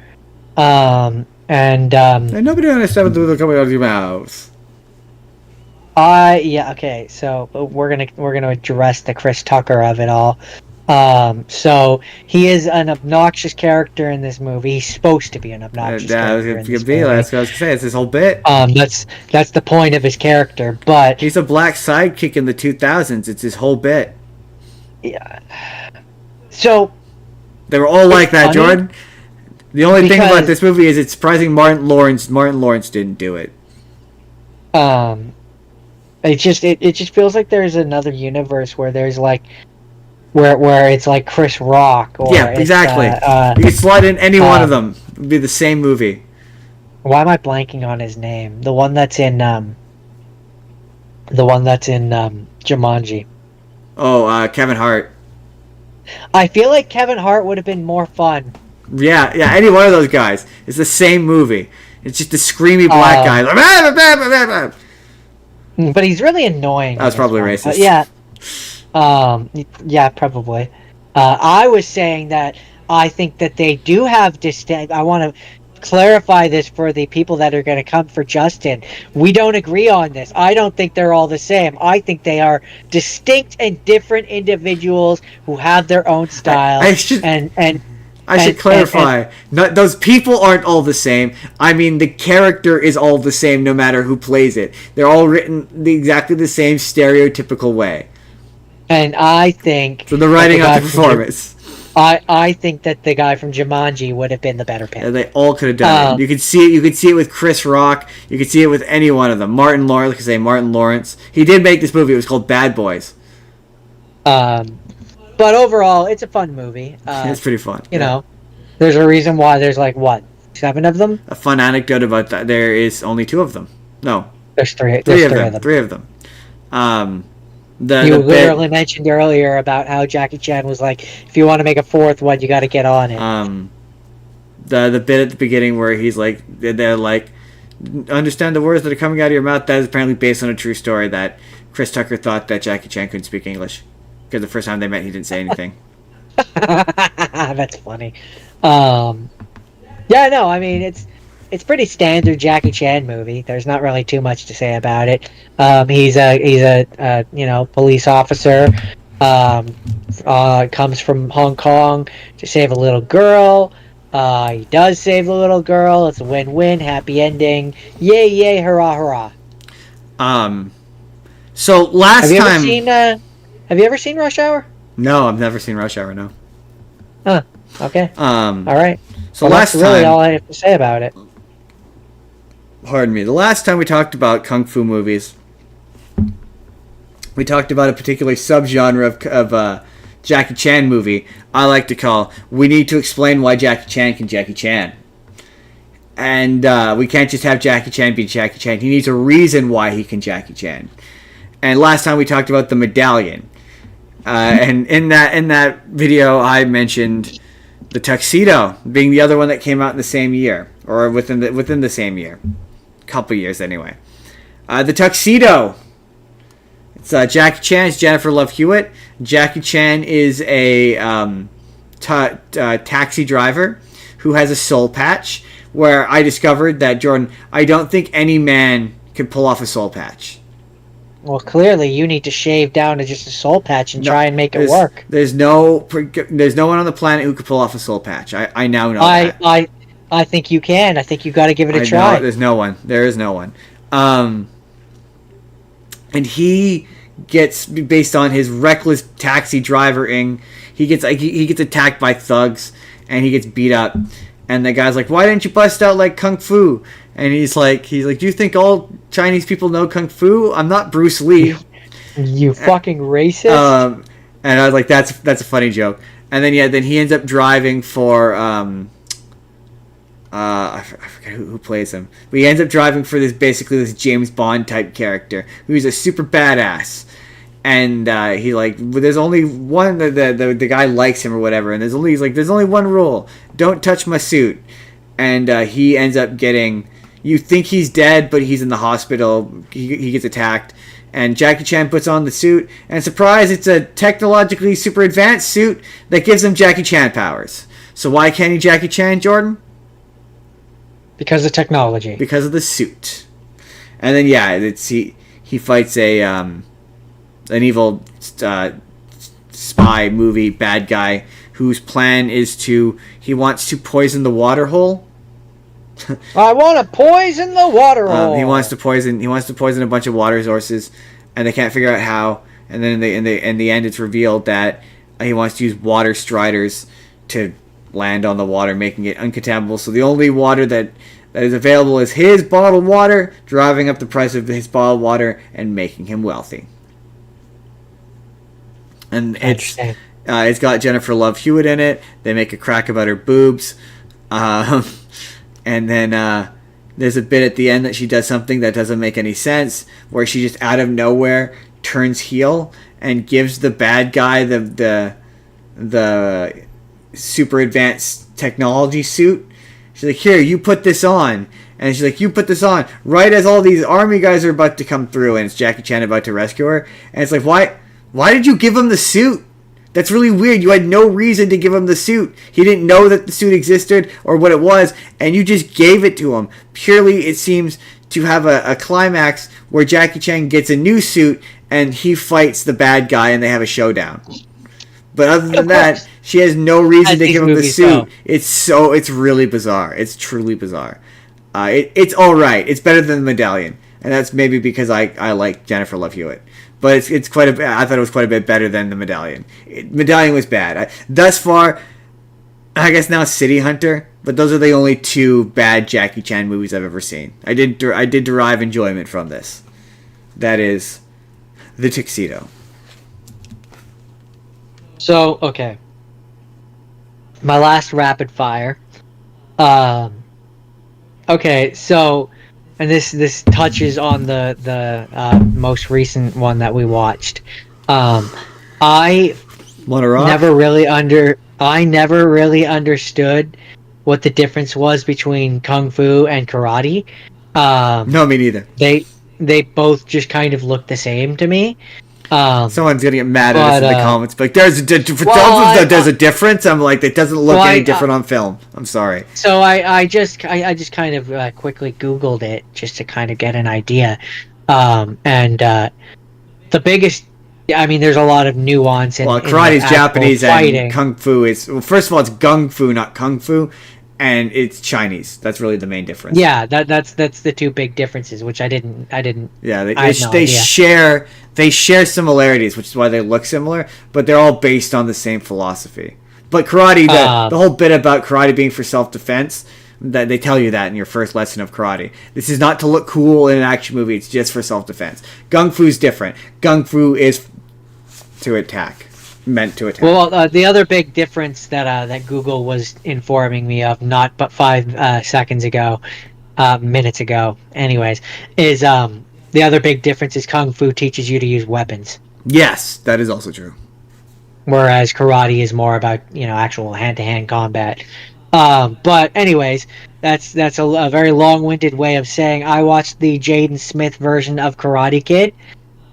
A: And
B: nobody understands what's coming out of your mouth.
A: okay, so we're gonna address the Chris Tucker of it all. So he is an obnoxious character in this movie. He's supposed to be an obnoxious character in this movie.
B: That's what I was gonna say. It's his whole bit.
A: That's the point of his character. But
B: he's a black sidekick in the 2000s. It's his whole bit.
A: Yeah. So
B: they were all like that,
A: funny,
B: Jordan. The only thing about this movie is it's surprising Martin Lawrence didn't do it.
A: It just feels like there's another universe where there's like where it's like Chris Rock or
B: yeah, exactly. You could slide in any one of them. It would be the same movie.
A: Why am I blanking on his name? The one that's in Jumanji.
B: Oh, Kevin Hart.
A: I feel like Kevin Hart would have been more fun.
B: Yeah, any one of those guys. It's the same movie. It's just a screamy black guy.
A: But he's really annoying.
B: That was probably racist.
A: Yeah, probably. I was saying that I think that they do have distinct. I want to clarify this for the people that are going to come for Justin. We don't agree on this. I don't think they're all the same. I think they are distinct and different individuals who have their own style.
B: I should clarify. Those people aren't all the same. I mean, the character is all the same no matter who plays it. They're all written exactly the same stereotypical way.
A: And I think...
B: So the writing of the performance.
A: I think that the guy from Jumanji would have been the better pick.
B: Yeah, they all could have done it. You could see it. You could see it with Chris Rock. You could see it with any one of them. Martin Lawrence. He did make this movie. It was called Bad Boys.
A: But overall, it's a fun movie.
B: It's pretty fun.
A: You know, there's a reason why there's like, what, 7 of them?
B: A fun anecdote about that, there is only 2 of them. No.
A: There's three of them.
B: 3 of them.
A: You literally mentioned earlier about how Jackie Chan was like, if you want to make a 4th one, you got to get on it.
B: The bit at the beginning where he's like, they're like, understand the words that are coming out of your mouth, that is apparently based on a true story that Chris Tucker thought that Jackie Chan couldn't speak English. Because the first time they met, he didn't say anything.
A: That's funny. Yeah, no, I mean, it's pretty standard Jackie Chan movie. There's not really too much to say about it. He's a police officer. Comes from Hong Kong to save a little girl. He does save the little girl. It's a win-win, happy ending. Yay, yay, hurrah, hurrah.
B: So last time...
A: Have you ever seen Rush Hour?
B: No, I've never seen Rush Hour, no.
A: Huh. Okay. All right.
B: So last
A: that's really all I have to say about it.
B: Pardon me. The last time we talked about kung fu movies, we talked about a particular subgenre of Jackie Chan movie I like to call "We Need to Explain Why Jackie Chan Can Jackie Chan." And we can't just have Jackie Chan be Jackie Chan. He needs a reason why he can Jackie Chan. And last time we talked about The Medallion. And in that video, I mentioned The Tuxedo being the other one that came out in the same year, or within the same year, couple years anyway. The Tuxedo. It's Jackie Chan. It's Jennifer Love Hewitt. Jackie Chan is a taxi driver who has a soul patch. Where I discovered that, Jordan, I don't think any man can pull off a soul patch.
A: Well, clearly you need to shave down to just a soul patch and try and make it work.
B: There's no one on the planet who could pull off a soul patch. I now know that.
A: I think you can. I think you got to give it a try.
B: There's no one. There is no one. And he gets, based on his reckless taxi driving, he gets attacked by thugs and he gets beat up. And the guy's like, "Why didn't you bust out like kung fu?" And he's like, "Do you think all Chinese people know kung fu? I'm not Bruce Lee."
A: You fucking racist.
B: And I was like, "That's a funny joke." And then he ends up driving for I forget who plays him, but he ends up driving for this James Bond type character who's a super badass, and he like there's only one the guy likes him or whatever, and there's only one rule: don't touch my suit, and he ends up getting. You think he's dead, but he's in the hospital. He gets attacked, and Jackie Chan puts on the suit, and surprise, it's a technologically super advanced suit that gives him Jackie Chan powers. So why can't he Jackie Chan, Jordan?
A: Because of technology.
B: Because of the suit. And then he fights an evil spy movie bad guy whose plan is he wants to poison the water hole.
A: I want to poison the water hole.
B: He wants to poison a bunch of water sources, and they can't figure out how. And then in the end, it's revealed that he wants to use water striders to land on the water, making it uncontaminable. So the only water that is available is his bottled water, driving up the price of his bottled water and making him wealthy. And it's got Jennifer Love Hewitt in it. They make a crack about her boobs. And then there's a bit at the end that she does something that doesn't make any sense, where she just out of nowhere turns heel and gives the bad guy the super advanced technology suit. She's like, here, you put this on. And she's like, you put this on right as all these army guys are about to come through, and it's Jackie Chan about to rescue her. And it's like, why did you give him the suit? That's really weird. You had no reason to give him the suit. He didn't know that the suit existed or what it was, and you just gave it to him. Purely, it seems to have a climax where Jackie Chan gets a new suit and he fights the bad guy and they have a showdown. But other than that, she has no reason to give him the suit. It's really bizarre. It's truly bizarre. It's all right. It's better than the medallion, and that's maybe because I like Jennifer Love Hewitt. But it's quite a bit. I thought it was quite a bit better than the medallion. Medallion was bad. Thus far, I guess now City Hunter. But those are the only two bad Jackie Chan movies I've ever seen. I did derive enjoyment from this. That is, The Tuxedo.
A: So, okay. My last rapid fire. Okay, so, and this touches on the most recent one that we watched. I never really understood what the difference was between kung fu and karate.
B: No, me neither.
A: They both just kind of look the same to me.
B: Someone's gonna get mad at us in the comments, but there's a difference. I'm like, it doesn't look any different on film. I'm sorry.
A: So I just kind of quickly Googled it just to kind of get an idea, and the biggest. I mean, there's a lot of nuance in.
B: Well, karate is Japanese
A: fighting.
B: And kung fu is. Well, first of all, it's gung fu, not kung fu, and it's Chinese. That's really the main difference.
A: Yeah, that's the two big differences, which I didn't.
B: Yeah, they share similarities, which is why they look similar, but they're all based on the same philosophy. But karate, the whole bit about karate being for self-defense, that they tell you that in your first lesson of karate. This is not to look cool in an action movie. It's just for self-defense. Gung Fu's different. Gung Fu is to attack, meant to attack.
A: Well, the other big difference that Google was informing me of, not but 5 seconds ago, minutes ago, anyways, is the other big difference is Kung Fu teaches you to use weapons.
B: Yes, that is also true.
A: Whereas karate is more about, actual hand-to-hand combat. But anyways, that's a very long-winded way of saying I watched the Jaden Smith version of Karate Kid.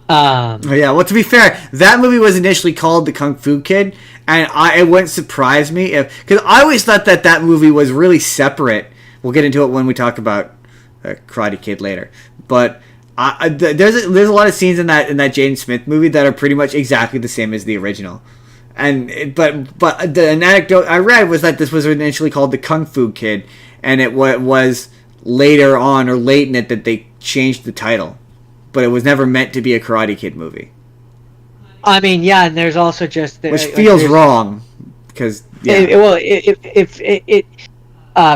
B: Well, to be fair, that movie was initially called The Kung Fu Kid, and it wouldn't surprise me because I always thought that movie was really separate. We'll get into it when we talk about Karate Kid later, but there's a lot of scenes in that Jaden Smith movie that are pretty much exactly the same as the original. But an anecdote I read was that this was initially called The Kung Fu Kid, and it was later on or late in it that they changed the title. But it was never meant to be a Karate Kid movie.
A: I mean, yeah, and there's also just
B: which feels wrong because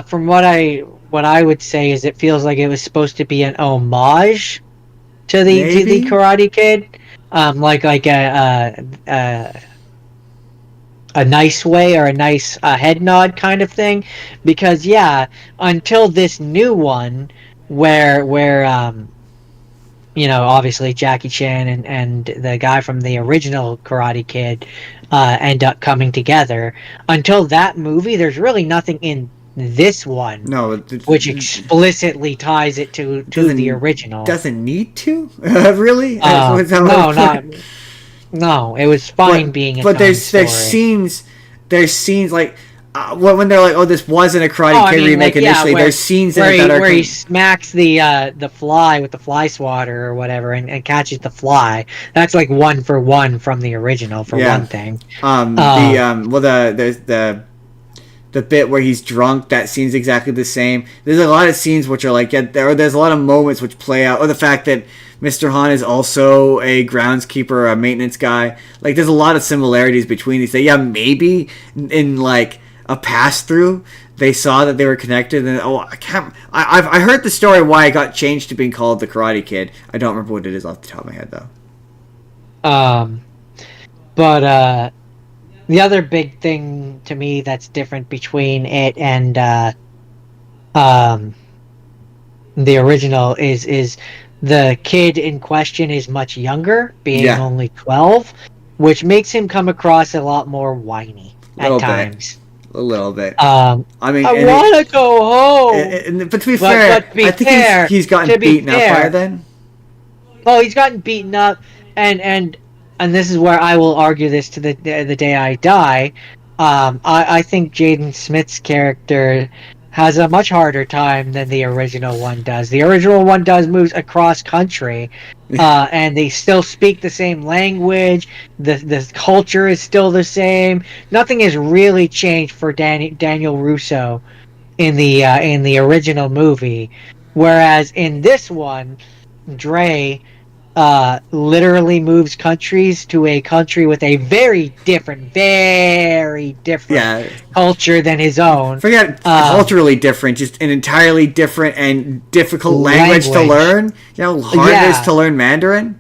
A: from what I would say is it feels like it was supposed to be an homage to the Karate Kid, a nice way or a nice head nod kind of thing, because yeah, until this new one where obviously Jackie Chan and the guy from the original Karate Kid end up coming together. Until that movie, there's really nothing in this one
B: No,
A: which explicitly ties it to the
B: doesn't
A: original.
B: need to. Really? Is that what
A: No,
B: I'm
A: not no. It was fine being its
B: but
A: own
B: there's
A: story.
B: there's scenes like when they're like, oh, this wasn't a Karate Kid remake initially. There's scenes in it that are
A: where he smacks the fly with the fly swatter or whatever and catches the fly. That's like one for one from the original for one thing.
B: There's the bit where he's drunk, that scene's exactly the same. There's a lot of scenes which are like, there's a lot of moments which play out, or the fact that Mr. Han is also a groundskeeper, a maintenance guy. Like, there's a lot of similarities between these. Yeah, maybe in like a pass through, they saw that they were connected, and I heard the story why it got changed to being called the Karate Kid. I don't remember what it is off the top of my head though.
A: But the other big thing to me that's different between it and the original is the kid in question is much younger, being only 12, which makes him come across a lot more whiny at times.
B: A little bit.
A: I mean, I want to go home.
B: But to be fair, I think he's gotten beaten up by then.
A: Oh, he's gotten beaten up, and this is where I will argue this to the day I die. I think Jaden Smith's character has a much harder time than the original one does. The original one moves across country, and they still speak the same language. The culture is still the same. Nothing has really changed for Daniel Russo in the original movie, whereas in this one, Dre literally moves countries to a country with a very different culture than his own.
B: Forget culturally different, just an entirely different and difficult language to learn. You know how hard it is to learn Mandarin?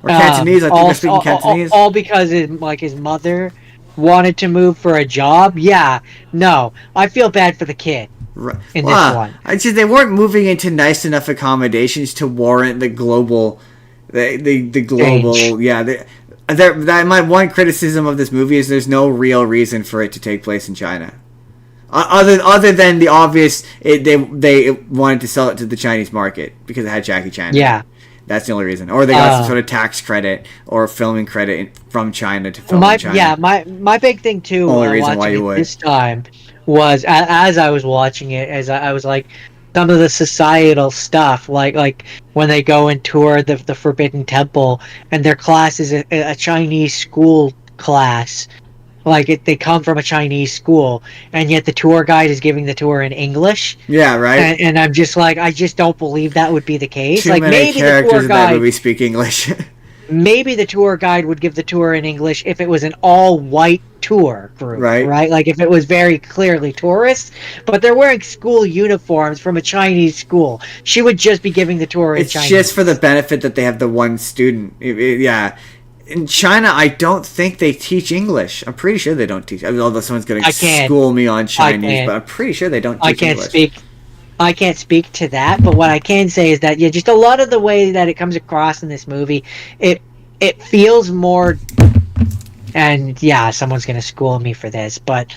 B: Or Cantonese, I think they're speaking Cantonese.
A: All because his mother wanted to move for a job? Yeah. No. I feel bad for the kid. In this one.
B: They weren't moving into nice enough accommodations to warrant the global... The global Change. That my one criticism of this movie is there's no real reason for it to take place in China, other than the obvious. They wanted to sell it to the Chinese market because it had Jackie Chan.
A: Yeah,
B: that's the only reason. Or they got some sort of tax credit or filming credit from China to film in China.
A: Yeah, my big thing too.
B: Only reason why you would
A: this time was as I was watching it, as I was like. Some of the societal stuff, like when they go and tour the Forbidden Temple, and their class is a Chinese school class, they come from a Chinese school, and yet the tour guide is giving the tour in English.
B: Yeah, right.
A: And I'm just like, I just don't believe that would be the case.
B: Too many
A: maybe
B: characters
A: the tour guide
B: in that movie speak English.
A: Maybe the tour guide would give the tour in English if it was an all-white tour group, right? Like if it was very clearly tourists, but they're wearing school uniforms from a Chinese school. She would just be giving the tour in Chinese.
B: It's just for the benefit that they have the one student. Yeah. In China, I don't think they teach English. I'm pretty sure they don't teach. Although someone's going to school me on Chinese, but I'm pretty sure they don't teach English.
A: I can't speak to that, but what I can say is that just a lot of the way that it comes across in this movie, it feels more, and someone's going to school me for this, but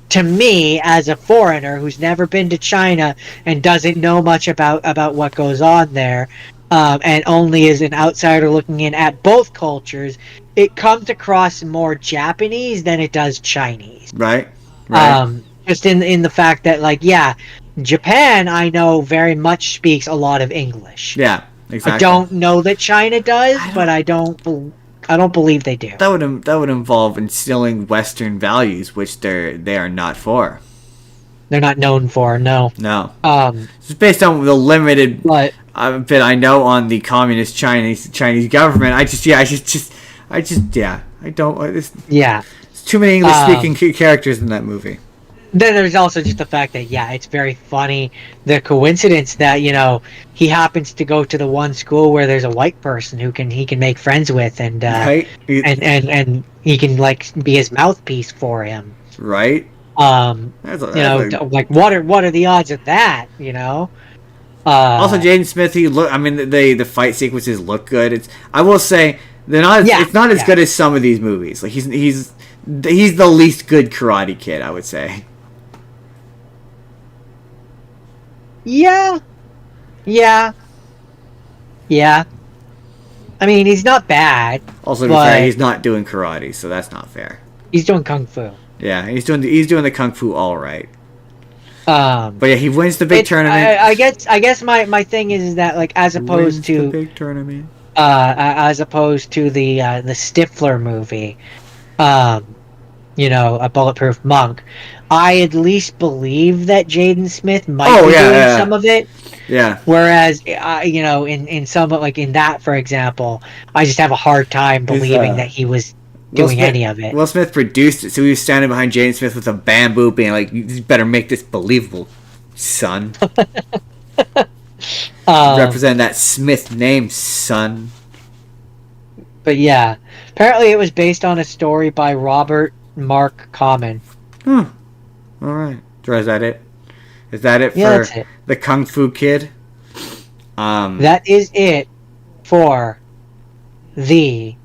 A: to me, as a foreigner who's never been to China and doesn't know much about what goes on there, and only is an outsider looking in at both cultures, it comes across more Japanese than it does Chinese.
B: Right.
A: Just in the fact that, Japan, I know, very much speaks a lot of English.
B: Yeah, exactly.
A: I don't know that China does, but I don't believe they do.
B: That would involve instilling Western values, which they are not for.
A: They're not known for. No.
B: It's based on the limited bit I know on the communist Chinese government. I don't. It's too many English speaking characters in that movie.
A: Then there's also just the fact that it's very funny, the coincidence that he happens to go to the one school where there's a white person who he can make friends with, and
B: Right?
A: and he can like be his mouthpiece for him.
B: Right?
A: Like what are the odds of that?
B: Also, Jaden Smith. The fight sequences look good. I will say they're not. It's not as good as some of these movies. Like he's the least good Karate Kid, I would say.
A: Yeah. I mean, he's not bad.
B: Also, to be fair, he's not doing karate, so that's not fair.
A: He's doing kung fu.
B: Yeah, he's doing the kung fu all right.
A: But
B: yeah, he wins the big tournament.
A: I guess my thing is that, like, as opposed to
B: the big tournament,
A: as opposed to the Stifler movie, A Bulletproof Monk, I at least believe that Jaden Smith might be doing some of it.
B: Yeah.
A: Whereas, in some, like in that, for example, I just have a hard time believing that he was doing any of it.
B: Will Smith produced it, so he was standing behind Jaden Smith with a bamboo, being like, "You better make this believable, son." Represent that Smith name, son.
A: But yeah, apparently it was based on a story by Robert Mark Common.
B: All right. So is that it? Is that it
A: for
B: the Kung Fu Kid?
A: That is it for the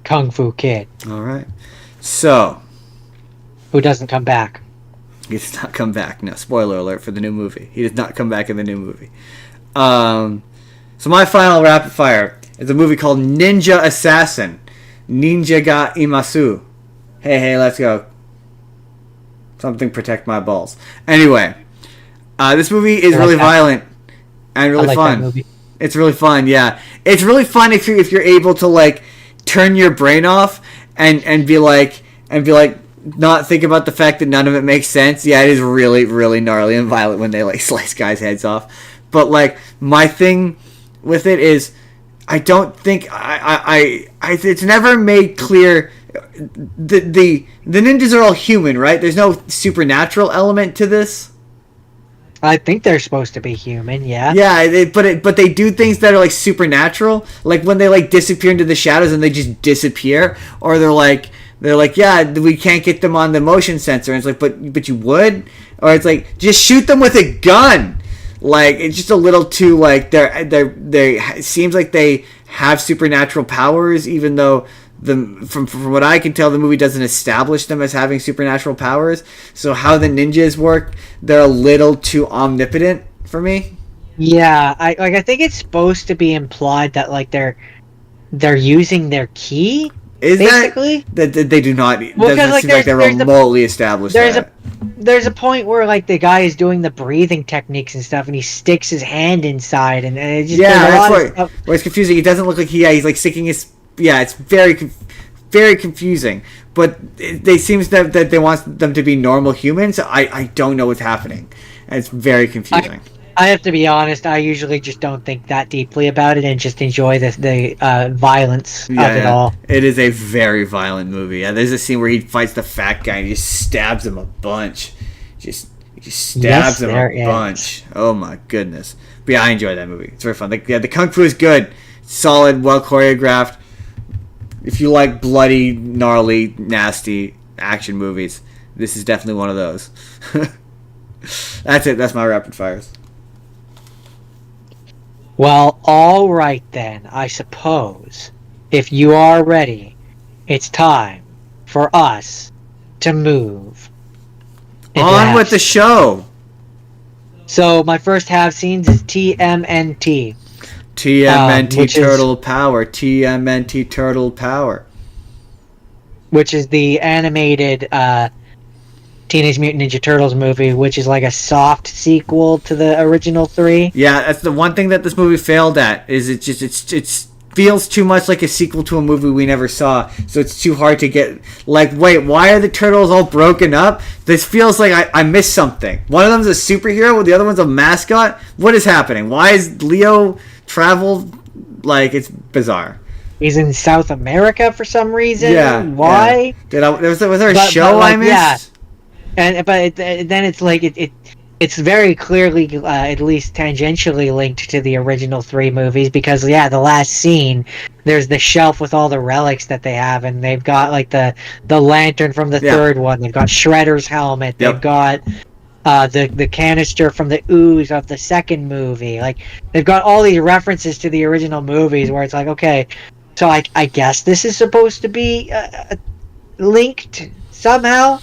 A: Kung Fu Kid.
B: All right. So,
A: who doesn't come back?
B: He does not come back. No, spoiler alert for the new movie. He does not come back in the new movie. So my final rapid fire is a movie called Ninja Assassin. Ninja ga imasu. Hey, let's go. Something protect my balls. Anyway, this movie is really violent and really fun. That movie. It's really fun, yeah. It's really fun if you're able to like turn your brain off and be like not think about the fact that none of it makes sense. Yeah, it is really, really gnarly and violent when they like slice guys' heads off. But like my thing with it is I don't think it's never made clear. The ninjas are all human, right? There's no supernatural element to this.
A: I think they're supposed to be human, yeah.
B: Yeah, but they do things that are like supernatural, like when they like disappear into the shadows and they just disappear, or they're like, yeah, we can't get them on the motion sensor. And it's like, but you would, or it's like just shoot them with a gun. Like it's just a little too like they it seems like they have supernatural powers, even though from what I can tell, the movie doesn't establish them as having supernatural powers. So how the ninjas work, they're a little too omnipotent for me.
A: Yeah, I think it's supposed to be implied that like they're using their ki.
B: Is
A: basically
B: that they do not?
A: Well,
B: doesn't seem like they're remotely established.
A: There's a point where like the guy is doing the breathing techniques and stuff, and he sticks his hand inside, and it just
B: that's where it's confusing. It doesn't look like he's like sticking his. Yeah, it's very, very confusing. But they seems that they want them to be normal humans. I don't know what's happening, and it's very confusing.
A: I have to be honest. I usually just don't think that deeply about it and just enjoy the violence of it all.
B: It is a very violent movie. Yeah, there's a scene where he fights the fat guy and he just stabs him a bunch. He just stabs him a bunch. Oh my goodness. But yeah, I enjoy that movie. It's very fun. The kung fu is good, solid, well choreographed. If you like bloody, gnarly, nasty action movies, this is definitely one of those. That's it. That's my rapid fires.
A: Well, all right then. I suppose if you are ready, it's time for us to move
B: on with the show.
A: So my first half scenes is TMNT.
B: TMNT Turtle Power. TMNT Turtle Power.
A: Which is the animated Teenage Mutant Ninja Turtles movie, which is like a soft sequel to the original 3.
B: Yeah, that's the one thing that this movie failed at. Is it feels too much like a sequel to a movie we never saw, so it's too hard to get like, wait, why are the turtles all broken up? This feels like I missed something. One of them's a superhero, the other one's a mascot. What is happening? Why is Leo traveled? Like, it's bizarre.
A: He's in South America for some reason.
B: Yeah.
A: Why?
B: Yeah. Was there a show I missed?
A: Then it's like it's very clearly at least tangentially linked to the original three movies because the last scene there's the shelf with all the relics that they have, and they've got like the lantern from the third one, they've got Shredder's helmet, they've got the canister from the ooze of the second movie. Like they've got all these references to the original movies where it's like, okay, so I guess this is supposed to be linked somehow.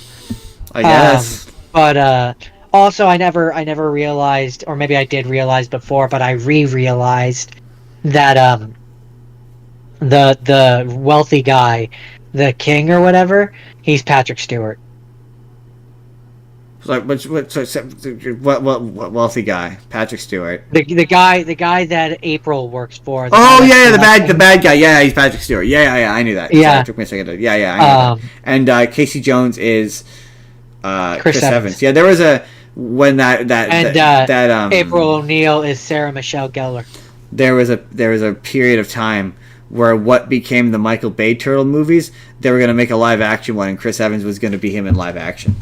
B: I guess.
A: But also I never realized, or maybe I did realize before, but I realized that the wealthy guy, the king or whatever, he's Patrick Stewart.
B: Like what wealthy guy? Patrick Stewart.
A: The guy that April works for.
B: The bad guy. Yeah, he's Patrick Stewart. Yeah, I knew that.
A: Yeah.
B: Sorry, it took me a second. I knew that. And Casey Jones is Chris Evans. Yeah, there was a when that
A: April O'Neil is Sarah Michelle Gellar.
B: There was a period of time where what became the Michael Bay Turtle movies, they were going to make a live action one, and Chris Evans was going to be him in live action.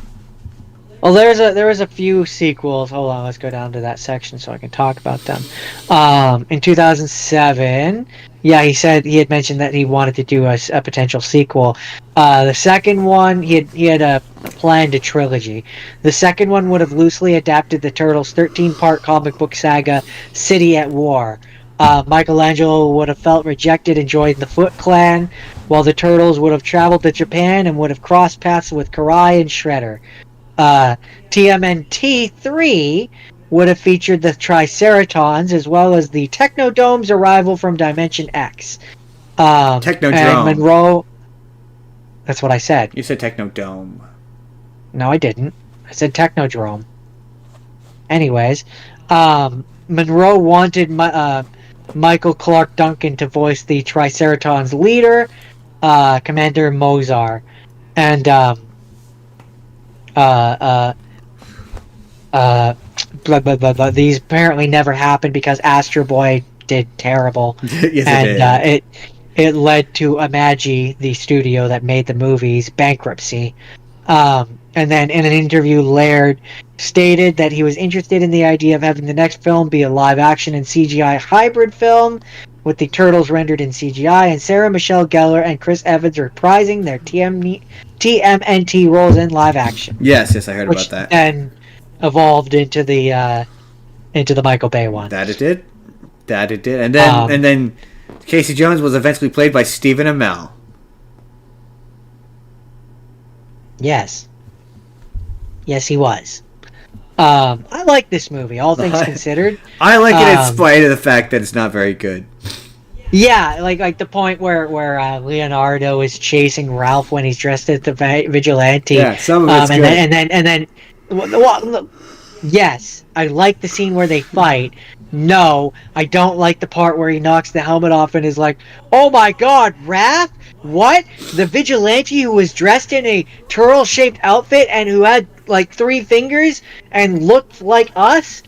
A: Well, there was a few sequels. Hold on, let's go down to that section so I can talk about them. In 2007, he had mentioned that he wanted to do a potential sequel. The second one, he had planned a trilogy. The second one would have loosely adapted the Turtles' 13-part comic book saga, City at War. Michelangelo would have felt rejected and joined the Foot Clan, while the Turtles would have traveled to Japan and would have crossed paths with Karai and Shredder. TMNT 3 would have featured the Triceratons as well as the Technodome's arrival from Dimension X.
B: Technodrome.
A: And Monroe. That's what I said.
B: You said Technodome.
A: No, I didn't. I said Technodrome. Anyways, Monroe wanted Michael Clark Duncan to voice the Triceratons leader, Commander Mozar, and these apparently never happened because Astro Boy did terrible.
B: Yes,
A: and it led to Imagi, the studio that made the movies, bankruptcy. And then in an interview, Laird stated that he was interested in the idea of having the next film be a live action and CGI hybrid film with the Turtles rendered in CGI, and Sarah Michelle Gellar and Chris Evans reprising their TMNT roles in live action.
B: Yes, I heard about that.
A: And evolved into the Michael Bay one.
B: That it did, and then Casey Jones was eventually played by Stephen Amell.
A: Yes, he was. I like this movie, all things considered.
B: I like it in spite of the fact that it's not very good.
A: Yeah, like the point where Leonardo is chasing Ralph when he's dressed as the vigilante.
B: Yeah, some of it's good.
A: And then, yes, I like the scene where they fight. No, I don't like the part where he knocks the helmet off and is like, "Oh my God, Wrath! What? The vigilante who was dressed in a turtle-shaped outfit and who had like 3 fingers and looked like us?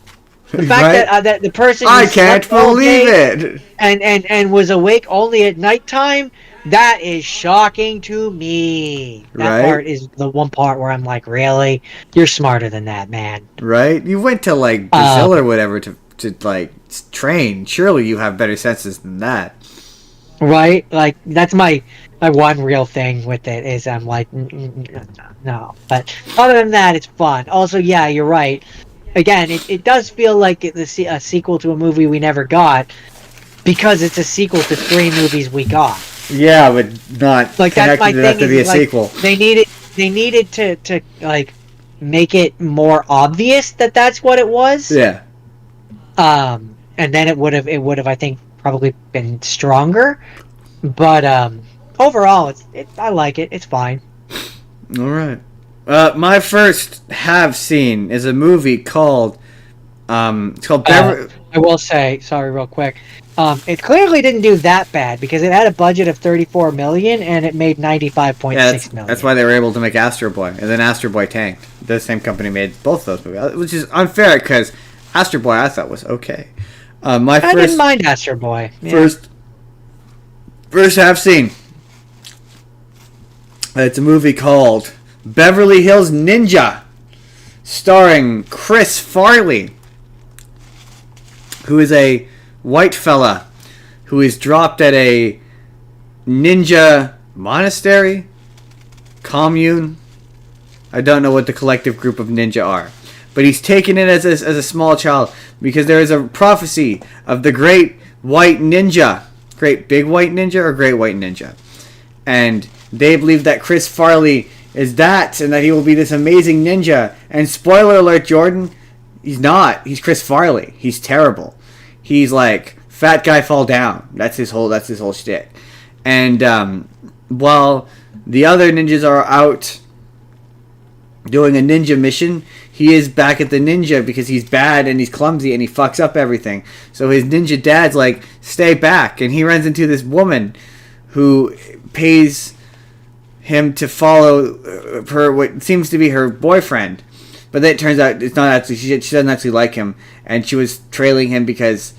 A: The fact that the person
B: I can't believe it
A: and was awake only at nighttime, that is shocking to me. That part is the one part where I'm like, really? You're smarter than that, man.
B: Right? You went to like Brazil or whatever to like train. Surely you have better senses than that.
A: Right? Like that's my one real thing with it is I'm like, no. But other than that, it's fun. Also, yeah, you're right. Again, it does feel like a sequel to a movie we never got because it's a sequel to 3 movies we got.
B: Yeah, but not
A: like that's my thing.
B: To be a sequel.
A: They needed to like make it more obvious that that's what it was.
B: Yeah.
A: And then it would have I think probably been stronger. But overall, I like it. It's fine.
B: All right. My first have seen is a movie called it's called
A: I will say, sorry, real quick. It clearly didn't do that bad because it had a budget of $34 million and it made $95.6 million.
B: That's why they were able to make Astro Boy, and then Astro Boy tanked. The same company made both those movies, which is unfair because Astro Boy I thought was okay. I
A: didn't mind Astro Boy. Yeah.
B: First have seen. It's a movie called Beverly Hills Ninja starring Chris Farley, who is a white fella who is dropped at a ninja monastery, commune. I don't know what the collective group of ninja are, but he's taken in as a small child because there is a prophecy of the great white ninja, great big white ninja or great white ninja, and they believe that Chris Farley is that, and that he will be this amazing ninja. And spoiler alert, Jordan, he's not. He's Chris Farley. He's terrible. He's like fat guy fall down. That's his whole shtick. And while the other ninjas are out doing a ninja mission, he is back at the ninja because he's bad and he's clumsy and he fucks up everything. So his ninja dad's like, stay back. And he runs into this woman who pays him to follow her, what seems to be her boyfriend. But then it turns out it's not actually, she doesn't actually like him. And she was trailing him because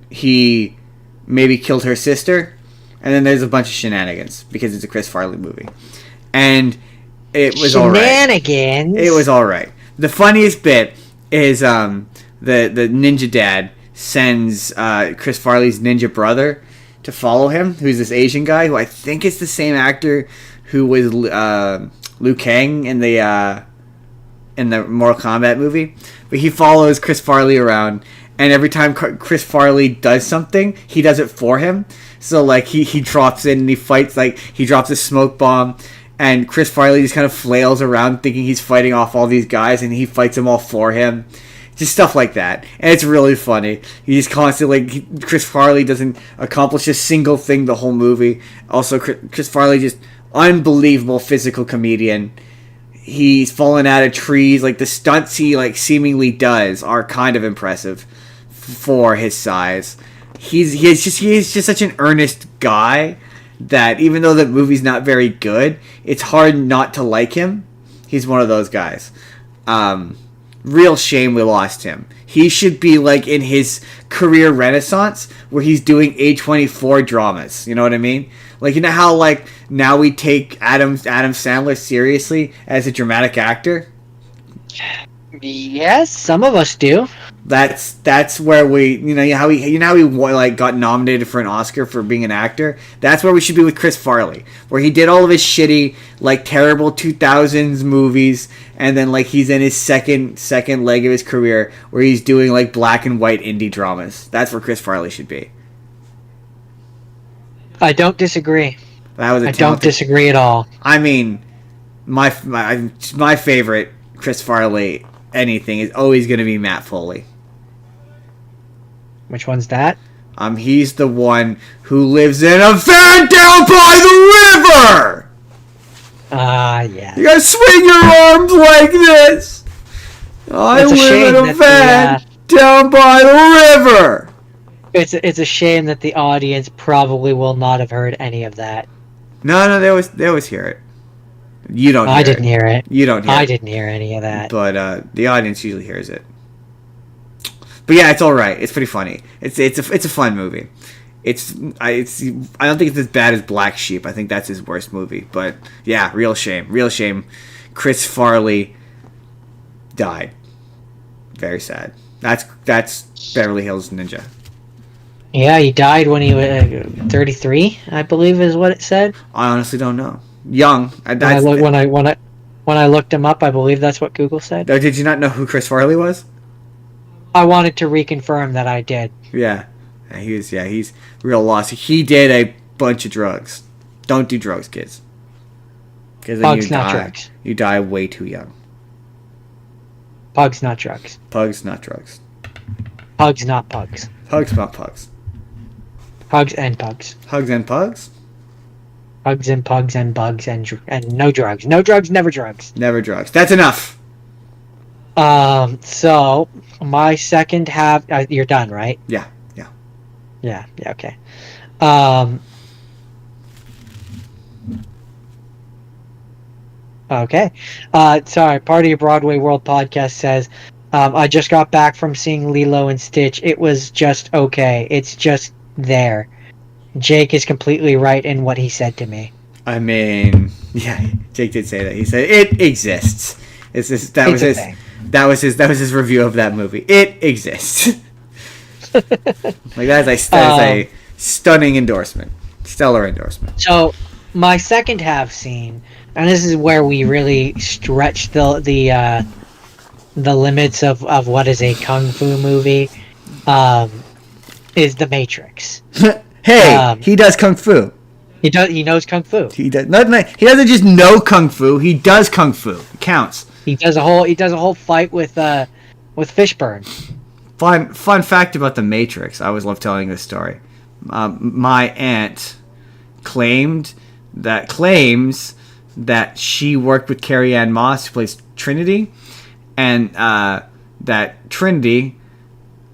B: he maybe killed her sister. And then there's a bunch of shenanigans because it's a Chris Farley movie. And it was alright.
A: Shenanigans?
B: It was alright. The funniest bit is the ninja dad sends Chris Farley's ninja brother to follow him, who's this Asian guy who I think is the same actor who was Liu Kang in the Mortal Kombat movie. But he follows Chris Farley around, and every time Chris Farley does something, he does it for him. So like he drops in and he fights, like he drops a smoke bomb, and Chris Farley just kind of flails around thinking he's fighting off all these guys, and he fights them all for him. Just stuff like that. And it's really funny. He's constantly, Chris Farley doesn't accomplish a single thing the whole movie. Also, Chris Farley, just unbelievable physical comedian. He's fallen out of trees. Like, the stunts he, like, seemingly does are kind of impressive for his size. He's just such an earnest guy that even though the movie's not very good, it's hard not to like him. He's one of those guys. Real shame we lost him. He should be like in his career renaissance where he's doing A24 dramas. You know what I mean? Like, you know how like now we take Adam Sandler seriously as a dramatic actor?
A: Yes, some of us do.
B: That's where we, you know how he like got nominated for an Oscar for being an actor. That's where we should be with Chris Farley, where he did all of his shitty, like terrible 2000s movies, and then like he's in his second leg of his career where he's doing like black and white indie dramas. That's where Chris Farley should be.
A: I don't disagree.
B: I
A: don't disagree at all.
B: I mean, my favorite Chris Farley anything is always going to be Matt Foley.
A: Which one's that?
B: He's the one who lives in a van down by the river!
A: Yeah.
B: You gotta swing your arms like this! I live in a van down by the river!
A: It's a shame that the audience probably will not have heard any of that.
B: No, they always hear it. You don't hear it.
A: I didn't hear it.
B: You don't hear it.
A: I didn't hear any of that.
B: But the audience usually hears it. But yeah, it's all right. It's pretty funny. It's a fun movie. I don't think it's as bad as Black Sheep. I think that's his worst movie. But yeah, real shame. Chris Farley died. Very sad. That's Beverly Hills Ninja.
A: Yeah, he died when he was 33, I believe is what it said.
B: I honestly don't know. Young.
A: When I looked him up, I believe that's what Google said.
B: Oh, did you not know who Chris Farley was?
A: I wanted to reconfirm that I did.
B: Yeah. He's real lost. He did a bunch of drugs. Don't do drugs, kids. Because then
A: Pugs, not drugs.
B: You die way too young.
A: Pugs, not drugs.
B: Pugs, not drugs.
A: Pugs, not pugs.
B: Pugs, not pugs.
A: Pugs and pugs.
B: Hugs and pugs?
A: Pugs and pugs and bugs and no drugs. No drugs, never drugs.
B: Never drugs. That's enough.
A: So my second half. You're done, right?
B: Yeah.
A: Yeah. Okay. Okay. Sorry. Party of Broadway World podcast says, I just got back from seeing Lilo and Stitch. It was just okay. It's just there. Jake is completely right in what he said to me.
B: I mean, yeah, Jake did say that. He said it exists. That was his review of that movie. It exists. Like that is a stunning endorsement, stellar endorsement.
A: So my second half scene, and this is where we really stretch the limits of what is a kung fu movie, is The Matrix.
B: Hey, he does kung fu.
A: He knows kung fu.
B: He does not. He doesn't just know kung fu. He does kung fu. It counts.
A: He does a whole fight with Fishburne.
B: Fun fact about The Matrix. I always love telling this story. My aunt claims that she worked with Carrie Ann Moss, who plays Trinity, and that Trinity,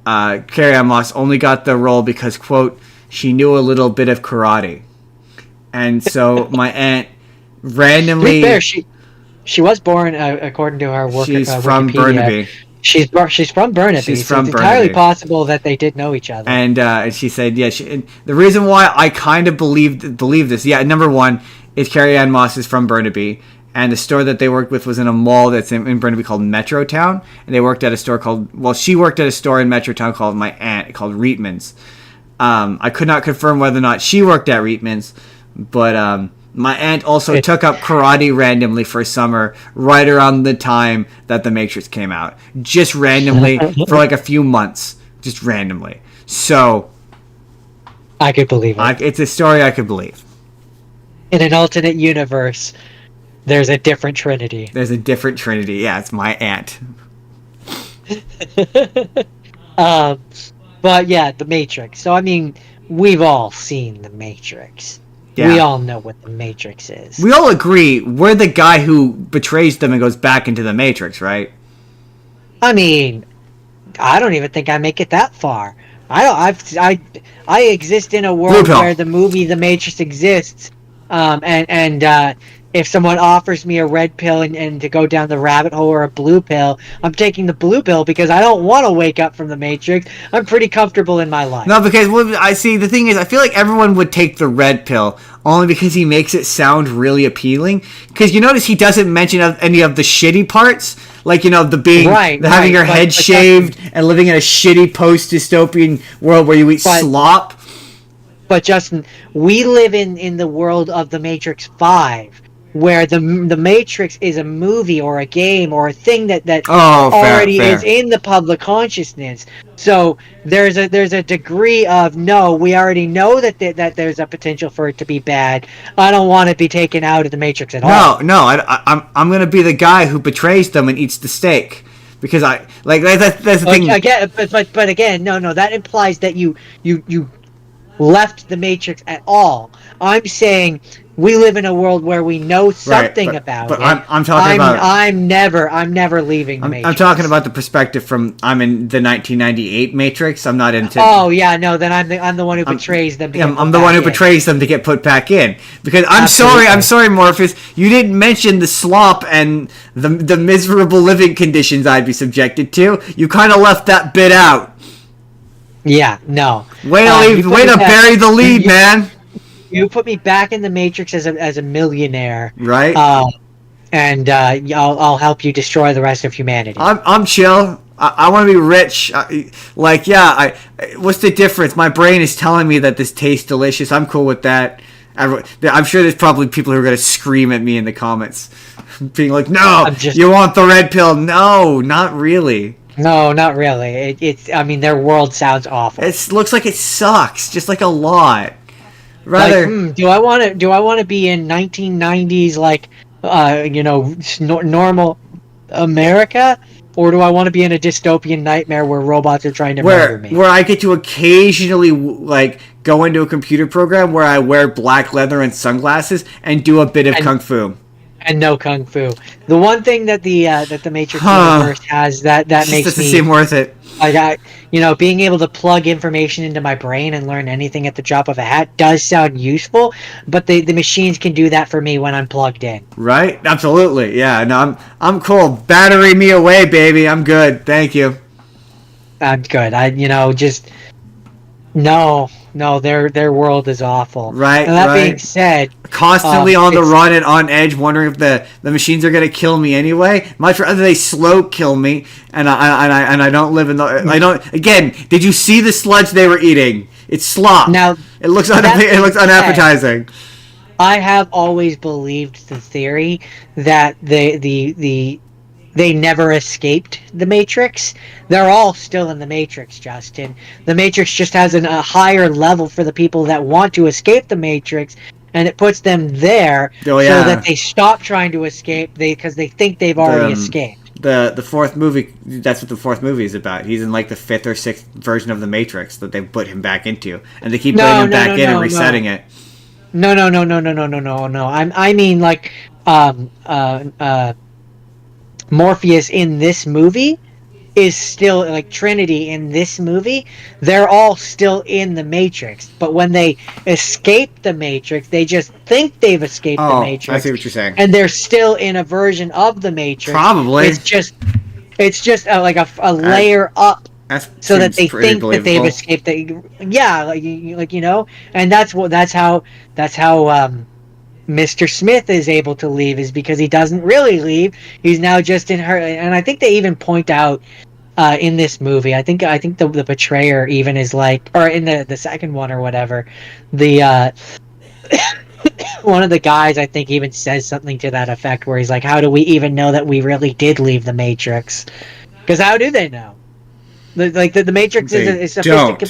B: Carrie Ann Moss, only got the role because, quote, she knew a little bit of karate. And so my aunt randomly...
A: Fair, she was born, according to her work.
B: She's from Burnaby.
A: She's from Burnaby.
B: She's
A: so
B: from
A: it's entirely
B: Burnaby.
A: possible that they did know each other.
B: And she said, yeah. The reason why I kind of believe this, yeah. Number one is Carrie Ann Moss is from Burnaby, and the store that they worked with was in a mall that's in Burnaby called Metrotown, and they worked at a store called. Well, she worked at a store in Metrotown called my aunt called Reitman's. I could not confirm whether or not she worked at Reitman's, but my aunt also took up karate randomly for summer, right around the time that The Matrix came out. Just randomly, for like a few months. Just randomly. So...
A: I could believe it.
B: It's a story I could believe.
A: In an alternate universe, there's a different Trinity.
B: There's a different Trinity. Yeah, it's my aunt.
A: But yeah, The Matrix. So, I mean, we've all seen The Matrix.
B: Yeah.
A: We all know what The Matrix is.
B: We all agree we're the guy who betrays them and goes back into the Matrix, right?
A: I mean, I don't even think I make it that far. I exist in a world where the movie The Matrix exists, and if someone offers me a red pill and to go down the rabbit hole, or a blue pill, I'm taking the blue pill because I don't want to wake up from the Matrix. I'm pretty comfortable in my life.
B: No, because I see, the thing is, I feel like everyone would take the red pill only because he makes it sound really appealing. Because you notice he doesn't mention any of the shitty parts, like, you know, having your head shaved and living in a shitty post-dystopian world where you eat slop.
A: But Justin, we live in the world of The Matrix 5, where the Matrix is a movie or a game or a thing that already is in the public consciousness. So there's a degree of, no, we already know that there's a potential for it to be bad. I don't want to be taken out of the Matrix at all.
B: No, I'm gonna be the guy who betrays them and eats the steak. Because that's the thing.
A: Again, but again, no, that implies that you left the Matrix at all. I'm saying we live in a world where we know something about it.
B: I'm talking about.
A: I'm never leaving the Matrix.
B: I'm talking about the perspective from. I'm in the 1998 Matrix. I'm not into.
A: Oh yeah, no. Then I'm the one who betrays them.
B: I'm the one who betrays them to get put back in. Because I'm sorry, Morpheus. You didn't mention the slop and the miserable living conditions I'd be subjected to. You kind of left that bit out.
A: Yeah, no.
B: Way to bury the lead, man.
A: You put me back in the Matrix as a millionaire,
B: right?
A: And I'll help you destroy the rest of humanity.
B: I'm chill. I want to be rich. What's the difference? My brain is telling me that this tastes delicious. I'm cool with that. I'm sure there's probably people who are going to scream at me in the comments, being like, "No, you want the red pill?" No, not really.
A: No, not really. I mean, their world sounds awful.
B: It looks like it sucks, just like a lot. Rather,
A: do I want to be in 1990s normal America, or do I want to be in a dystopian nightmare where robots are trying to murder me?
B: Where I get to occasionally go into a computer program where I wear black leather and sunglasses and do a bit of kung fu.
A: And no kung fu. The one thing that the Matrix universe has that makes me
B: doesn't seem worth it.
A: Being able to plug information into my brain and learn anything at the drop of a hat does sound useful, but the machines can do that for me when I'm plugged in.
B: Right? Absolutely. Yeah. No, I'm cool. Battery me away, baby. I'm good. Thank you.
A: I'm good. No, their world is awful.
B: Right,
A: And that being
B: right.
A: said,
B: Constantly on the
A: it's
B: run and on edge, wondering if the machines are going to kill me anyway. Much rather they slow kill me, and I don't live in the. I don't. Again, did you see the sludge they were eating? It's slop.
A: now
B: It looks
A: that
B: it
A: being
B: looks
A: said,
B: unappetizing.
A: I have always believed the theory that they never escaped the Matrix. They're all still in the Matrix, Justin. The Matrix just has a higher level for the people that want to escape the Matrix, and it puts them there
B: Oh
A: so that
B: yeah,
A: they stop trying to escape. Because they think they've already escaped.
B: the fourth movie. That's what the fourth movie is about. He's in like the fifth or sixth version of the Matrix that they put him back into, and they keep putting
A: No,
B: him
A: no,
B: back
A: no,
B: in and
A: no,
B: resetting
A: no,
B: it.
A: no. I mean like um uh uh Morpheus in this movie is still like Trinity in this movie. They're all still in the Matrix, but when they escape the Matrix, they just think they've escaped the
B: Oh, I see
A: Matrix,
B: what you're saying.
A: and they're still in a version of the Matrix.
B: Probably.
A: It's just like a
B: I,
A: layer up
B: that
A: so that
B: seems
A: they
B: pretty
A: think that they've
B: believable.
A: escaped the yeah like and that's how Mr. Smith is able to leave is because he doesn't really leave. He's now just in her, and I think they even point out in this movie. I think the betrayer even is like, or in the second one or whatever, the one of the guys I think even says something to that effect where he's like, "How do we even know that we really did leave the Matrix? Because how do they know?" The Matrix is
B: They
A: a
B: don't.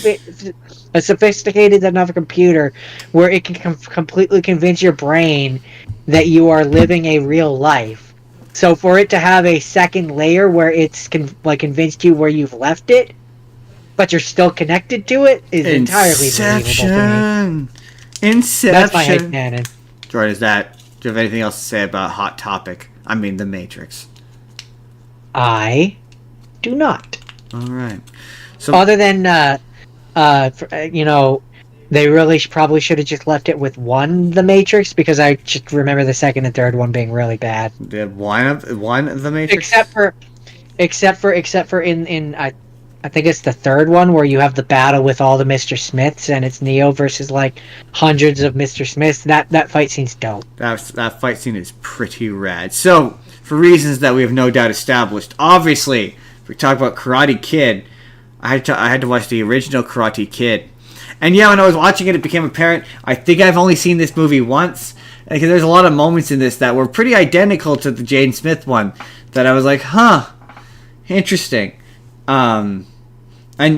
A: sophisticated enough computer where it can completely convince your brain that you are living a real life. So for it to have a second layer where it's convinced you where you've left it, but you're still connected to it, is entirely believable to me.
B: Inception.
A: That's my
B: Inception.
A: headcanon.
B: Jordan, is that? Do you have anything else to say about Hot Topic? I mean, The Matrix.
A: I do not.
B: All right. So,
A: Other than they really probably should have just left it with one The Matrix because I just remember the second and third one being really bad.
B: did one of The Matrix?
A: Except for in I think it's the third one where you have the battle with all the Mr. Smiths and it's Neo versus like hundreds of Mr. Smiths. That fight scene's dope.
B: That fight scene is pretty rad. So, for reasons that we have no doubt established, obviously, if we talk about Karate Kid, I had to watch the original Karate Kid. And yeah, when I was watching it, it became apparent. I think I've only seen this movie once, because there's a lot of moments in this that were pretty identical to the Jaden Smith one. That I was like, huh, interesting. And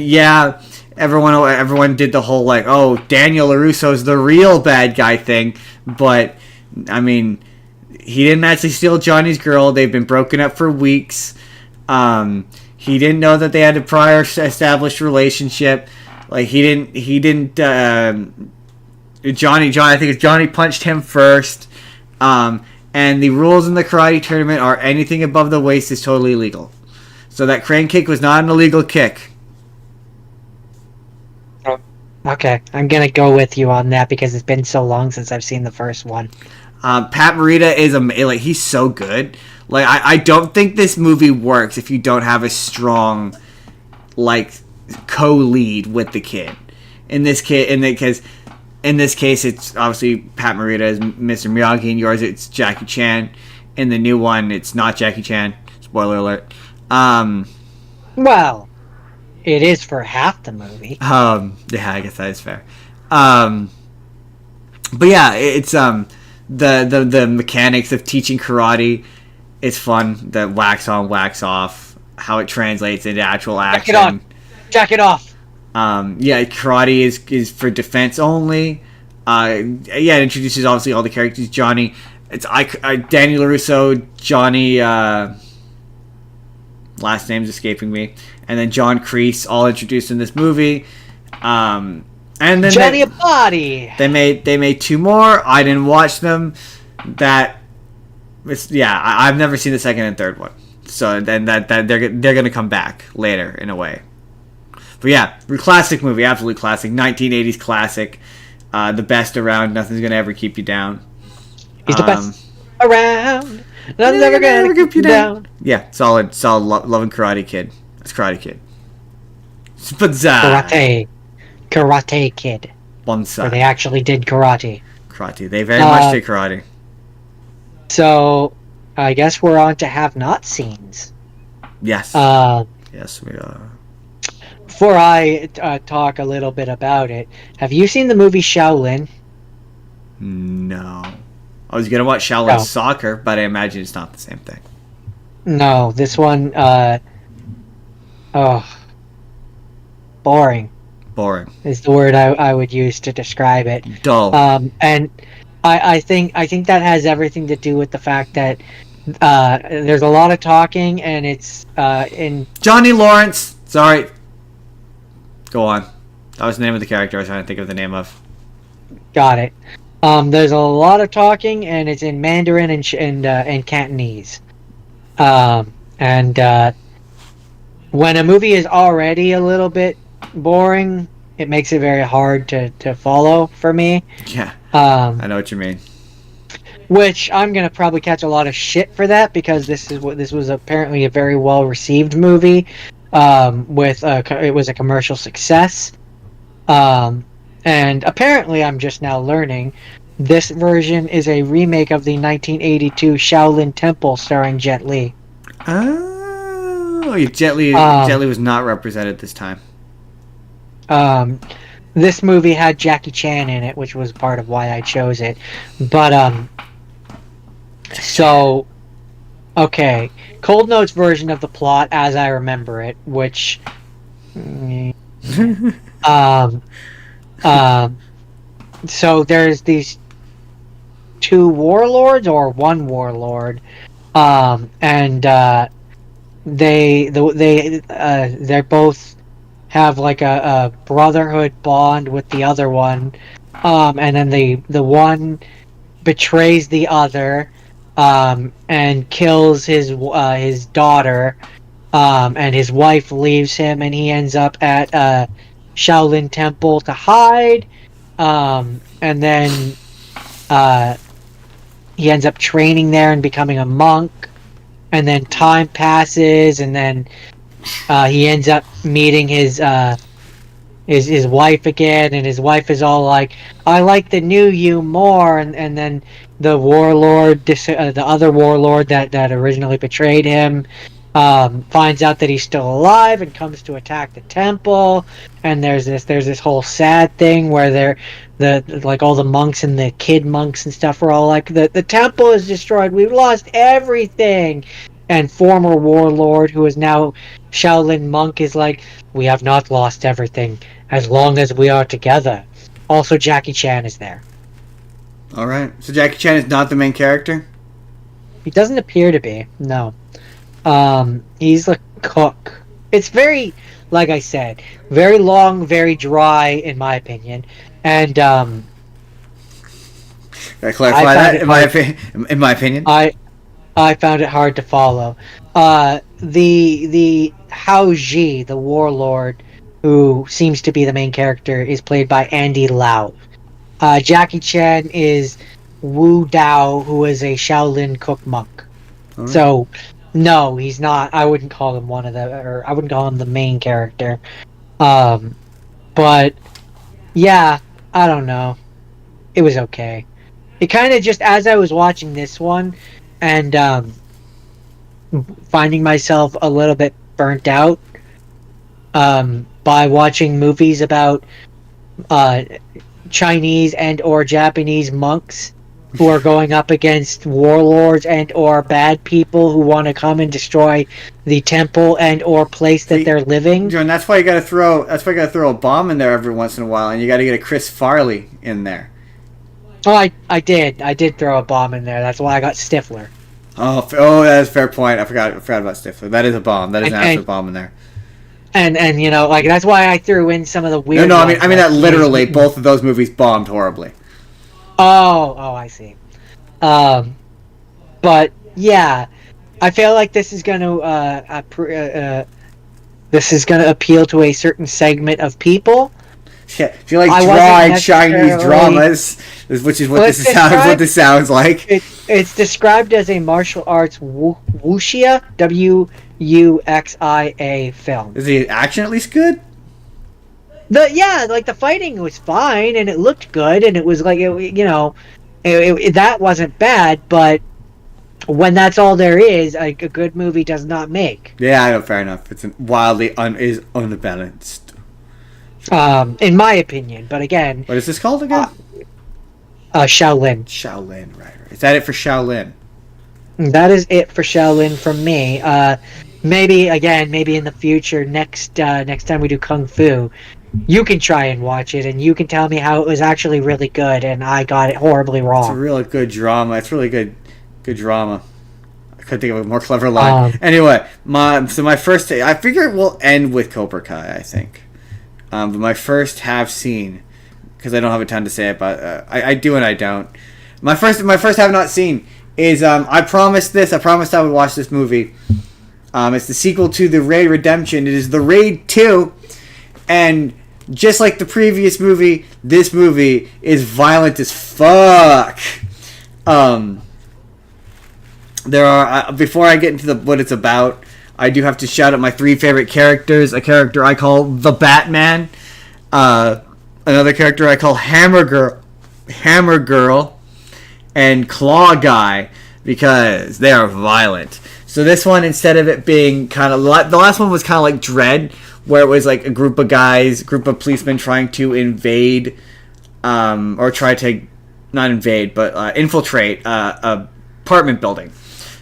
B: yeah, everyone did the whole like, oh, Daniel LaRusso's the real bad guy thing, but I mean, he didn't actually steal Johnny's girl. They've been broken up for weeks. He didn't know that they had a prior established relationship. Like he didn't. Johnny. I think it's Johnny punched him first. And the rules in the karate tournament are anything above the waist is totally illegal. So that crane kick was not an illegal kick.
A: Okay, I'm gonna go with you on that because it's been so long since I've seen the first one.
B: Pat Morita is like he's so good. Like I don't think this movie works if you don't have a strong like co-lead with the kid. In this case, it's obviously Pat Morita as Mr. Miyagi. In yours, it's Jackie Chan. In the new one, it's not Jackie Chan. Spoiler alert.
A: Well, it is for half the movie.
B: Yeah, I guess that is fair. But yeah, it's the mechanics of teaching karate. It's fun. The wax on, wax off. How it translates into actual action.
A: Jack it on. Jack it off.
B: Yeah, karate is for defense only. Yeah, it introduces obviously all the characters. Johnny, it's Daniel LaRusso, Johnny. Last name's escaping me, and then John Kreese, all introduced in this movie. And then
A: Johnny Body.
B: They made two more. I didn't watch them. I've never seen the second and third one. So then that they're gonna come back later in a way. But yeah, classic movie, absolutely classic, 1980s classic, the best around. Nothing's gonna ever keep you down.
A: He's the best around. Nothing's ever gonna keep you down.
B: Yeah, solid, loving Karate Kid. That's Karate Kid. Spazza.
A: Karate Kid, where they
B: Bonsai.
A: actually did karate.
B: Karate. They very much did karate.
A: So, I guess we're on to have not seens.
B: Yes.
A: Uh,
B: Yes, we are.
A: Before I talk a little bit about it, have you seen the movie Shaolin?
B: No. I was gonna watch Shaolin
A: No.
B: Soccer, but I imagine it's not the same thing.
A: No, this one, boring
B: Boring.
A: is the word I would use to describe it.
B: Dull.
A: And I think that has everything to do with the fact that there's a lot of talking, and it's in
B: Johnny Lawrence. Sorry. Go on. That was the name of the character I was trying to think of the name of.
A: got it. There's a lot of talking, and it's in Mandarin and Cantonese. And when a movie is already a little bit boring, it makes it very hard to follow for me.
B: Yeah.
A: Um,
B: I know what you mean.
A: which I'm gonna probably catch a lot of shit for that, because this was apparently a very well received movie. It was a commercial success. And apparently, I'm just now learning, this version is a remake of the 1982 Shaolin Temple starring Jet Li.
B: Oh, Jet Li was not represented this time.
A: This movie had Jackie Chan in it, which was part of why I chose it. But so okay, Cold Note's version of the plot, as I remember it, which so there's these two warlords, or one warlord, and they both have like a brotherhood bond with the other one, and then the one betrays the other, and kills his daughter, and his wife leaves him, and he ends up at Shaolin Temple to hide, and then he ends up training there and becoming a monk, and then time passes, and then he ends up meeting his wife again, and his wife is all like, "I like the new you more," and then the warlord, the other warlord that originally betrayed him, finds out that he's still alive and comes to attack the temple. And there's this whole sad thing where all the monks and the kid monks and stuff are all like, the temple is destroyed, we've lost everything. And former warlord, who is now Shaolin monk, is like, we have not lost everything as long as we are together. Also, Jackie Chan is there.
B: All right. So Jackie Chan is not the main character?
A: He doesn't appear to be. No. He's the cook. It's very, like I said, very long, very dry, in my opinion. And
B: Can I clarify that? In my opinion.
A: I found it hard to follow. The Hao Ji, the warlord, who seems to be the main character, is played by Andy Lau. Jackie Chan is Wu Dao, who is a Shaolin cook monk. Right. So, no, he's not. I wouldn't call him I wouldn't call him the main character. But yeah, I don't know. It was okay. It kind of just, as I was watching this one, and finding myself a little bit burnt out by watching movies about Chinese and or Japanese monks who are going up against warlords and or bad people who want to come and destroy the temple and or place that they're living.
B: John, that's why you got to throw a bomb in there every once in a while, and you got to get a Chris Farley in there.
A: Oh, I did throw a bomb in there. That's why I got Stifler.
B: Oh, that is a fair point. I forgot about Stifler. That is a bomb. That is an actual bomb in there.
A: And you know, like, that's why I threw in some of the weird.
B: No, I mean that literally. Both of those movies bombed horribly.
A: Oh, I see. But yeah, I feel like this is gonna appeal to a certain segment of people.
B: Yeah, if you like dry Chinese dramas, which is what this sounds like.
A: It's described as a martial arts wuxia, wuxia film.
B: Is the action at least good?
A: the fighting was fine and it looked good and it was like that wasn't bad, but when that's all there is, like, a good movie does not make.
B: Yeah, I know, fair enough. It's wildly unbalanced.
A: In my opinion, but again,
B: What is this called again?
A: Shaolin.
B: Shaolin, right. Is that it for Shaolin?
A: That is it for Shaolin from me. Maybe in the future, next time we do Kung Fu, you can try and watch it, and you can tell me how it was actually really good, and I got it horribly wrong.
B: It's a really good drama. It's really good drama. I couldn't think of a more clever line. Anyway, my first, I figure we'll end with Cobra Kai, I think. But my first have seen, because I don't have a ton to say about. I do and I don't. My first have not seen is I promised I would watch this movie. It's the sequel to The Raid Redemption. It is The Raid 2, and just like the previous movie, this movie is violent as fuck. There are before I get into what it's about, I do have to shout out my 3 favorite characters. A character I call the Batman, another character I call Hammer Girl, and Claw Guy, because they are violent. So this one, instead of it being kind of the last one was kind of like Dread, where it was like a group of policemen trying to invade, or try to not invade, but infiltrate a apartment building.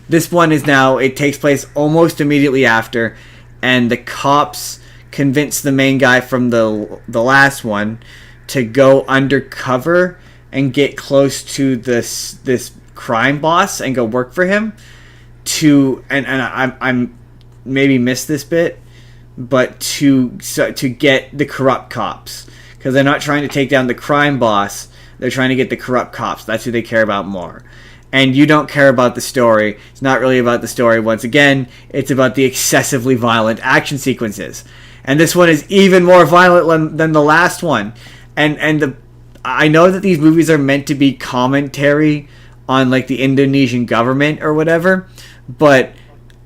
B: This one is now, it takes place almost immediately after, and the cops convince the main guy from the last one to go undercover and get close to this crime boss and go work for him. And I'm maybe missed this bit, but to get the corrupt cops, because they're not trying to take down the crime boss, they're trying to get the corrupt cops. That's who they care about more. And you don't care about the story. It's not really about the story. Once again, it's about the excessively violent action sequences. And this one is even more violent than the last one. And I know that these movies are meant to be commentary on like the Indonesian government or whatever, but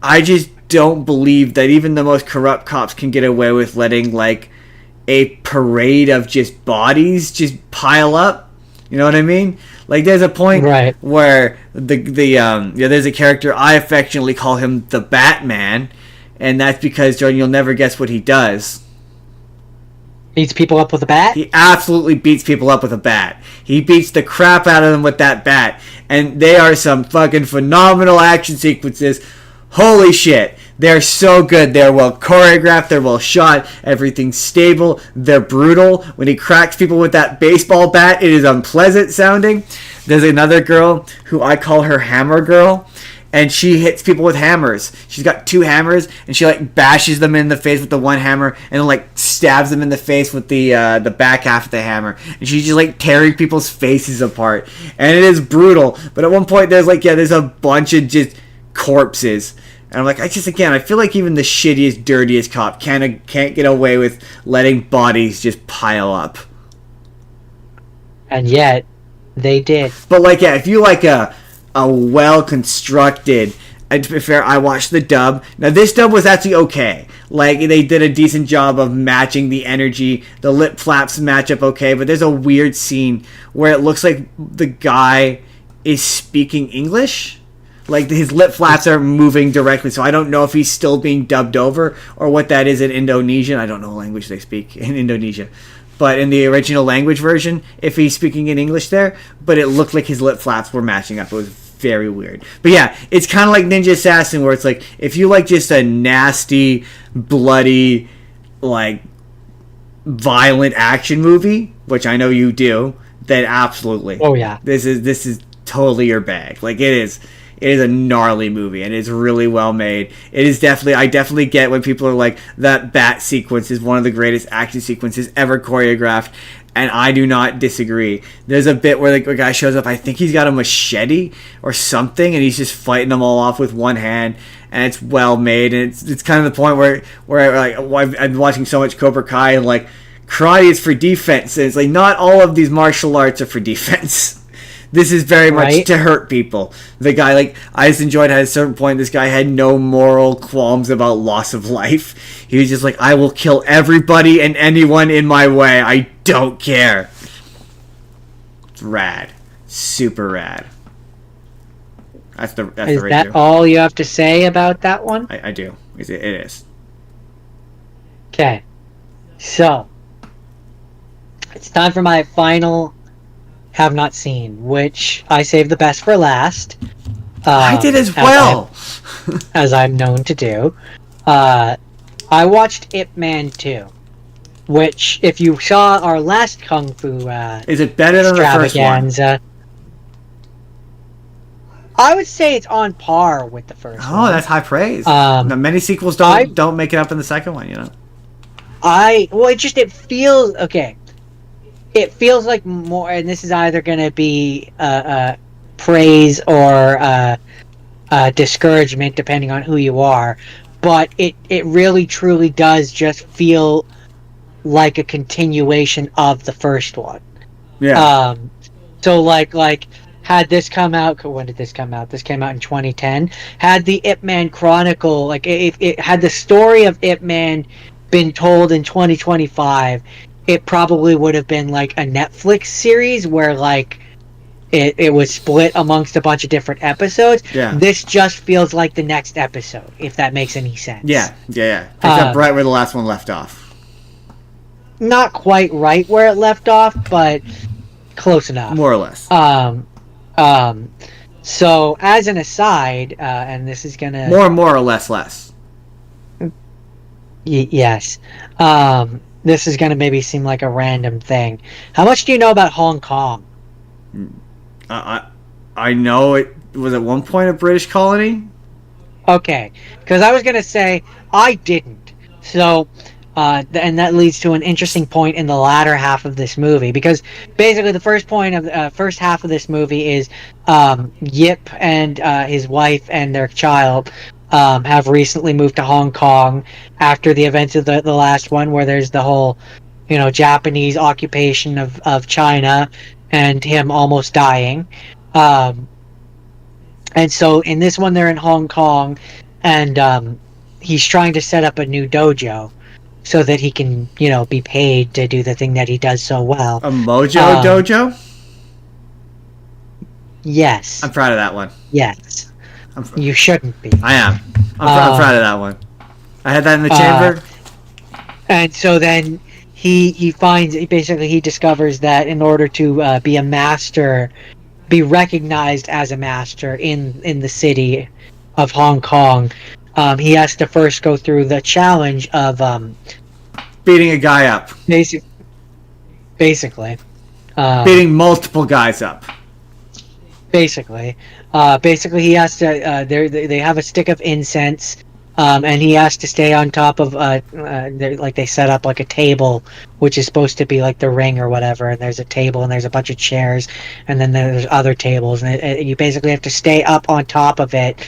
B: I just don't believe that even the most corrupt cops can get away with letting like a parade of just bodies just pile up. You know what I mean? Like, there's a point where there's a character, I affectionately call him the Batman, and that's because, Jordan, you'll never guess what he does.
A: Beats people up with a bat?
B: He absolutely beats people up with a bat. He beats the crap out of them with that bat, and they are some fucking phenomenal action sequences. Holy shit. They're so good. They're well choreographed. They're well shot. Everything's stable. They're brutal. When he cracks people with that baseball bat, it is unpleasant sounding. There's another girl who I call her Hammer Girl, and she hits people with hammers. She's got 2 hammers, and she like bashes them in the face with the one hammer, and then like stabs them in the face with the back half of the hammer. And she's just like tearing people's faces apart, and it is brutal. But at one point, there's a bunch of just corpses. And I'm like, I feel like even the shittiest, dirtiest cop can't get away with letting bodies just pile up.
A: And yet, they did.
B: But like, yeah, if you like a well-constructed, and to be fair, I watched the dub. Now, this dub was actually okay. Like, they did a decent job of matching the energy. The lip flaps match up okay, but there's a weird scene where it looks like the guy is speaking English. Like, his lip flaps are moving directly, so I don't know if he's still being dubbed over or what that is in Indonesian. I don't know what language they speak in Indonesia. But in the original language version, if he's speaking in English there, but it looked like his lip flaps were matching up. It was very weird. But yeah, it's kind of like Ninja Assassin, where it's like, if you like just a nasty, bloody, like, violent action movie, which I know you do, then absolutely.
A: Oh yeah.
B: This is totally your bag. Like, it is a gnarly movie, and it's really well made. I definitely get when people are like, that bat sequence is one of the greatest action sequences ever choreographed, and I do not disagree. There's a bit where the guy shows up, I think he's got a machete or something, and he's just fighting them all off with one hand, and it's well made, and it's kind of the point where like, I've been watching so much Cobra Kai, and like, karate is for defense, and it's like, not all of these martial arts are for defense. This is very much
A: Right.
B: to hurt people. The guy, like, I just enjoyed at a certain point, this guy had no moral qualms about loss of life. He was just like, I will kill everybody and anyone in my way. I don't care. It's rad. Super rad. That's
A: Is
B: the
A: that
B: rating.
A: all you have to say about that one?
B: I do. It is.
A: Okay. So, it's time for my final have not seen, which I saved the best for last.
B: I did as well.
A: As I'm known to do. I watched Ip Man 2, which, if you saw our last Kung Fu
B: Is it better than the first one?
A: extravaganza, I would say it's on par with the first one.
B: Oh, that's high praise.
A: Um,
B: Now, many sequels don't make it up in the second one, you know.
A: It feels okay. It feels like more, and this is either going to be praise or discouragement, depending on who you are. But it really truly does just feel like a continuation of the first one.
B: Yeah.
A: So like had this come out, when did this come out? This came out in 2010. Had the Ip Man Chronicle, like it had the story of Ip Man been told in 2025, it probably would have been like a Netflix series where like it was split amongst a bunch of different episodes.
B: Yeah.
A: This just feels like the next episode, if that makes any sense.
B: Yeah. Picked up right where the last one left off.
A: Not quite right where it left off, but close enough.
B: More or less.
A: So as an aside, and this is gonna
B: More or less.
A: yes, this is gonna maybe seem like a random thing. How much do you know about Hong Kong?
B: I know it was at one point a British colony.
A: Okay, because I was gonna say I didn't. So, and that leads to an interesting point in the latter half of this movie, because basically the first point of first half of this movie is Yip and his wife and their child have recently moved to Hong Kong after the events of the last one, where there's the whole, Japanese occupation of China and him almost dying. And so in this one, they're in Hong Kong, and he's trying to set up a new dojo so that he can, be paid to do the thing that he does so well.
B: A Mojo dojo?
A: Yes.
B: I'm proud of that one.
A: Yes. You shouldn't be.
B: I am. I'm proud of that one. I had that in the chamber.
A: And so then he discovers that in order to be a master, be recognized as a master in the city of Hong Kong, he has to first go through the challenge of
B: beating a guy up.
A: Basically.
B: Beating multiple guys up.
A: Basically he has to. They have a stick of incense, and he has to stay on top of. They set up like a table, which is supposed to be like the ring or whatever. And there's a table, and there's a bunch of chairs, and then there's other tables, and you basically have to stay up on top of it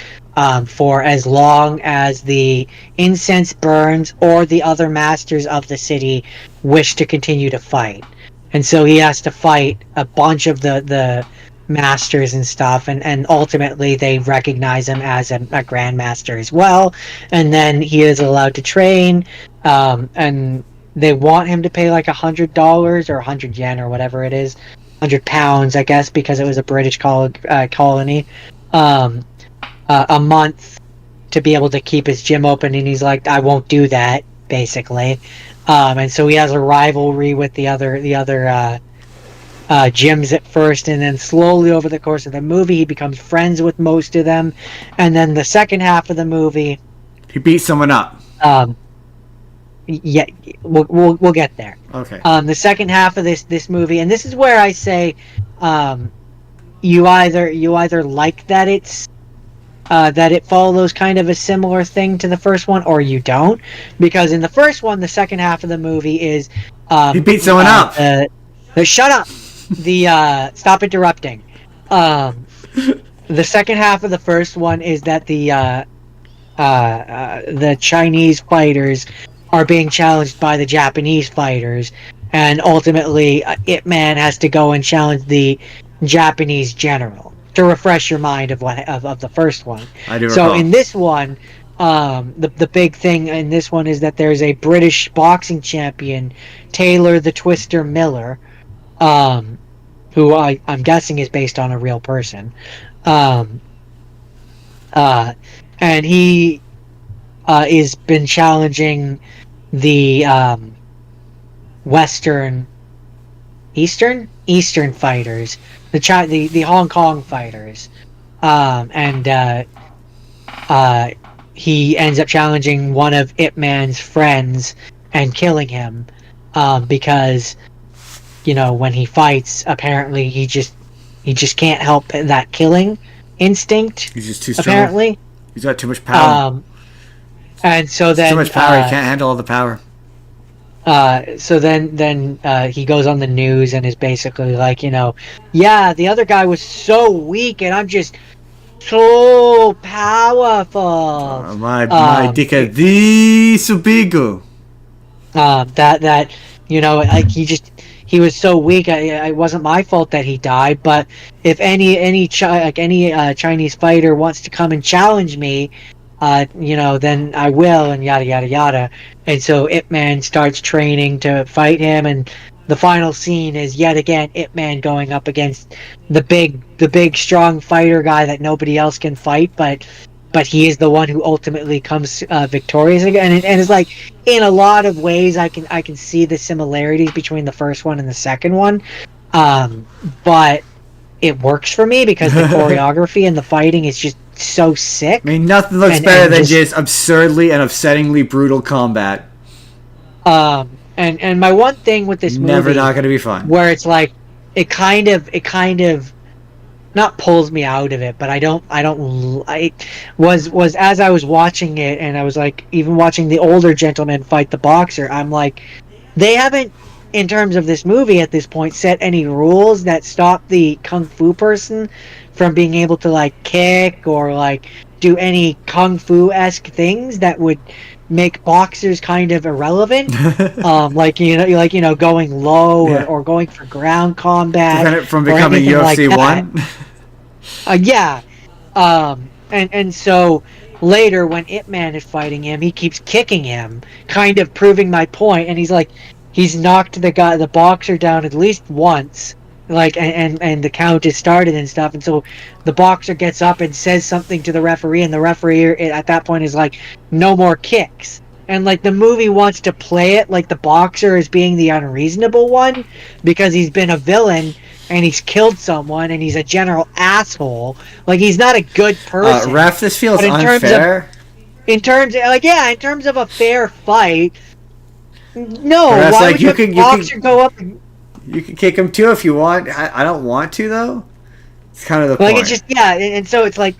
A: for as long as the incense burns or the other masters of the city wish to continue to fight. And so he has to fight a bunch of the masters and stuff, and ultimately they recognize him as a grandmaster as well, and then he is allowed to train, and they want him to pay like $100 or 100 yen or whatever it is, £100 I guess, because it was a British colony, a month to be able to keep his gym open, and he's like, I won't do that, basically. And so he has a rivalry with the other gyms at first, and then slowly over the course of the movie he becomes friends with most of them, and then the second half of the movie
B: he beats someone up.
A: Yeah, we'll get there.
B: Okay.
A: The second half of this movie, and this is where I say you either like that it's that it follows kind of a similar thing to the first one, or you don't, because in the first one, the second half of the movie is
B: he beats someone up.
A: Shut up. Stop interrupting. The second half of the first one is that the Chinese fighters are being challenged by the Japanese fighters, and ultimately Ip Man has to go and challenge the Japanese general, to refresh your mind of what of the first one.
B: I do
A: So
B: recall.
A: in this one, the big thing in this one is that there's a British boxing champion, Taylor the Twister Miller, um, who I'm guessing is based on a real person, um, uh, and he is been challenging the Western Eastern fighters, the Hong Kong fighters, and he ends up challenging one of Ip Man's friends and killing him, because when he fights, apparently he just can't help that killing instinct.
B: He's just too strong.
A: Apparently,
B: He's got too much power.
A: And so
B: It's
A: then
B: too much power. He can't handle all the power.
A: So then he goes on the news and is basically like, yeah, the other guy was so weak and I'm just so powerful.
B: My dick the subigo.
A: That like he was so weak. It wasn't my fault that he died. But if any Chinese fighter wants to come and challenge me, then I will, and yada yada yada. And so Ip Man starts training to fight him, and the final scene is yet again Ip Man going up against the big strong fighter guy that nobody else can fight, but he is the one who ultimately comes victorious again. And it's like, in a lot of ways I can see the similarities between the first one and the second one, but it works for me because the choreography and the fighting is just so sick.
B: I mean, nothing looks better than just absurdly and upsettingly brutal combat.
A: And my one thing with this movie,
B: never not going to be fun,
A: where it's like it kind of not pulls me out of it, but I was as I was watching it, and I was like, even watching the older gentleman fight the boxer, I'm like, they haven't, in terms of this movie at this point, set any rules that stop the kung fu person from being able to like kick or like do any kung fu-esque things that would make boxers kind of irrelevant, like going low, or going for ground combat,
B: prevent it from becoming UFC
A: like
B: 1.
A: Yeah. And so later when Ip Man is fighting him, he keeps kicking him, kind of proving my point, and he's knocked the boxer down at least once, like, and the count is started and stuff, and so the boxer gets up and says something to the referee, and the referee at that point is like, no more kicks. And like the movie wants to play it like the boxer is being the unreasonable one because he's been a villain and he's killed someone and he's a general asshole. Like, he's not a good person.
B: Ref, this feels unfair.
A: In terms of a fair fight, no.
B: Ref's
A: why
B: like,
A: would
B: you
A: the boxer go up?
B: You can kick him too if you want. I don't want to, though. It's kind of the point.
A: It's just, and so it's like,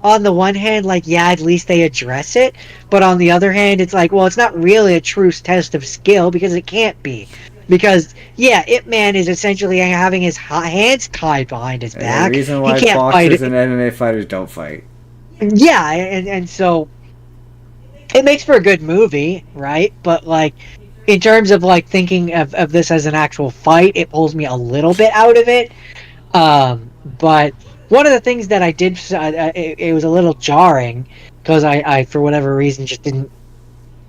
A: on the one hand, like, at least they address it, but on the other hand, it's like, well, it's not really a true test of skill because it can't be. Because, Ip Man is essentially having his hands tied behind his back.
B: The reason why boxers and MMA fighters don't fight.
A: Yeah, and so it makes for a good movie, right? But, like, in terms of, like, thinking of this as an actual fight, it pulls me a little bit out of it. But one of the things that I did, it was a little jarring, because I, for whatever reason, just didn't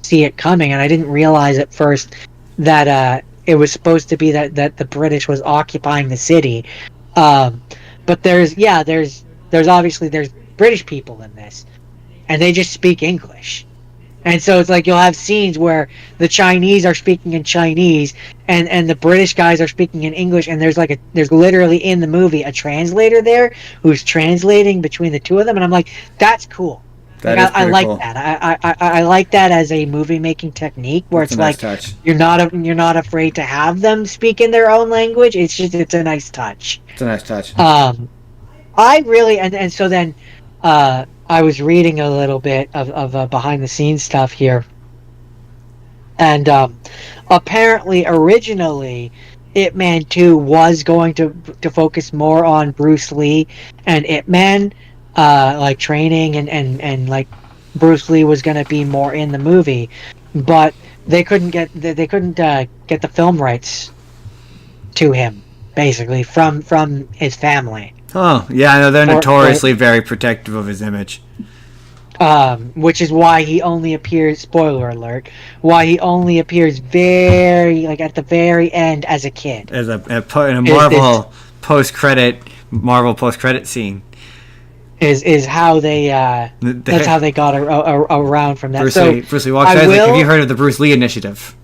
A: see it coming, and I didn't realize at first that it was supposed to be that the British was occupying the city. But there's obviously British people in this, and they just speak English. And so it's like you'll have scenes where the Chinese are speaking in Chinese and the British guys are speaking in English, and there's literally in the movie a translator there who's translating between the two of them, and I'm like, that's cool. I like cool. That. I like that as a movie making technique where it's like touch. You're not afraid to have them speak in their own language. It's a nice touch.
B: It's a nice touch.
A: I really and so then I was reading a little bit of behind the scenes stuff here, and apparently originally Ip Man 2 was going to focus more on Bruce Lee and Ip Man. Like training and like Bruce Lee was going to be more in the movie, but they couldn't get the film rights to him, basically from his family.
B: Oh, yeah, I know they're notoriously very protective of his image.
A: Which is why he only appears, spoiler alert, why he only appears very, like, at the very end as a kid.
B: As in a Marvel post-credit scene.
A: Is how they, that's how they got around from that.
B: Bruce Lee walks out, like, have you heard of the Bruce Lee Initiative?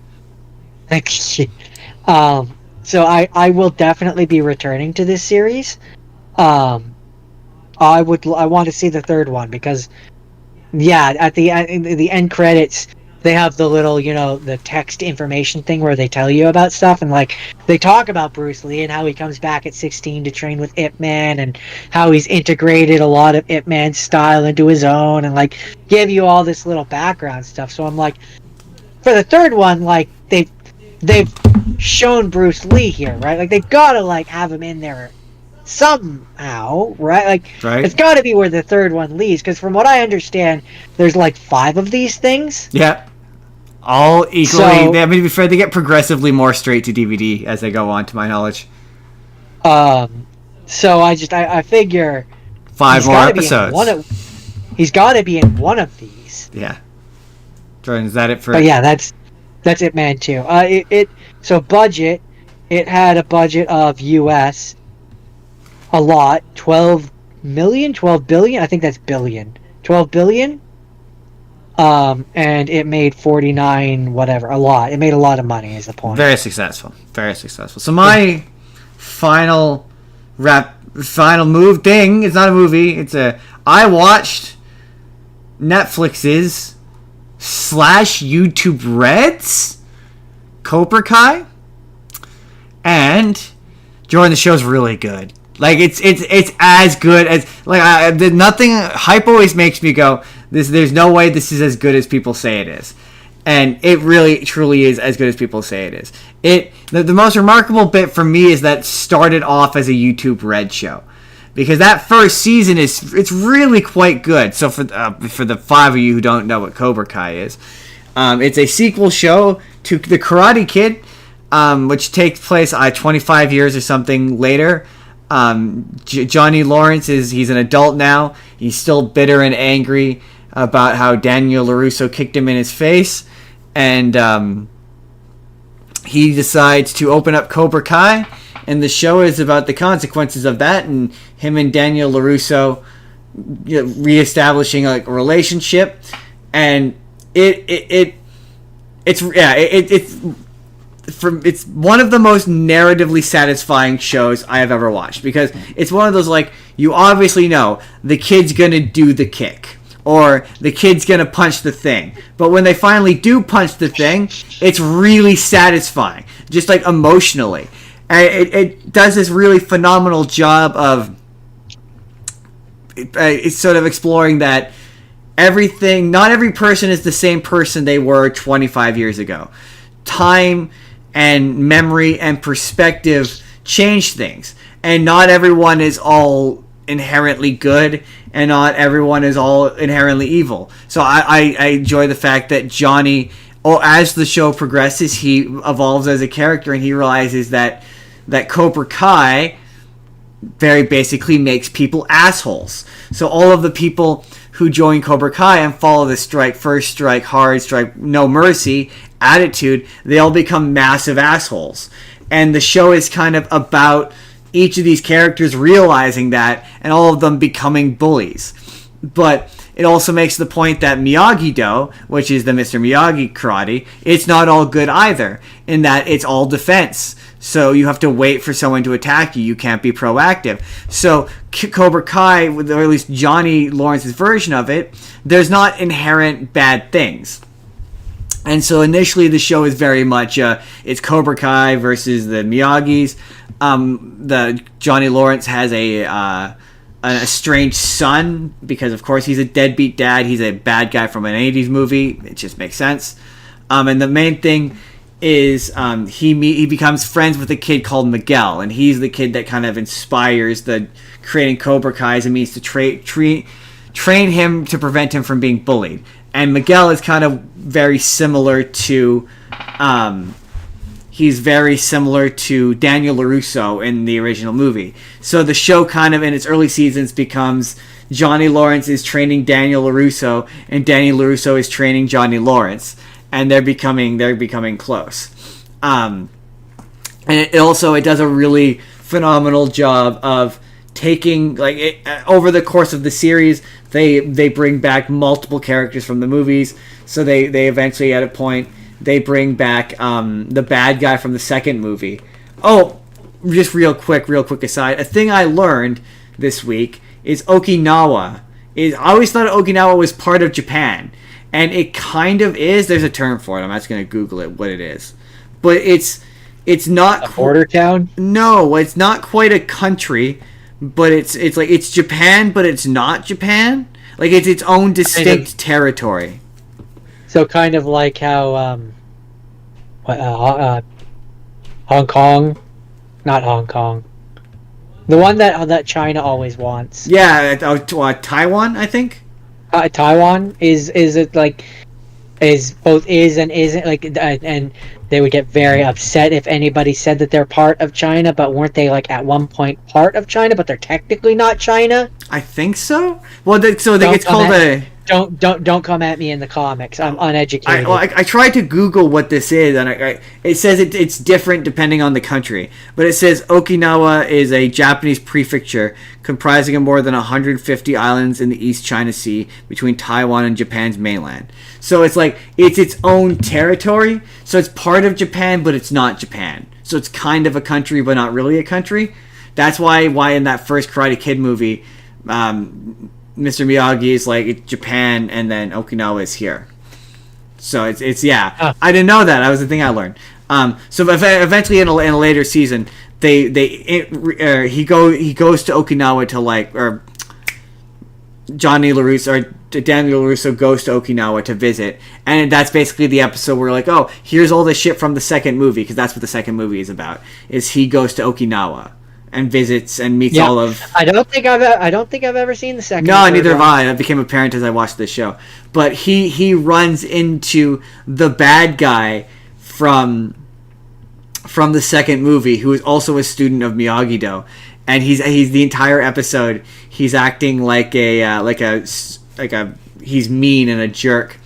A: So I will definitely be returning to this series. I want to see the third one because, yeah, at the end credits they have the little, the text information thing where they tell you about stuff, and like they talk about Bruce Lee and how he comes back at 16 to train with Ip Man and how he's integrated a lot of Ip Man's style into his own, and like give you all this little background stuff. So I'm like, for the third one, like they've shown Bruce Lee here, right? Like they've got to like have him in there somehow, right? Like it's got to be where the third one leads, because from what I understand, there's like 5 of these things.
B: Yeah, all equally. To be fair, they get progressively more straight to DVD as they go on, to my knowledge.
A: So I figure
B: 5 more episodes.
A: He's got to be in one of these.
B: Yeah. Jordan, is that it for?
A: But yeah, that's Ip Man 2. So budget, it had a budget of US a lot, 12 billion, I think that's billion. 12 billion. And it made 49 whatever, a lot. It made a lot of money is the point.
B: Very successful. So my final move thing, it's not a movie, I watched Netflix's / YouTube Reds Cobra Kai, and Jordan, the show's really good. Like it's as good as nothing. Hype always makes me go, there's no way this is as good as people say it is, and it really truly is as good as people say it is. The most remarkable bit for me is that it started off as a YouTube Red show, because that first season it's really quite good. So for the 5 of you who don't know what Cobra Kai is, it's a sequel show to The Karate Kid, which takes place 25 years or something later. Johnny Lawrence he's an adult now. He's still bitter and angry about how Daniel LaRusso kicked him in his face, and he decides to open up Cobra Kai, and the show is about the consequences of that, and him and Daniel LaRusso reestablishing a relationship, and it's one of the most narratively satisfying shows I have ever watched, because it's one of those, like, you obviously know the kid's gonna do the kick or the kid's gonna punch the thing, but when they finally do punch the thing, it's really satisfying, just like emotionally, and it does this really phenomenal job of it's sort of exploring that not every person is the same person they were 25 years ago. Time and memory and perspective change things, and not everyone is all inherently good, and not everyone is all inherently evil. So I enjoy the fact that Johnny, as the show progresses, he evolves as a character, and he realizes that Cobra Kai very basically makes people assholes. So all of the people who join Cobra Kai and follow the strike first, strike hard, strike no mercy attitude, they all become massive assholes. And the show is kind of about each of these characters realizing that, and all of them becoming bullies. But it also makes the point that Miyagi-Do, which is the Mr. Miyagi karate, it's not all good either, in that it's all defense. So you have to wait for someone to attack you. You can't be proactive. So Cobra Kai, or at least Johnny Lawrence's version of it, there's not inherent bad things. And so initially the show is very much it's Cobra Kai versus the Miyagis. The Johnny Lawrence has an estranged son, because of course he's a deadbeat dad. He's a bad guy from an 80s movie. It just makes sense. And the main thing is he becomes friends with a kid called Miguel, and he's the kid that kind of inspires the creating Cobra Kai as a means to train him to prevent him from being bullied. And Miguel is kind of very similar to he's very similar to Daniel LaRusso in the original movie. So the show kind of in its early seasons becomes Johnny Lawrence is training Daniel LaRusso, and Daniel LaRusso is training Johnny Lawrence, and they're becoming close. And it does a really phenomenal job of taking over the course of the series. They bring back multiple characters from the movies. So they eventually at a point they bring back the bad guy from the second movie. Oh, just real quick aside. A thing I learned this week is Okinawa. I always thought Okinawa was part of Japan, and it kind of is. There's a term for it. I'm just going to Google it, what it is. But it's not
A: a border town.
B: No, it's not quite a country, but it's like it's Japan, but it's not Japan. Like it's its own distinct territory.
A: So kind of like how Hong Kong, not Hong Kong, the one that China always wants.
B: Yeah, Taiwan, I think.
A: Taiwan is it like is both is and isn't like, and they would get very upset if anybody said that they're part of China, but weren't they like at one point part of China, but they're technically not China?
B: I think so. Well, it's called a.
A: Don't come at me in the comics. I'm uneducated.
B: I tried to Google what this is, and it says it's different depending on the country. But it says Okinawa is a Japanese prefecture comprising of more than 150 islands in the East China Sea between Taiwan and Japan's mainland. So it's like it's its own territory. So it's part of Japan, but it's not Japan. So it's kind of a country, but not really a country. That's why in that first Karate Kid movie, Mr. Miyagi is like it's Japan, and then Okinawa is here. So it's yeah. I didn't know that. That was the thing I learned. So eventually in a later season, he goes to Okinawa to Johnny LaRusso or Daniel LaRusso goes to Okinawa to visit, and that's basically the episode where oh, here's all the shit from the second movie, because that's what the second movie is about. Is he goes to Okinawa and visits and meets all of.
A: I don't think I've ever seen the second.
B: No, neither have I. That became apparent as I watched the show. But he runs into the bad guy from the second movie, who is also a student of Miyagi-Do, and he's the entire episode he's acting like he's mean and a jerk,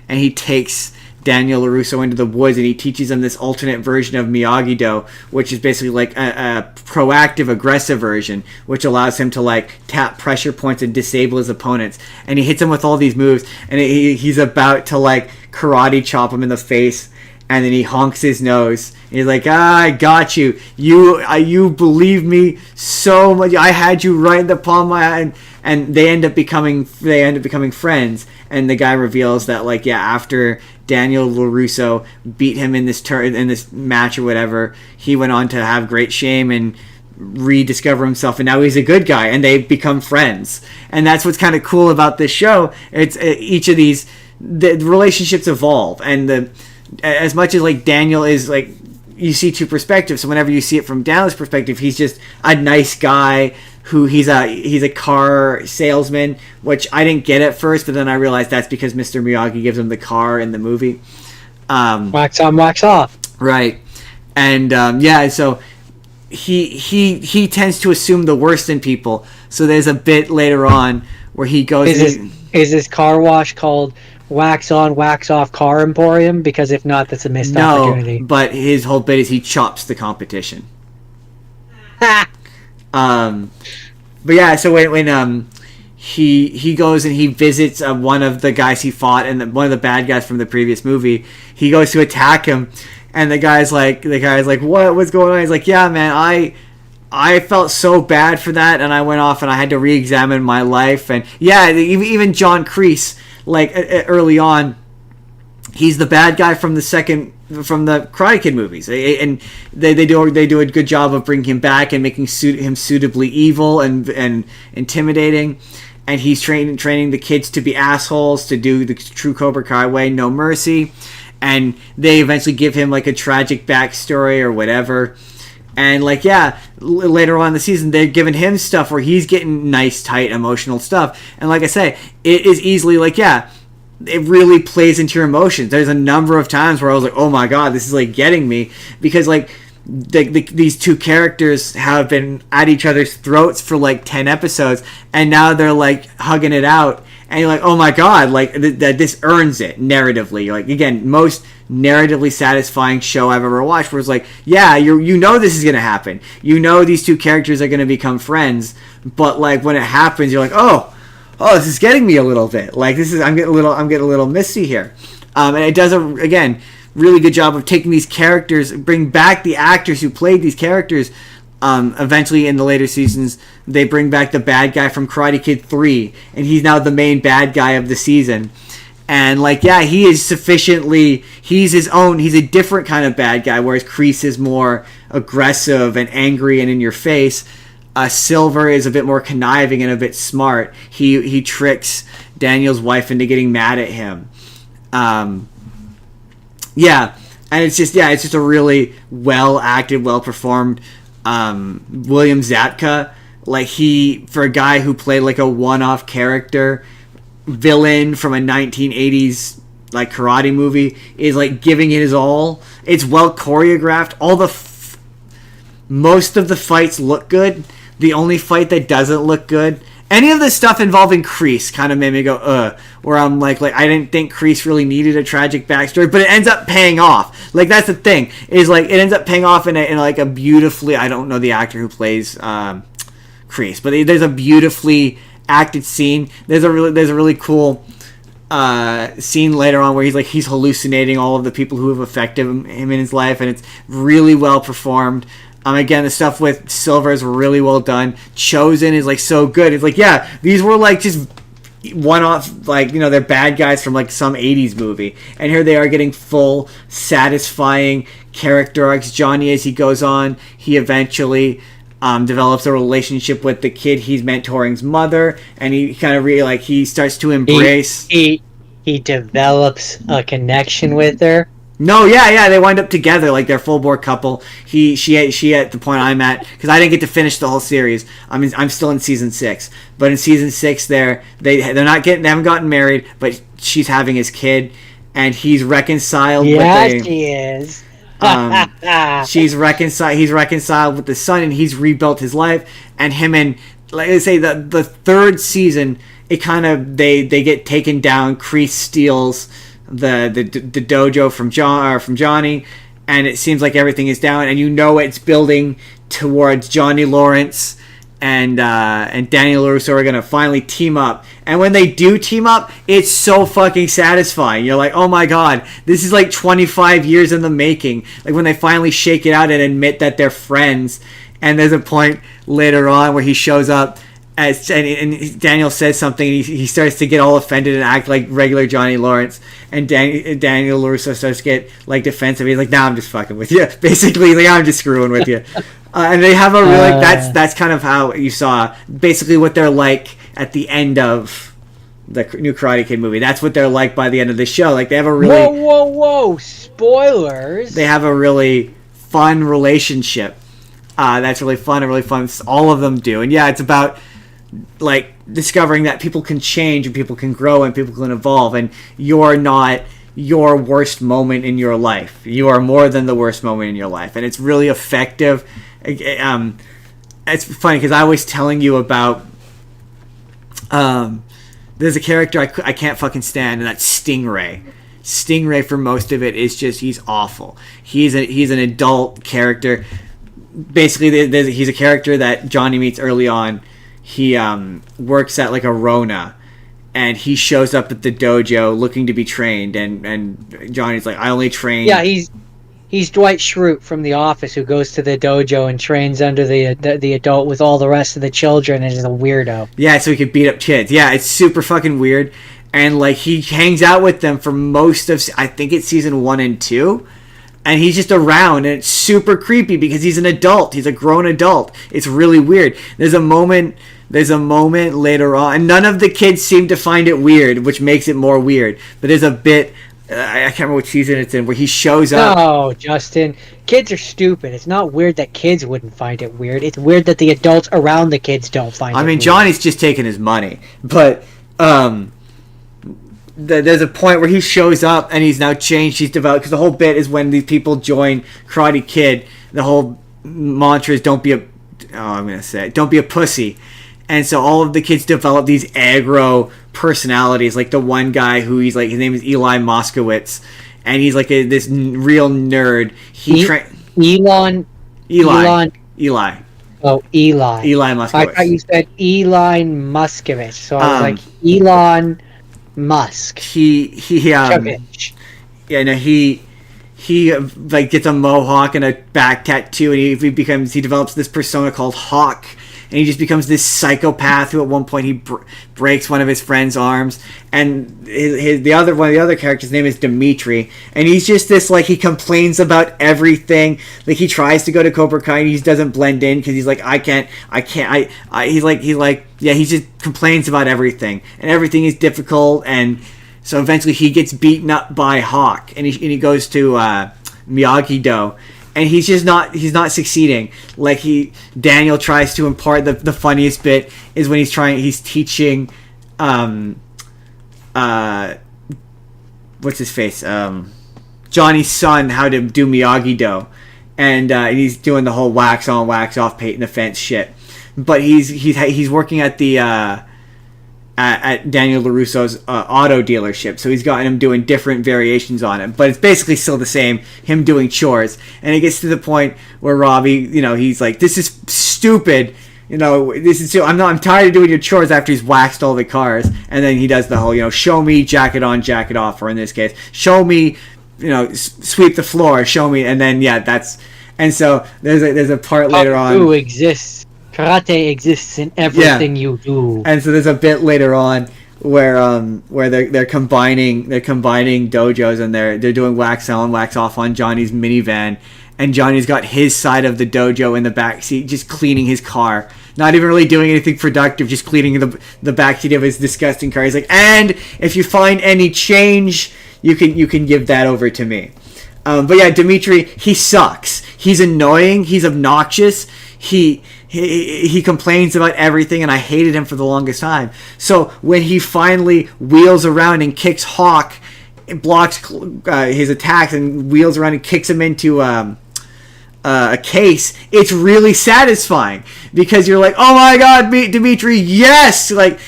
B: and he takes Daniel LaRusso into the woods, and he teaches him this alternate version of Miyagi-Do, which is basically like a proactive, aggressive version, which allows him to tap pressure points and disable his opponents. And he hits him with all these moves, and he's about to karate chop him in the face, and then he honks his nose. And he's like, I got you. You believe me so much. I had you right in the palm of my eye. And they end up becoming friends. And the guy reveals that after Daniel LaRusso beat him in this match or whatever, he went on to have great shame and rediscover himself, and now he's a good guy, and they become friends. And that's what's kind of cool about this show. It's each of these the relationships evolve, and as much as Daniel is you see two perspectives. So whenever you see it from Daniel's perspective, he's just a nice guy who he's a car salesman, which I didn't get at first, but then I realized that's because Mr. Miyagi gives him the car in the movie.
A: Wax on, wax off.
B: Right. And so he tends to assume the worst in people. So there's a bit later on where he goes.
A: Is this car wash called Wax On, Wax Off Car Emporium? Because if not, that's a missed opportunity.
B: No, but his whole bit is he chops the competition. But yeah, so when he goes and he visits one of the guys he fought, and one of the bad guys from the previous movie, he goes to attack him, and the guy's like, what's going on? He's like, yeah, man, I felt so bad for that, and I went off and I had to re-examine my life. And yeah, even John Kreese, early on, he's the bad guy from the Karate Kid movies, and they do a good job of bringing him back and making him suitably evil and intimidating. And he's training the kids to be assholes, to do the true Cobra Kai way, no mercy. And they eventually give him a tragic backstory or whatever. And later on in the season, they're giving him stuff where he's getting nice, tight, emotional stuff. And like I say, it is easily it really plays into your emotions. There's a number of times where I was like, oh my god, this is like getting me, because like these two characters have been at each other's throats for like 10 episodes, and now they're like hugging it out, and you're like, oh my god, like that this earns it narratively. Like, again, most narratively satisfying show I've ever watched, where it's like, yeah, you know this is gonna happen, you know these two characters are gonna become friends, but like when it happens, you're like, oh, this is getting me a little bit. Like, I'm getting a little misty here, and it does again really good job of taking these characters, bring back the actors who played these characters. Eventually, in the later seasons, they bring back the bad guy from Karate Kid 3, and he's now the main bad guy of the season. And like, yeah, he is sufficiently, he's a different kind of bad guy, whereas Kreese is more aggressive and angry and in your face. Silver is a bit more conniving and a bit smart. He tricks Daniel's wife into getting mad at him. Yeah, and it's just a really well acted, well performed William Zabka. Like, for a guy who played like a one-off character villain from a 1980s like karate movie, is like giving it his all. It's well choreographed. Most of the fights look good. The only fight that doesn't look good, any of the stuff involving Kreese, kind of made me go, where I'm like I didn't think Kreese really needed a tragic backstory, but it ends up paying off. Like, that's the thing, is like it ends up paying off in like a beautifully, I don't know the actor who plays Kreese, but there's a beautifully acted scene. There's a really cool scene later on where he's hallucinating all of the people who have affected him in his life, and it's really well performed. Again, the stuff with Silver is really well done. Chosen is like so good. It's like, yeah, these were like just one-off, like, you know, they're bad guys from like some 80s movie, and here they are getting full, satisfying character arcs. Johnny, as he goes on, he eventually develops a relationship with the kid he's mentoring's mother, and he kind of really he starts to embrace.
A: He develops a connection with her.
B: No, yeah, they wind up together, like they're full bore couple. She at the point I'm at, because I didn't get to finish the whole series. I'm still in season 6, but in season 6 they haven't gotten married, but she's having his kid, and he's reconciled.
A: She is.
B: He's reconciled with the son, and he's rebuilt his life. And him and, like I say, the third season, it kind of they get taken down. Kreese steals the dojo from Johnny, and it seems like everything is down, and you know it's building towards Johnny Lawrence and Daniel LaRusso are gonna finally team up. And when they do team up, it's so fucking satisfying. You're like, oh my god, this is like 25 years in the making. Like, when they finally shake it out and admit that they're friends. And there's a point later on where he shows up and Daniel says something, and he starts to get all offended and act like regular Johnny Lawrence, and Daniel LaRusso starts to get like defensive. He's like, nah, I'm just fucking with you, basically, like, I'm just screwing with you. And they have a really that's kind of how you saw basically what they're like at the end of the new Karate Kid movie. That's what they're like by the end of the show. Like, they have a really
A: whoa spoilers.
B: They have a really fun relationship. That's really fun and really fun. All of them do. And yeah, it's about like discovering that people can change and people can grow and people can evolve, and you're not your worst moment in your life. You are more than the worst moment in your life, and it's really effective. It's funny because I was telling you about there's a character I can't fucking stand, and that's Stingray. Stingray, for most of it, is just, he's awful. He's an adult character. Basically, he's a character that Johnny meets early on. He works at like a Rona, and he shows up at the dojo looking to be trained, and Johnny's like, I only train.
A: Yeah, he's Dwight Schrute from The Office, who goes to the dojo and trains under the adult with all the rest of the children, and is a weirdo.
B: Yeah, so he could beat up kids. Yeah, it's super fucking weird, and like he hangs out with them for most of, I think it's season 1 and 2. And he's just around, and it's super creepy because he's an adult. He's a grown adult. It's really weird. There's a moment later on, and none of the kids seem to find it weird, which makes it more weird. But there's a bit, I can't remember what season it's in, where he shows up.
A: No, Justin. Kids are stupid. It's not weird that kids wouldn't find it weird. It's weird that the adults around the kids don't find it weird.
B: I mean, Johnny's just taking his money. But there's a point where he shows up and he's now changed. He's developed, because the whole bit is when these people join Karate Kid. The whole mantra is don't be a pussy. And so all of the kids develop these aggro personalities. Like the one guy who he's like, his name is Eli Moskowitz, and he's like this real nerd. Eli.
A: Oh, Eli.
B: Eli Moskowitz.
A: I thought you said Eli Muskovich, so I was like Elon Musk.
B: He like gets a mohawk and a back tattoo, and he develops this persona called Hawk, and he just becomes this psychopath who at one point he breaks one of his friend's arms, and one of the other characters' name is Dimitri, and he's just this, like, he complains about everything. Like, he tries to go to Cobra Kai and he just doesn't blend in because he's like, he just complains about everything, and everything is difficult. And so eventually he gets beaten up by Hawk, and he goes to Miyagi-Do, and he's not succeeding. Like, Daniel tries to impart the funniest bit is when he's teaching what's his face, Johnny's son, how to do Miyagi-Do, and he's doing the whole wax on wax off paint in the fence shit. But he's working at the at Daniel LaRusso's auto dealership, so he's got him doing different variations on it, but it's basically still the same, him doing chores. And it gets to the point where Robbie, he's like, this is stupid, I'm tired of doing your chores, after he's waxed all the cars. And then he does the whole, show me jacket on, jacket off, or in this case, show me, sweep the floor, show me. And then and so there's a part later on.
A: Who exists? Karate exists in everything you do.
B: And so there's a bit later on where they're combining dojos, and they're doing wax on, wax off on Johnny's minivan, and Johnny's got his side of the dojo in the back seat, just cleaning his car, not even really doing anything productive, just cleaning the back seat of his disgusting car. He's like, and if you find any change, you can give that over to me. But yeah, Dimitri, he sucks. He's annoying. He's obnoxious. He complains about everything, and I hated him for the longest time. So when he finally wheels around and kicks Hawk, blocks his attacks, and wheels around and kicks him into a case, it's really satisfying, because you're like, oh my god, Dimitri, yes! Like,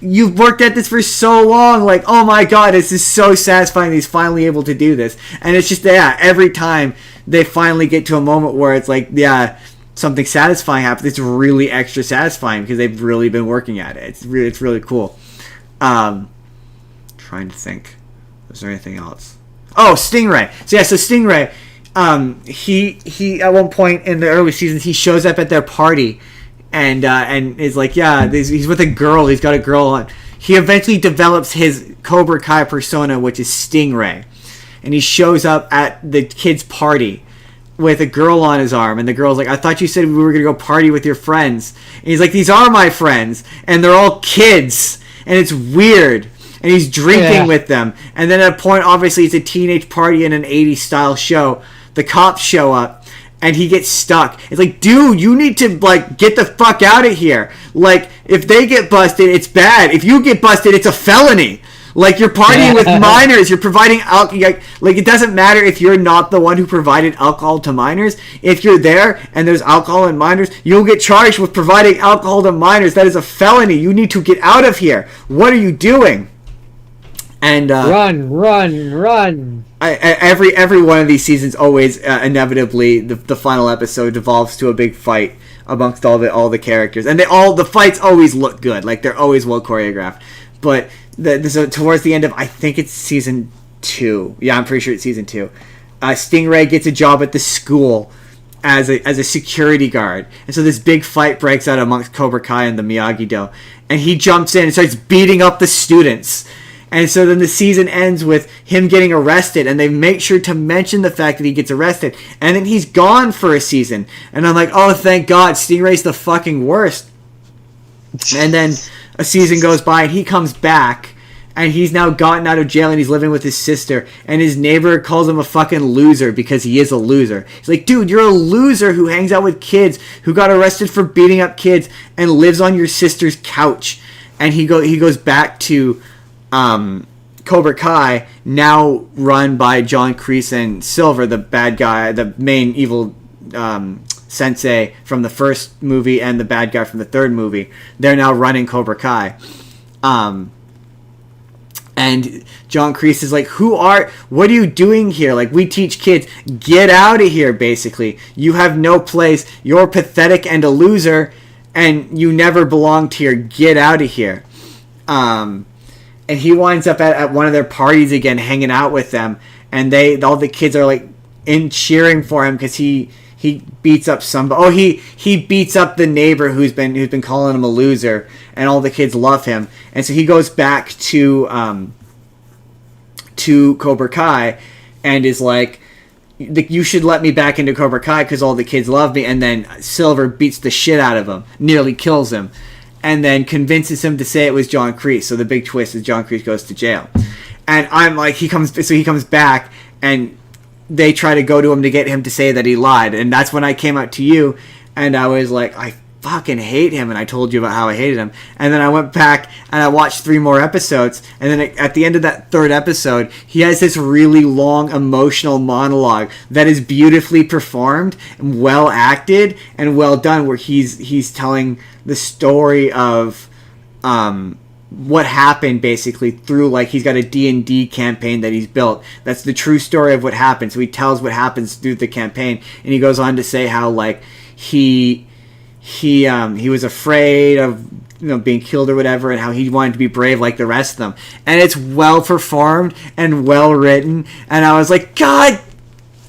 B: you've worked at this for so long. Like, oh my god, this is so satisfying that he's finally able to do this. And it's just, every time they finally get to a moment where it's like, something satisfying happens, it's really extra satisfying because they've really been working at it. It's really cool. Trying to think, is there anything else? Oh, Stingray. So Stingray, he at one point in the early seasons, he shows up at their party, and is like, he's with a girl. He's got a girl on. He eventually develops his Cobra Kai persona, which is Stingray, and he shows up at the kids' party with a girl on his arm, and the girl's like, I thought you said we were gonna go party with your friends. And he's like, these are my friends, and they're all kids, and it's weird. And he's drinking with them, and then at a point, obviously it's a teenage party in an 80s style show. The cops show up, and he gets stuck. It's like, dude, you need to, like, get the fuck out of here. Like, if they get busted, it's bad. If you get busted, it's a felony. Like, you're partying with minors. You're providing alcohol. Like, it doesn't matter if you're not the one who provided alcohol to minors. If you're there and there's alcohol in minors, you'll get charged with providing alcohol to minors. That is a felony. You need to get out of here. What are you doing? And run. Every one of these seasons always inevitably the final episode devolves to a big fight amongst all the characters, and the fights always look good. Like, they're always well choreographed. But so towards the end of, I think it's season 2. Yeah, I'm pretty sure it's season 2. Stingray gets a job at the school as a security guard, and so this big fight breaks out amongst Cobra Kai and the Miyagi-Do, and he jumps in and starts beating up the students. And so then the season ends with him getting arrested, and they make sure to mention the fact that he gets arrested, and then he's gone for a season. And I'm like, oh, thank God, Stingray's the fucking worst. And then a season goes by, and he comes back, and he's now gotten out of jail, and he's living with his sister, and his neighbor calls him a fucking loser because he is a loser. He's like, dude, you're a loser who hangs out with kids, who got arrested for beating up kids, and lives on your sister's couch. And he goes back to Cobra Cobra Kai, now run by John Kreese and Silver, the bad guy, the main evil sensei from the first movie and the bad guy from the third movie. They're now running Cobra Kai. And John Kreese is like, what are you doing here? Like, we teach kids, get out of here, basically. You have no place. You're pathetic and a loser, and you never belonged here. Get out of here. And he winds up at one of their parties again, hanging out with them. And all the kids are like in cheering for him because he beats up somebody. Oh, he beats up the neighbor who's been calling him a loser, and all the kids love him. And so he goes back to Cobra Kai and is like, you should let me back into Cobra Kai because all the kids love me. And then Silver beats the shit out of him, nearly kills him, and then convinces him to say it was John Kreese. So the big twist is John Kreese goes to jail. And I'm like, he comes back, and they try to go to him to get him to say that he lied. And that's when I came out to you, and I was like, I fucking hate him, and I told you about how I hated him. And then I went back and I watched 3 more episodes, and then at the end of that 3rd episode, he has this really long emotional monologue that is beautifully performed and well acted and well done, where he's telling the story of what happened, basically, through, like, he's got a D&D campaign that he's built. That's the true story of what happened. So he tells what happens through the campaign, and he goes on to say how, like, he was afraid of being killed or whatever, and how he wanted to be brave like the rest of them. And it's well performed and well written, and I was like, God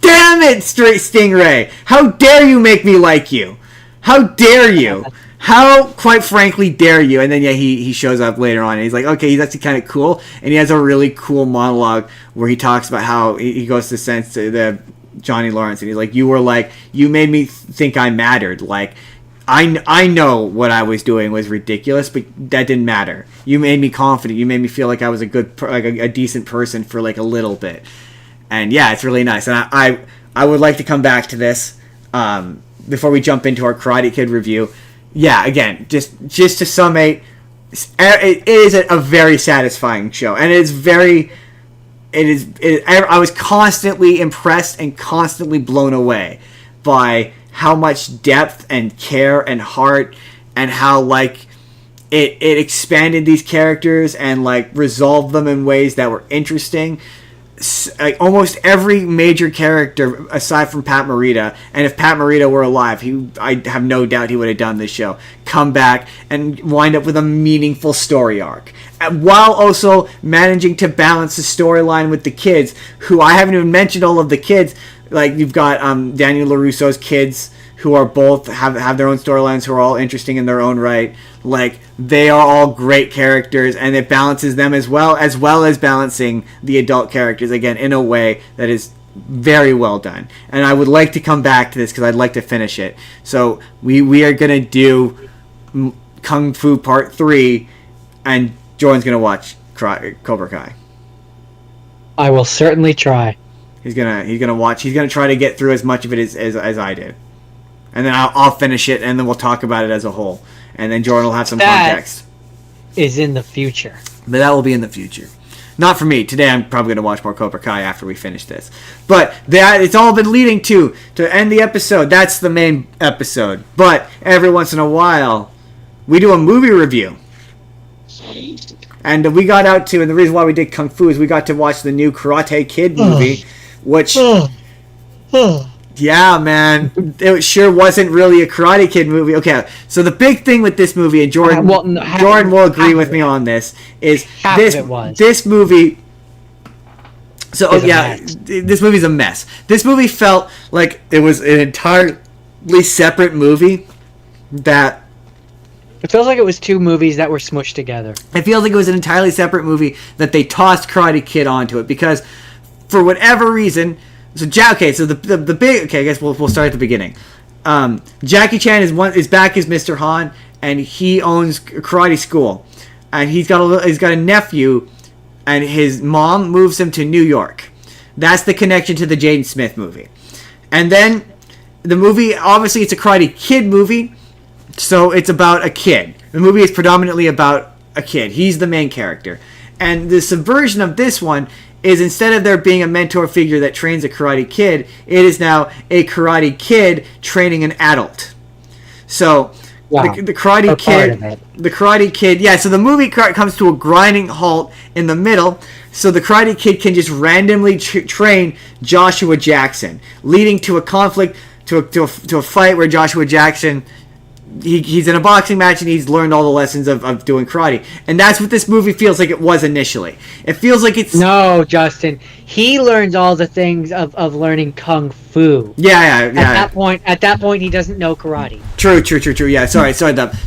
B: damn it, Stingray, how dare you make me like you? How dare you? How, quite frankly, dare you? And then, yeah, he shows up later on, and he's like, okay, he's actually kind of cool, and he has a really cool monologue where he talks about how he goes to the Johnny Lawrence, and he's like, you made me think I mattered. Like, I know what I was doing was ridiculous, but that didn't matter. You made me confident. You made me feel like I was a decent person for, like, a little bit. And, yeah, it's really nice. And I would like to come back to this before we jump into our Karate Kid review. Yeah, again, just to summate, it is a very satisfying show, and I was constantly impressed and constantly blown away by how much depth and care and heart, and how, like, it expanded these characters and, like, resolved them in ways that were interesting. Like, almost every major character aside from Pat Morita, and if Pat Morita were alive, I have no doubt he would have done this show, come back and wind up with a meaningful story arc, while also managing to balance the storyline with the kids, who I haven't even mentioned all of the kids. Like, you've got Daniel LaRusso's kids, who are both have their own storylines, who are all interesting in their own right. Like, they are all great characters, and it balances them as well as balancing the adult characters, again, in a way that is very well done. And I would like to come back to this because I'd like to finish it. So we are going to do Kung Fu Part 3, and Jordan's going to watch Cobra Kai.
A: I will certainly try.
B: He's gonna watch. He's gonna try to get through as much of it as I did, and then I'll finish it, and then we'll talk about it as a whole, and then Jordan will have some context.
A: Is in the future,
B: but that will be in the future. Not for me. Today I'm probably gonna watch more Cobra Kai after we finish this. But it's all been leading to end the episode. That's the main episode. But every once in a while, we do a movie review. And we got out to, and the reason why we did Kung Fu is we got to watch the new Karate Kid movie. Which, yeah, man, it sure wasn't really a Karate Kid movie. Okay, so the big thing with this movie, and Jordan will agree with me on this, is this movie. So this movie's a mess. This movie felt like it was an entirely separate movie that.
A: It feels like it was 2 movies that were smushed together.
B: It feels like it was an entirely separate movie that they tossed Karate Kid onto it because. For whatever reason, so the big. Okay, I guess we'll start at the beginning. Jackie Chan is back as Mr. Han, and he owns a karate school, and he's got a nephew, and his mom moves him to New York. That's the connection to the Jaden Smith movie, and then the movie, obviously, it's a Karate Kid movie, so it's about a kid. The movie is predominantly about a kid. He's the main character. And the subversion of this one is, instead of there being a mentor figure that trains a Karate Kid, it is now a Karate Kid training an adult. So
A: Wow.
B: the Karate Kid, yeah. So the movie comes to a grinding halt in the middle. So the Karate Kid can just randomly train Joshua Jackson, leading to a conflict, to a fight where Joshua Jackson, he's in a boxing match and he's learned all the lessons of doing karate. And that's what this movie feels like it was initially. It feels like it's...
A: No, Justin. He learns all the things of learning kung fu.
B: Yeah.
A: At that point, he doesn't know karate.
B: True. Yeah, sorry.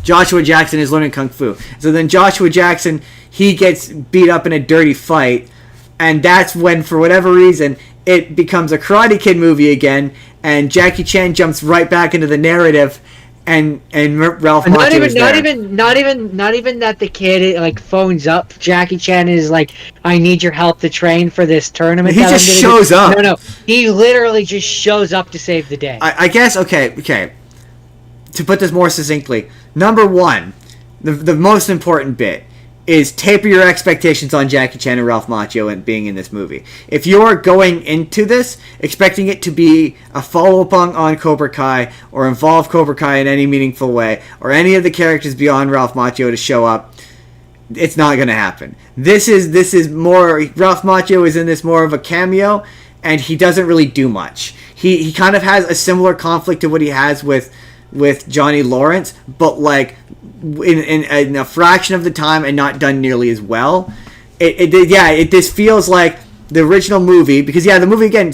B: Joshua Jackson is learning kung fu. So then Joshua Jackson, he gets beat up in a dirty fight. And that's when, for whatever reason, it becomes a Karate Kid movie again. And Jackie Chan jumps right back into the narrative. And Ralph Macchio is there.
A: Not even that the kid like phones up Jackie Chan and is like, I need your help to train for this tournament.
B: He just shows up.
A: No, he literally just shows up to save the day.
B: I guess, okay. To put this more succinctly, number one, the most important bit is taper your expectations on Jackie Chan and Ralph Macchio and being in this movie. If you're going into this expecting it to be a follow-up on Cobra Kai or involve Cobra Kai in any meaningful way, or any of the characters beyond Ralph Macchio to show up, it's not going to happen. This is more... Ralph Macchio is in this more of a cameo, and he doesn't really do much. He kind of has a similar conflict to what he has with Johnny Lawrence, but like in a fraction of the time and not done nearly as well. This feels like the original movie, because the movie again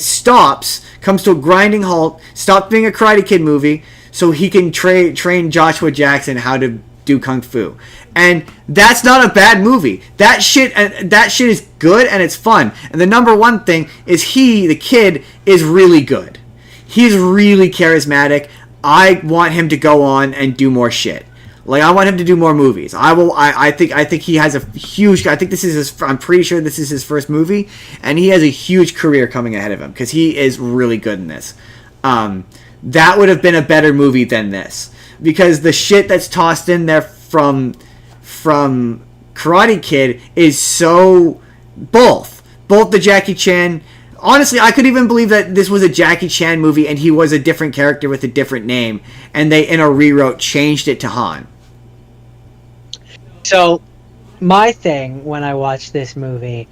B: comes to a grinding halt, stops being a Karate Kid movie, so he can train Joshua Jackson how to do kung fu. And that's not a bad movie. That shit is good and it's fun. And the number one thing is the kid is really good. He's really charismatic. I want him to go on and do more shit. Like, I want him to do more movies. I think he has a huge... I think this is I'm pretty sure this is his first movie, and he has a huge career coming ahead of him, because he is really good in this. That would have been a better movie than this, because the shit that's tossed in there from Karate Kid is so... Both the Jackie Chan... Honestly, I could even believe that this was a Jackie Chan movie and he was a different character with a different name, and they, in a rewrote, changed it to Han.
A: So, my thing when I watched this movie,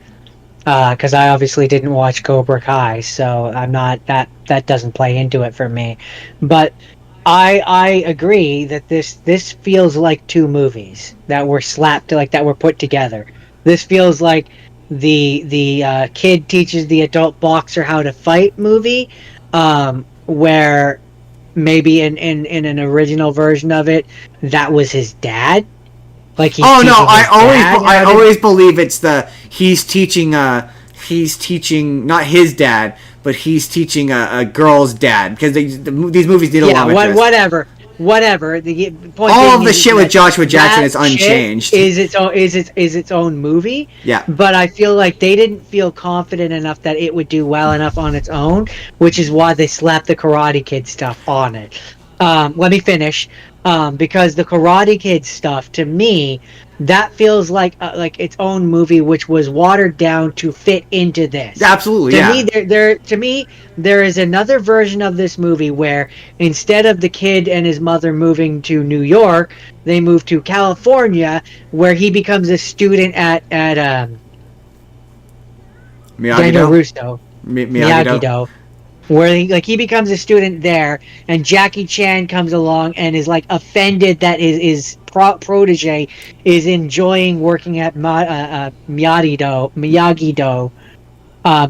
A: because I obviously didn't watch Cobra Kai, so I'm not that doesn't play into it for me. But I agree that this feels like two movies that were that were put together. This feels like the kid teaches the adult boxer how to fight movie, where maybe in an original version of it, that was his dad. Like
B: I always believe it's he's teaching not his dad, but he's teaching a girl's dad, because these movies need a lot of
A: whatever. The point
B: all of the shit with Joshua Jackson is unchanged.
A: Is its own movie.
B: Yeah.
A: But I feel like they didn't feel confident enough that it would do well enough on its own, which is why they slapped the Karate Kid stuff on it. Let me finish. Because the Karate Kid stuff, to me, that feels like its own movie, which was watered down to fit into this.
B: Absolutely,
A: To me, there is another version of this movie where instead of the kid and his mother moving to New York, they move to California, where he becomes a student at Daniel Russo. Miyagi-Do. Where he becomes a student there, and Jackie Chan comes along and is like offended that his protege is enjoying working at Miyagi-Do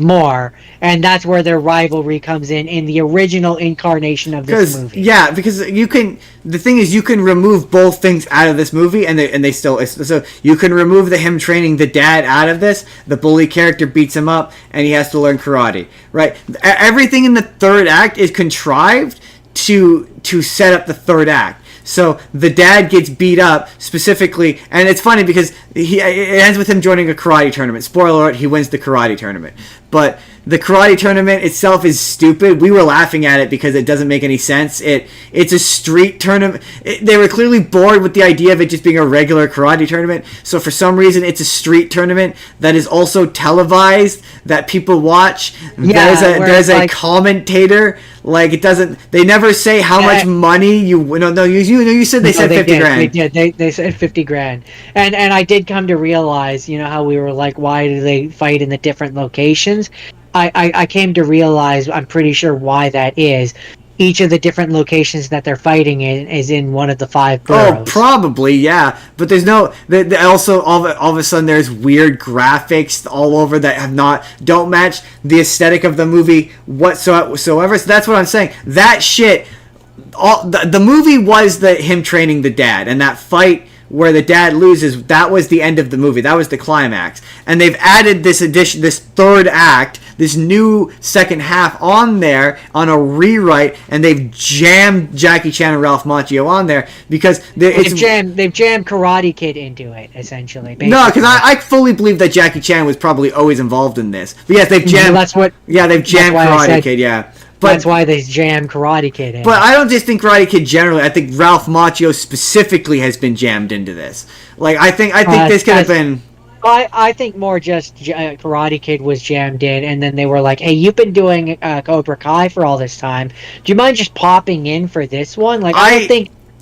A: more, and that's where their rivalry comes in the original incarnation of this movie.
B: Yeah, because the thing is, you can remove both things out of this movie, and they still... So you can remove him training the dad out of this, the bully character beats him up, and he has to learn karate, right? Everything in the third act is contrived to set up the third act. So the dad gets beat up specifically, and it's funny because it ends with him joining a karate tournament. Spoiler alert: he wins the karate tournament. But the karate tournament itself is stupid. We were laughing at it because it doesn't make any sense. It's a street tournament. They were clearly bored with the idea of it just being a regular karate tournament. So for some reason, it's a street tournament that is also televised that people watch.
A: Yeah,
B: there's a commentator. Like it doesn't. They never say how much money you. No. You said they said 50 grand.
A: They said 50 grand. And I did come to realize, how we were like, why do they fight in the different locations? I came to realize, I'm pretty sure why that is. Each of the different locations that they're fighting in is in one of the 5 boroughs.
B: Oh, probably, yeah. But there's no... Also, all of a sudden, there's weird graphics all over that don't match the aesthetic of the movie whatsoever. So that's what I'm saying. That shit... The movie was him training the dad, and that fight where the dad loses, that was the end of the movie. That was the climax. And they've added this third act, this new second half on there, on a rewrite, and they've jammed Jackie Chan and Ralph Macchio on there because they've
A: jammed Karate Kid into it, essentially. Basically.
B: No, because I fully believe that Jackie Chan was probably always involved in this. But yes, they've jammed... they've jammed Karate Kid, yeah. But
A: that's why they jam Karate Kid in.
B: But I don't just think Karate Kid generally. I think Ralph Macchio specifically has been jammed into this. Like I think this could have been.
A: I think more just Karate Kid was jammed in, and then they were like, "Hey, you've been doing Cobra Kai for all this time. Do you mind just popping in for this one?" Like I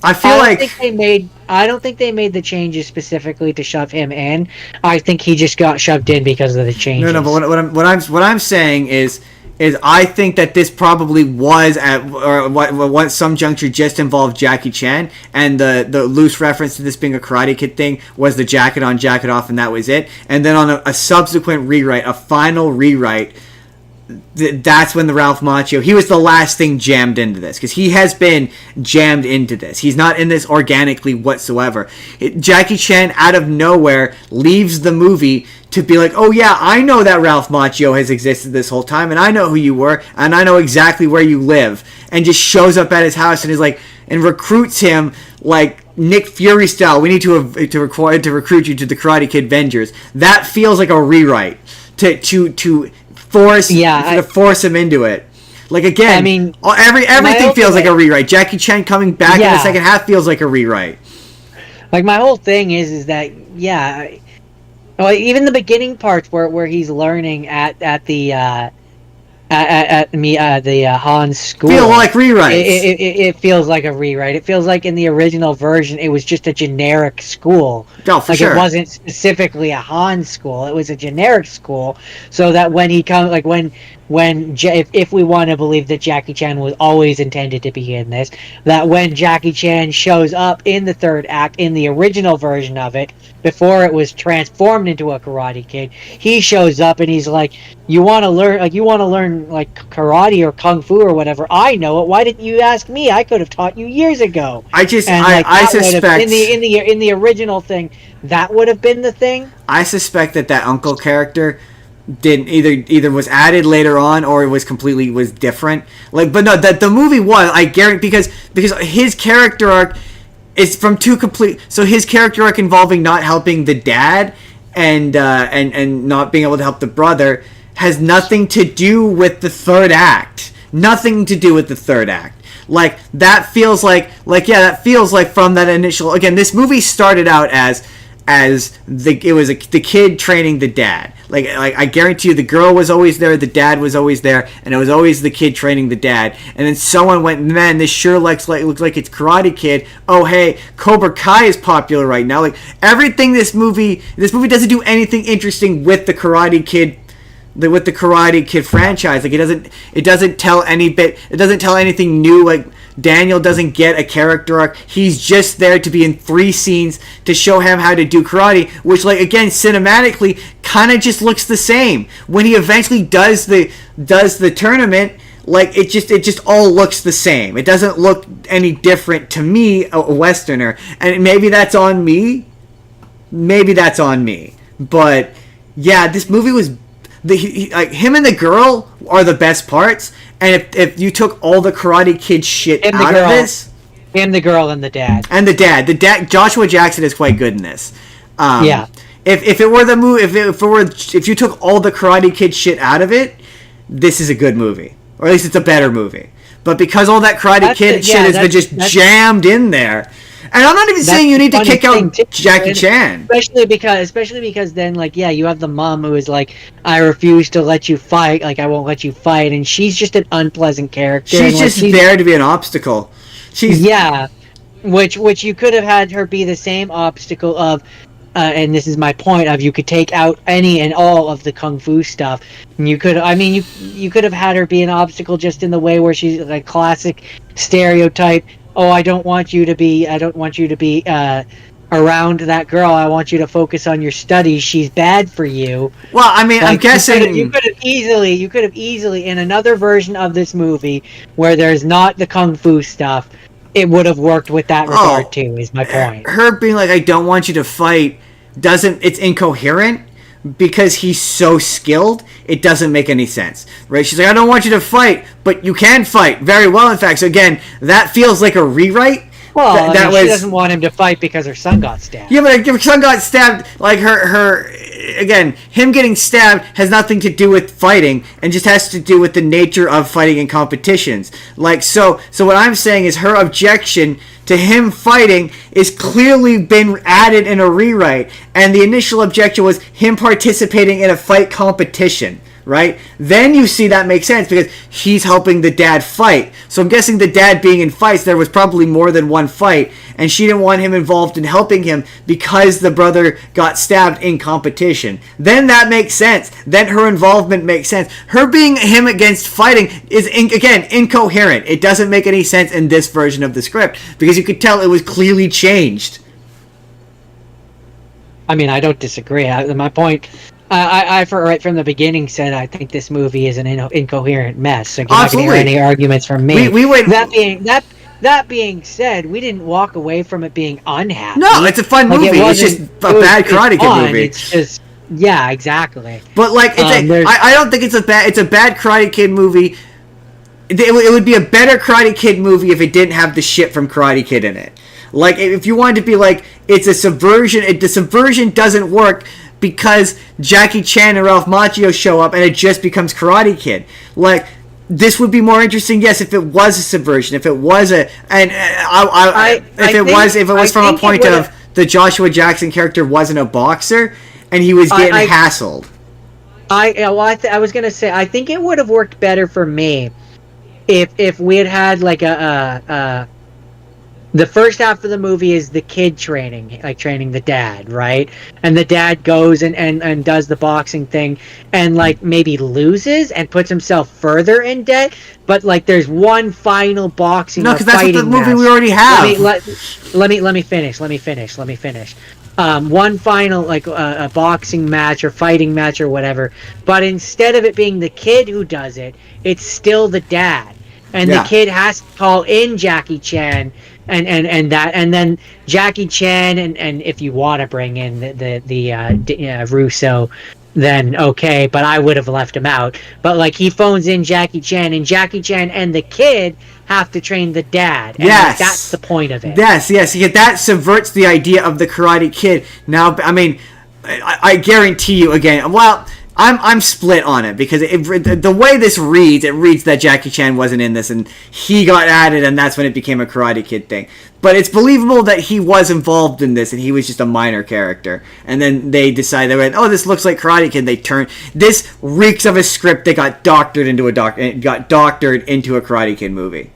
A: don't think they made the changes specifically to shove him in. I think he just got shoved in because of the changes.
B: No. But what I'm saying is I think that this probably was at some juncture just involved Jackie Chan, and the loose reference to this being a Karate Kid thing was the jacket on, jacket off, and that was it. And then on a subsequent rewrite, a final rewrite, that's when the Ralph Macchio, he was the last thing jammed into this, because he has been jammed into this. He's not in this organically whatsoever. Jackie Chan, out of nowhere, leaves the movie to be like, oh yeah, I know that Ralph Macchio has existed this whole time, and I know who you were, and I know exactly where you live, and just shows up at his house and is like, and recruits him like Nick Fury style. We need to recruit you to the Karate Kid Vengers. That feels like a rewrite to force him into it. Like again, I mean, everything feels like a rewrite. Jackie Chan coming back in the second half feels like a rewrite.
A: Like my whole thing is that even the beginning parts where he's learning at the Han's school
B: feel like rewrites.
A: It feels like a rewrite. It feels like in the original version it was just a generic school.
B: Oh, for sure.
A: It wasn't specifically a Han school. It was a generic school. So that when he comes, like if we want to believe that Jackie Chan was always intended to be in this, that when Jackie Chan shows up in the third act in the original version of it, before it was transformed into a Karate Kid, he shows up and he's like, you want to learn like karate or kung fu or whatever? I know it. Why didn't you ask me? I could have taught you years ago.
B: I suspect
A: in the original thing, that would have been the thing.
B: I suspect that uncle character did either was added later on or it was different. Like, but no, that the movie was, I guarantee, because his character arc is from two complete. So his character arc involving not helping the dad and not being able to help the brother has nothing to do with the third act. Nothing to do with the third act. Like that feels like from that initial. Again, this movie started out as the kid training the dad. Like I guarantee you, the girl was always there, the dad was always there, and it was always the kid training the dad. And then someone went, man, this sure looks like it's Karate Kid. Oh hey, Cobra Kai is popular right now. Like everything, this movie doesn't do anything interesting with the Karate Kid. With the Karate Kid franchise, like it doesn't tell anything new. Like Daniel doesn't get a character arc. He's just there to be in 3 scenes to show him how to do karate, which, like, again, cinematically kind of just looks the same. When he eventually does the tournament, like it just all looks the same. It doesn't look any different to me, a Westerner, and maybe that's on me. But yeah, this movie was. Like him and the girl are the best parts, and if you took all the Karate Kid shit out of this,
A: Him, the girl, and the dad.
B: And the dad, Joshua Jackson is quite good in this.
A: Yeah.
B: If it were the movie, if you took all the Karate Kid shit out of it, this is a good movie, or at least it's a better movie. But because all that Karate Kid shit has been just jammed in there, and I'm not even saying you need to kick out Jackie Chan,
A: especially because then, like, yeah, you have the mom who is like, I refuse to let you fight, like, I won't let you fight, and she's just an unpleasant character.
B: She's just there to be an obstacle.
A: Which you could have had her be the same obstacle of. And this is my point of, you could take out any and all of the kung fu stuff, and you could have had her be an obstacle just in the way where she's like classic stereotype. Oh, I don't want you to be around that girl. I want you to focus on your studies. She's bad for you.
B: Well, I mean, like, I'm guessing
A: you could have easily in another version of this movie where there's not the kung fu stuff, it would have worked with that regard too, is my point.
B: Her being like, I don't want you to fight, it's incoherent because he's so skilled. It doesn't make any sense, right? She's like, I don't want you to fight, but you can fight very well, in fact. So again, that feels like a rewrite.
A: Well, she doesn't want him to fight because her son got stabbed.
B: Yeah, but her son got stabbed, like him getting stabbed has nothing to do with fighting, and just has to do with the nature of fighting in competitions. Like, so what I'm saying is her objection to him fighting is clearly been added in a rewrite, and the initial objection was him participating in a fight competition. Right? Then you see that makes sense because he's helping the dad fight. So I'm guessing the dad being in fights, there was probably more than one fight, and she didn't want him involved in helping him because the brother got stabbed in competition. Then that makes sense. Then her involvement makes sense. Her being him against fighting is, again, incoherent. It doesn't make any sense in this version of the script because you could tell it was clearly changed.
A: I mean, I don't disagree. My point... I right from the beginning said I think this movie is an incoherent mess. So you're not going to hear any arguments from me. That being said, we didn't walk away from it being unhappy.
B: No, it's a fun movie. It's just a bad Karate Kid movie.
A: It's just exactly.
B: But like, I don't think it's a bad Karate Kid movie. It would be a better Karate Kid movie if it didn't have the shit from Karate Kid in it. Like, if you wanted to be like, it's a subversion. The subversion doesn't work because Jackie Chan and Ralph Macchio show up and it just becomes Karate Kid. Like, this would be more interesting, yes, if it was a subversion, if it was a, and if it was from a point of the Joshua Jackson character wasn't a boxer and he was getting hassled.
A: I was gonna say, I think it would have worked better for me if we had like the first half of the movie is the kid training the dad, right? And the dad goes and does the boxing thing and like maybe loses and puts himself further in debt. But like there's one final boxing
B: no, because that's what the movie we already have.
A: Let me finish. One final like a boxing match or fighting match or whatever. But instead of it being the kid who does it, it's still the dad. And the kid has to call in Jackie Chan and then Jackie Chan and if you want to bring in the Russo, then okay, but I would have left him out. But like he phones in Jackie Chan and the kid have to train the dad. And
B: yes,
A: that's the point of it.
B: Yes. Yeah, that subverts the idea of the Karate Kid. Now, I mean, I guarantee you again. Well, I'm split on it because the way this reads, it reads that Jackie Chan wasn't in this and he got added and that's when it became a Karate Kid thing. But it's believable that he was involved in this and he was just a minor character. And then they decided, they went, oh, this looks like Karate Kid. This reeks of a script that got doctored into a Karate Kid movie.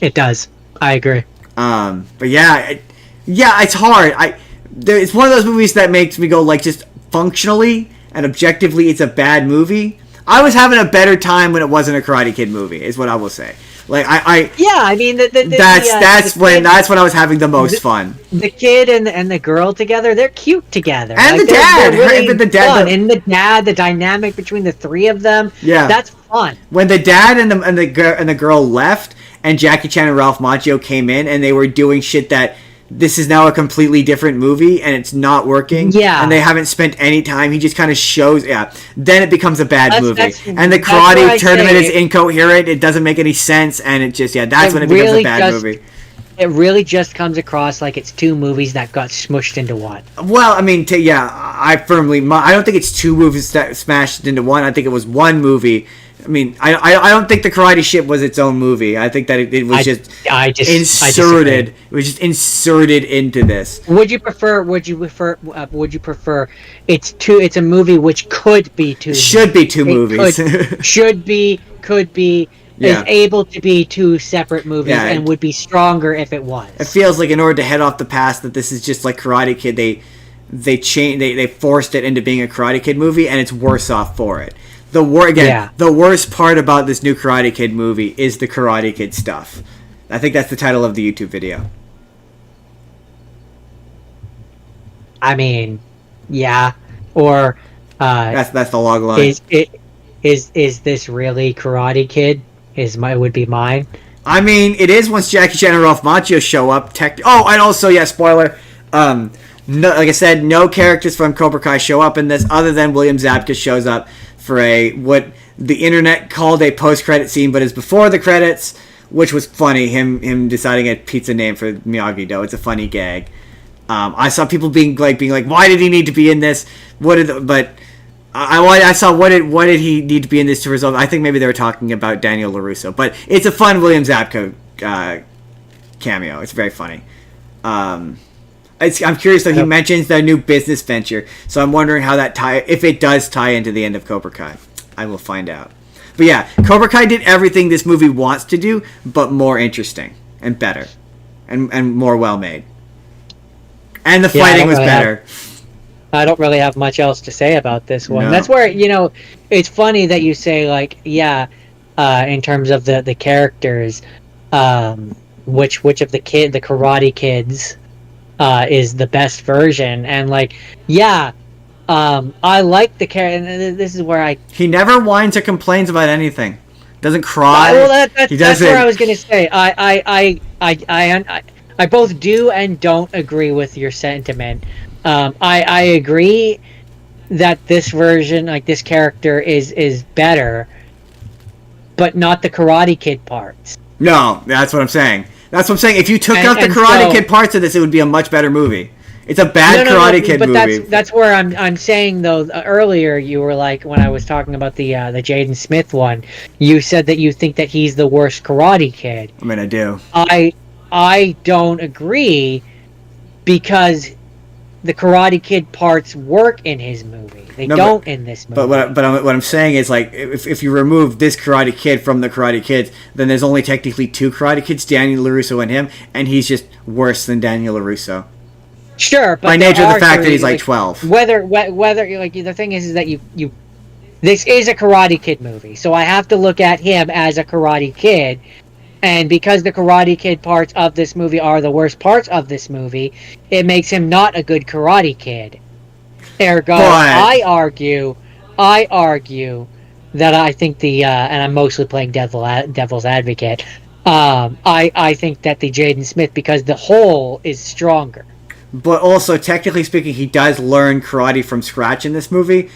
A: It does. I agree.
B: But yeah, it's hard. It's one of those movies that makes me go like just functionally and objectively, it's a bad movie. I was having a better time when it wasn't a Karate Kid movie, is what I will say. Like
A: I mean
B: that's when I was having the most fun.
A: The kid and the girl together, they're cute together.
B: And like, the dad,
A: really the dynamic between the three of them.
B: Yeah,
A: that's fun.
B: When the dad and the girl left, and Jackie Chan and Ralph Macchio came in, and they were doing shit that. This is now a completely different movie and it's not working. Yeah. And they haven't spent any time. He just kind of shows. Yeah. Then it becomes a bad movie. And the karate tournament is incoherent. It doesn't make any sense. And it just, that's when it becomes a bad movie.
A: it really just comes across like it's two movies that got smushed into one.
B: Well, I mean, I don't think it's two movies that smashed into one. I think it was one movie. I mean, I don't think the Karate Ship was its own movie. I think that it was just inserted. It was just inserted into this.
A: Would you prefer? It's a movie which could be two.
B: Should be two movies.
A: Could be.
B: Yeah.
A: Is able to be two separate movies and would be stronger if it was.
B: It feels like in order to head off the past that this is just like Karate Kid, they forced it into being a Karate Kid movie, and it's worse off for it. The worst part about this new Karate Kid movie is the Karate Kid stuff. I think that's the title of the YouTube video.
A: I mean, yeah, or
B: that's the log line.
A: Is this really Karate Kid? Would be mine.
B: I mean, it is once Jackie Chan and Ralph Macchio show up. And also, spoiler. No, like I said, no characters from Cobra Kai show up in this, other than William Zabka shows up for what the internet called a post-credit scene, but is before the credits, which was funny. Him deciding a pizza name for Miyagi-Do. It's a funny gag. I saw people being like, why did he need to be in this? I saw what did he need to be in this to resolve? I think maybe they were talking about Daniel LaRusso, but it's a fun William Zabka cameo. It's very funny. I'm curious though. He mentions their new business venture, so I'm wondering how if it does tie into the end of Cobra Kai. I will find out. But yeah, Cobra Kai did everything this movie wants to do, but more interesting and better, and more well made. And the fighting was better.
A: I don't really have much else to say about this one.
B: No.
A: That's where, it's funny that you say, in terms of the characters, which of the Karate Kids is the best version. And, I like the character, and this is where
B: He never whines or complains about anything. Doesn't cry.
A: That's where I was going to say. I both do and don't agree with your sentiment. I agree that this version, this character, is better, but not the Karate Kid parts.
B: No, that's what I'm saying. If you took out the Karate Kid parts of this, it would be a much better movie. It's a bad Karate Kid movie.
A: But that's where I'm saying though. Earlier, you were like, when I was talking about the Jaden Smith one, you said that you think that he's the worst Karate Kid.
B: I mean, I do.
A: I don't agree, because the Karate Kid parts work in his movie. They don't in this movie.
B: But what I'm saying is, if you remove this Karate Kid from the Karate Kids, then there's only technically two Karate Kids, Daniel LaRusso and him, and he's just worse than Daniel LaRusso.
A: Sure, but
B: by nature of the fact that he's 12.
A: Whether the thing is that you this is a Karate Kid movie, so I have to look at him as a Karate Kid. And because the Karate Kid parts of this movie are the worst parts of this movie, it makes him not a good Karate Kid. Ergo, I argue that I think and I'm mostly playing devil's advocate. I think that the Jaden Smith, because the whole is stronger.
B: But also, technically speaking, he does learn karate from scratch in this movie.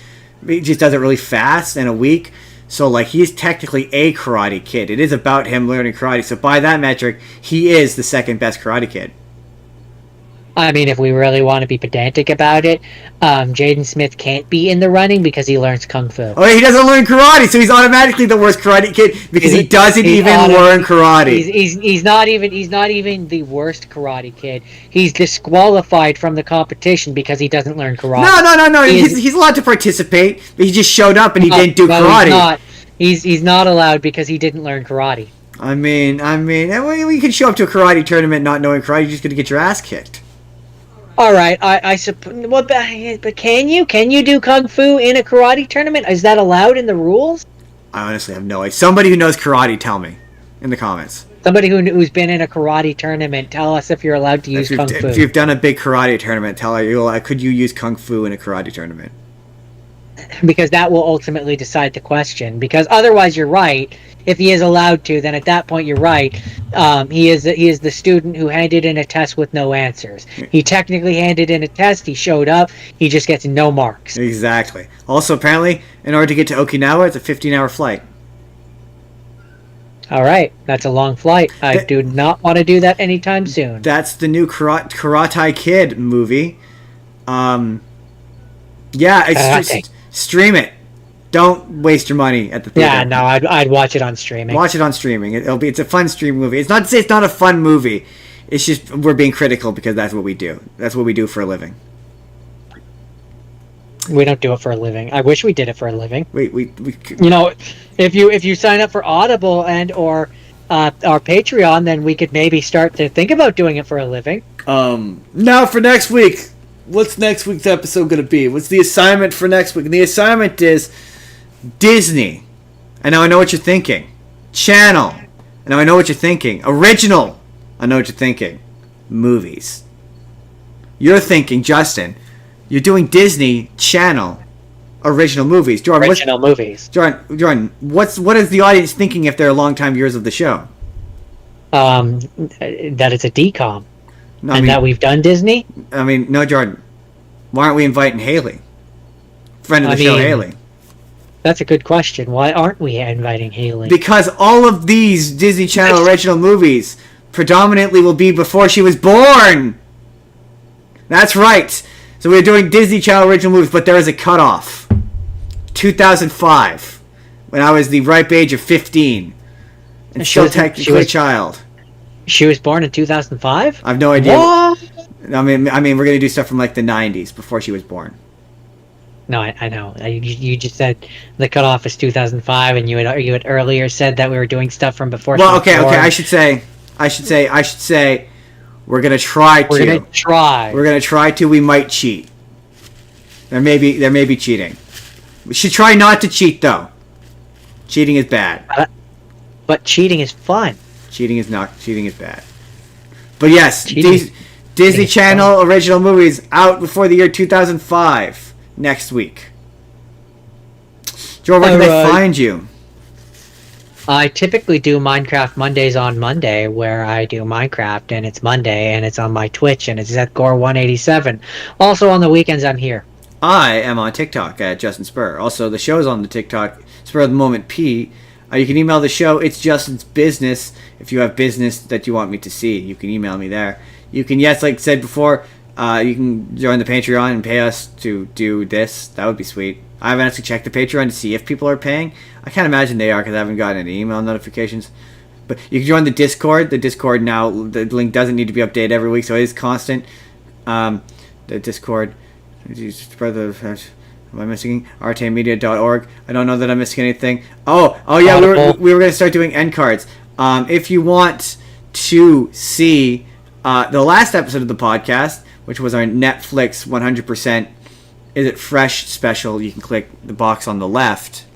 B: He just does it really fast in a week. So, he's technically a Karate Kid. It is about him learning karate. So, by that metric, he is the second best Karate Kid.
A: I mean, if we really want to be pedantic about it, Jaden Smith can't be in the running because he learns Kung Fu.
B: Oh, he doesn't learn karate, so he's automatically the worst Karate Kid because he doesn't even learn karate.
A: He's not even the worst Karate Kid. He's disqualified from the competition because he doesn't learn karate.
B: No. He's allowed to participate. He just showed up and he didn't do karate.
A: He's not allowed because he didn't learn karate.
B: I mean, you can show up to a karate tournament not knowing karate. You're just going to get your ass kicked.
A: All right, I suppose. Well, but can you do Kung Fu in a karate tournament? Is that allowed in the rules?
B: I honestly have no idea. Somebody who knows karate, tell me in the comments.
A: Somebody who's been in a karate tournament, tell us if you're allowed to use Kung Fu.
B: If you've done a big karate tournament, tell us, could you use Kung Fu in a karate tournament?
A: Because that will ultimately decide the question. Because otherwise, you're right. If he is allowed to, then at that point you're right. He is the student who handed in a test with no answers. He technically handed in a test. He showed up. He just gets no marks.
B: Exactly. Also, apparently, in order to get to Okinawa, it's a 15-hour flight.
A: All right, that's a long flight. I do not want to do that anytime soon.
B: That's the new Karate Kid movie. Yeah, stream it. Don't waste your money at the theater.
A: Yeah, no, I'd watch it on streaming.
B: Watch it on streaming. It's a fun stream movie. It's not to say it's not a fun movie. It's just we're being critical because that's what we do. That's what we do for a living.
A: We don't do it for a living. I wish we did it for a living.
B: We
A: You know, if you sign up for Audible and or our Patreon, then we could maybe start to think about doing it for a living.
C: Now for next week. What's next week's episode going to be? What's the assignment for next week? And the assignment is
B: Disney. And now I know what you're thinking. Channel. And now I know what you're thinking. Original. I know what you're thinking. Movies. You're thinking, Justin, you're doing Disney Channel original movies. Jordan,
A: Movies.
B: Jordan, what is the audience thinking if they're longtime viewers of the show?
A: That it's a decom.
B: No,
A: And that we've done Disney?
B: I mean, no, Jordan. Why aren't we inviting Haley? Friend of the show, Haley.
A: That's a good question. Why aren't we inviting Haley?
B: Because all of these Disney Channel original movies predominantly will be before she was born. That's right. So we're doing Disney Channel original movies, but there is a cutoff. 2005, when I was the ripe age of 15, and still technically a child.
A: She was born in 2005?
B: I have no idea.
A: What?
B: I mean, we're gonna do stuff from like the 90s before she was born.
A: No, I know. You just said the cutoff is 2005, and you had earlier said that we were doing stuff from before.
B: Well, okay. I should say, we're gonna try to. We're gonna try to. We might cheat. There may be cheating. We should try not to cheat though. Cheating is bad.
A: But cheating is fun.
B: Cheating is not. Cheating is bad. But yes, Disney Channel
A: fun.
B: original movies out before the year 2005 next week. Joe, where can they find you?
A: I typically do Minecraft Mondays on Monday, where I do Minecraft, and it's Monday, and it's on my Twitch, and it's ZGore187. Also on the weekends, I'm here.
B: I am on TikTok at Justin Spurr. Also, the show's on the TikTok, Spur of the Moment P. You can email the show, it's Justin's Business. If you have business that you want me to see, you can email me there. You can, yes, like I said before, you can join the Patreon and pay us to do this. That would be sweet. I haven't actually checked the Patreon to see if people are paying. I can't imagine they are because I haven't gotten any email notifications. But you can join the Discord. The Discord now, the link doesn't need to be updated every week, so it is constant. The Discord. Am I missing artemedia.org? I don't know that I'm missing anything. Oh yeah, we were going to start doing end cards. If you want to see the last episode of the podcast, which was our Netflix 100% Is It Fresh special, you can click the box on the left.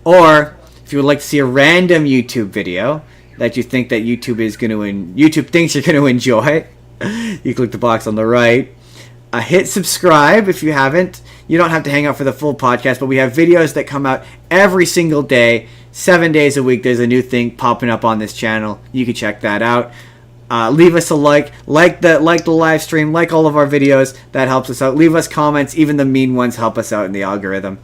B: Or if you would like to see a random YouTube video that you think that YouTube thinks you're going to enjoy, you click the box on the right. Hit subscribe if you haven't. You don't have to hang out for the full podcast, but we have videos that come out every single day, 7 days a week. There's a new thing popping up on this channel. You can check that out. Leave us a like the live stream, like all of our videos. That helps us out. Leave us comments. Even the mean ones help us out in the algorithm.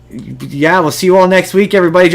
B: Yeah, we'll see you all next week, everybody.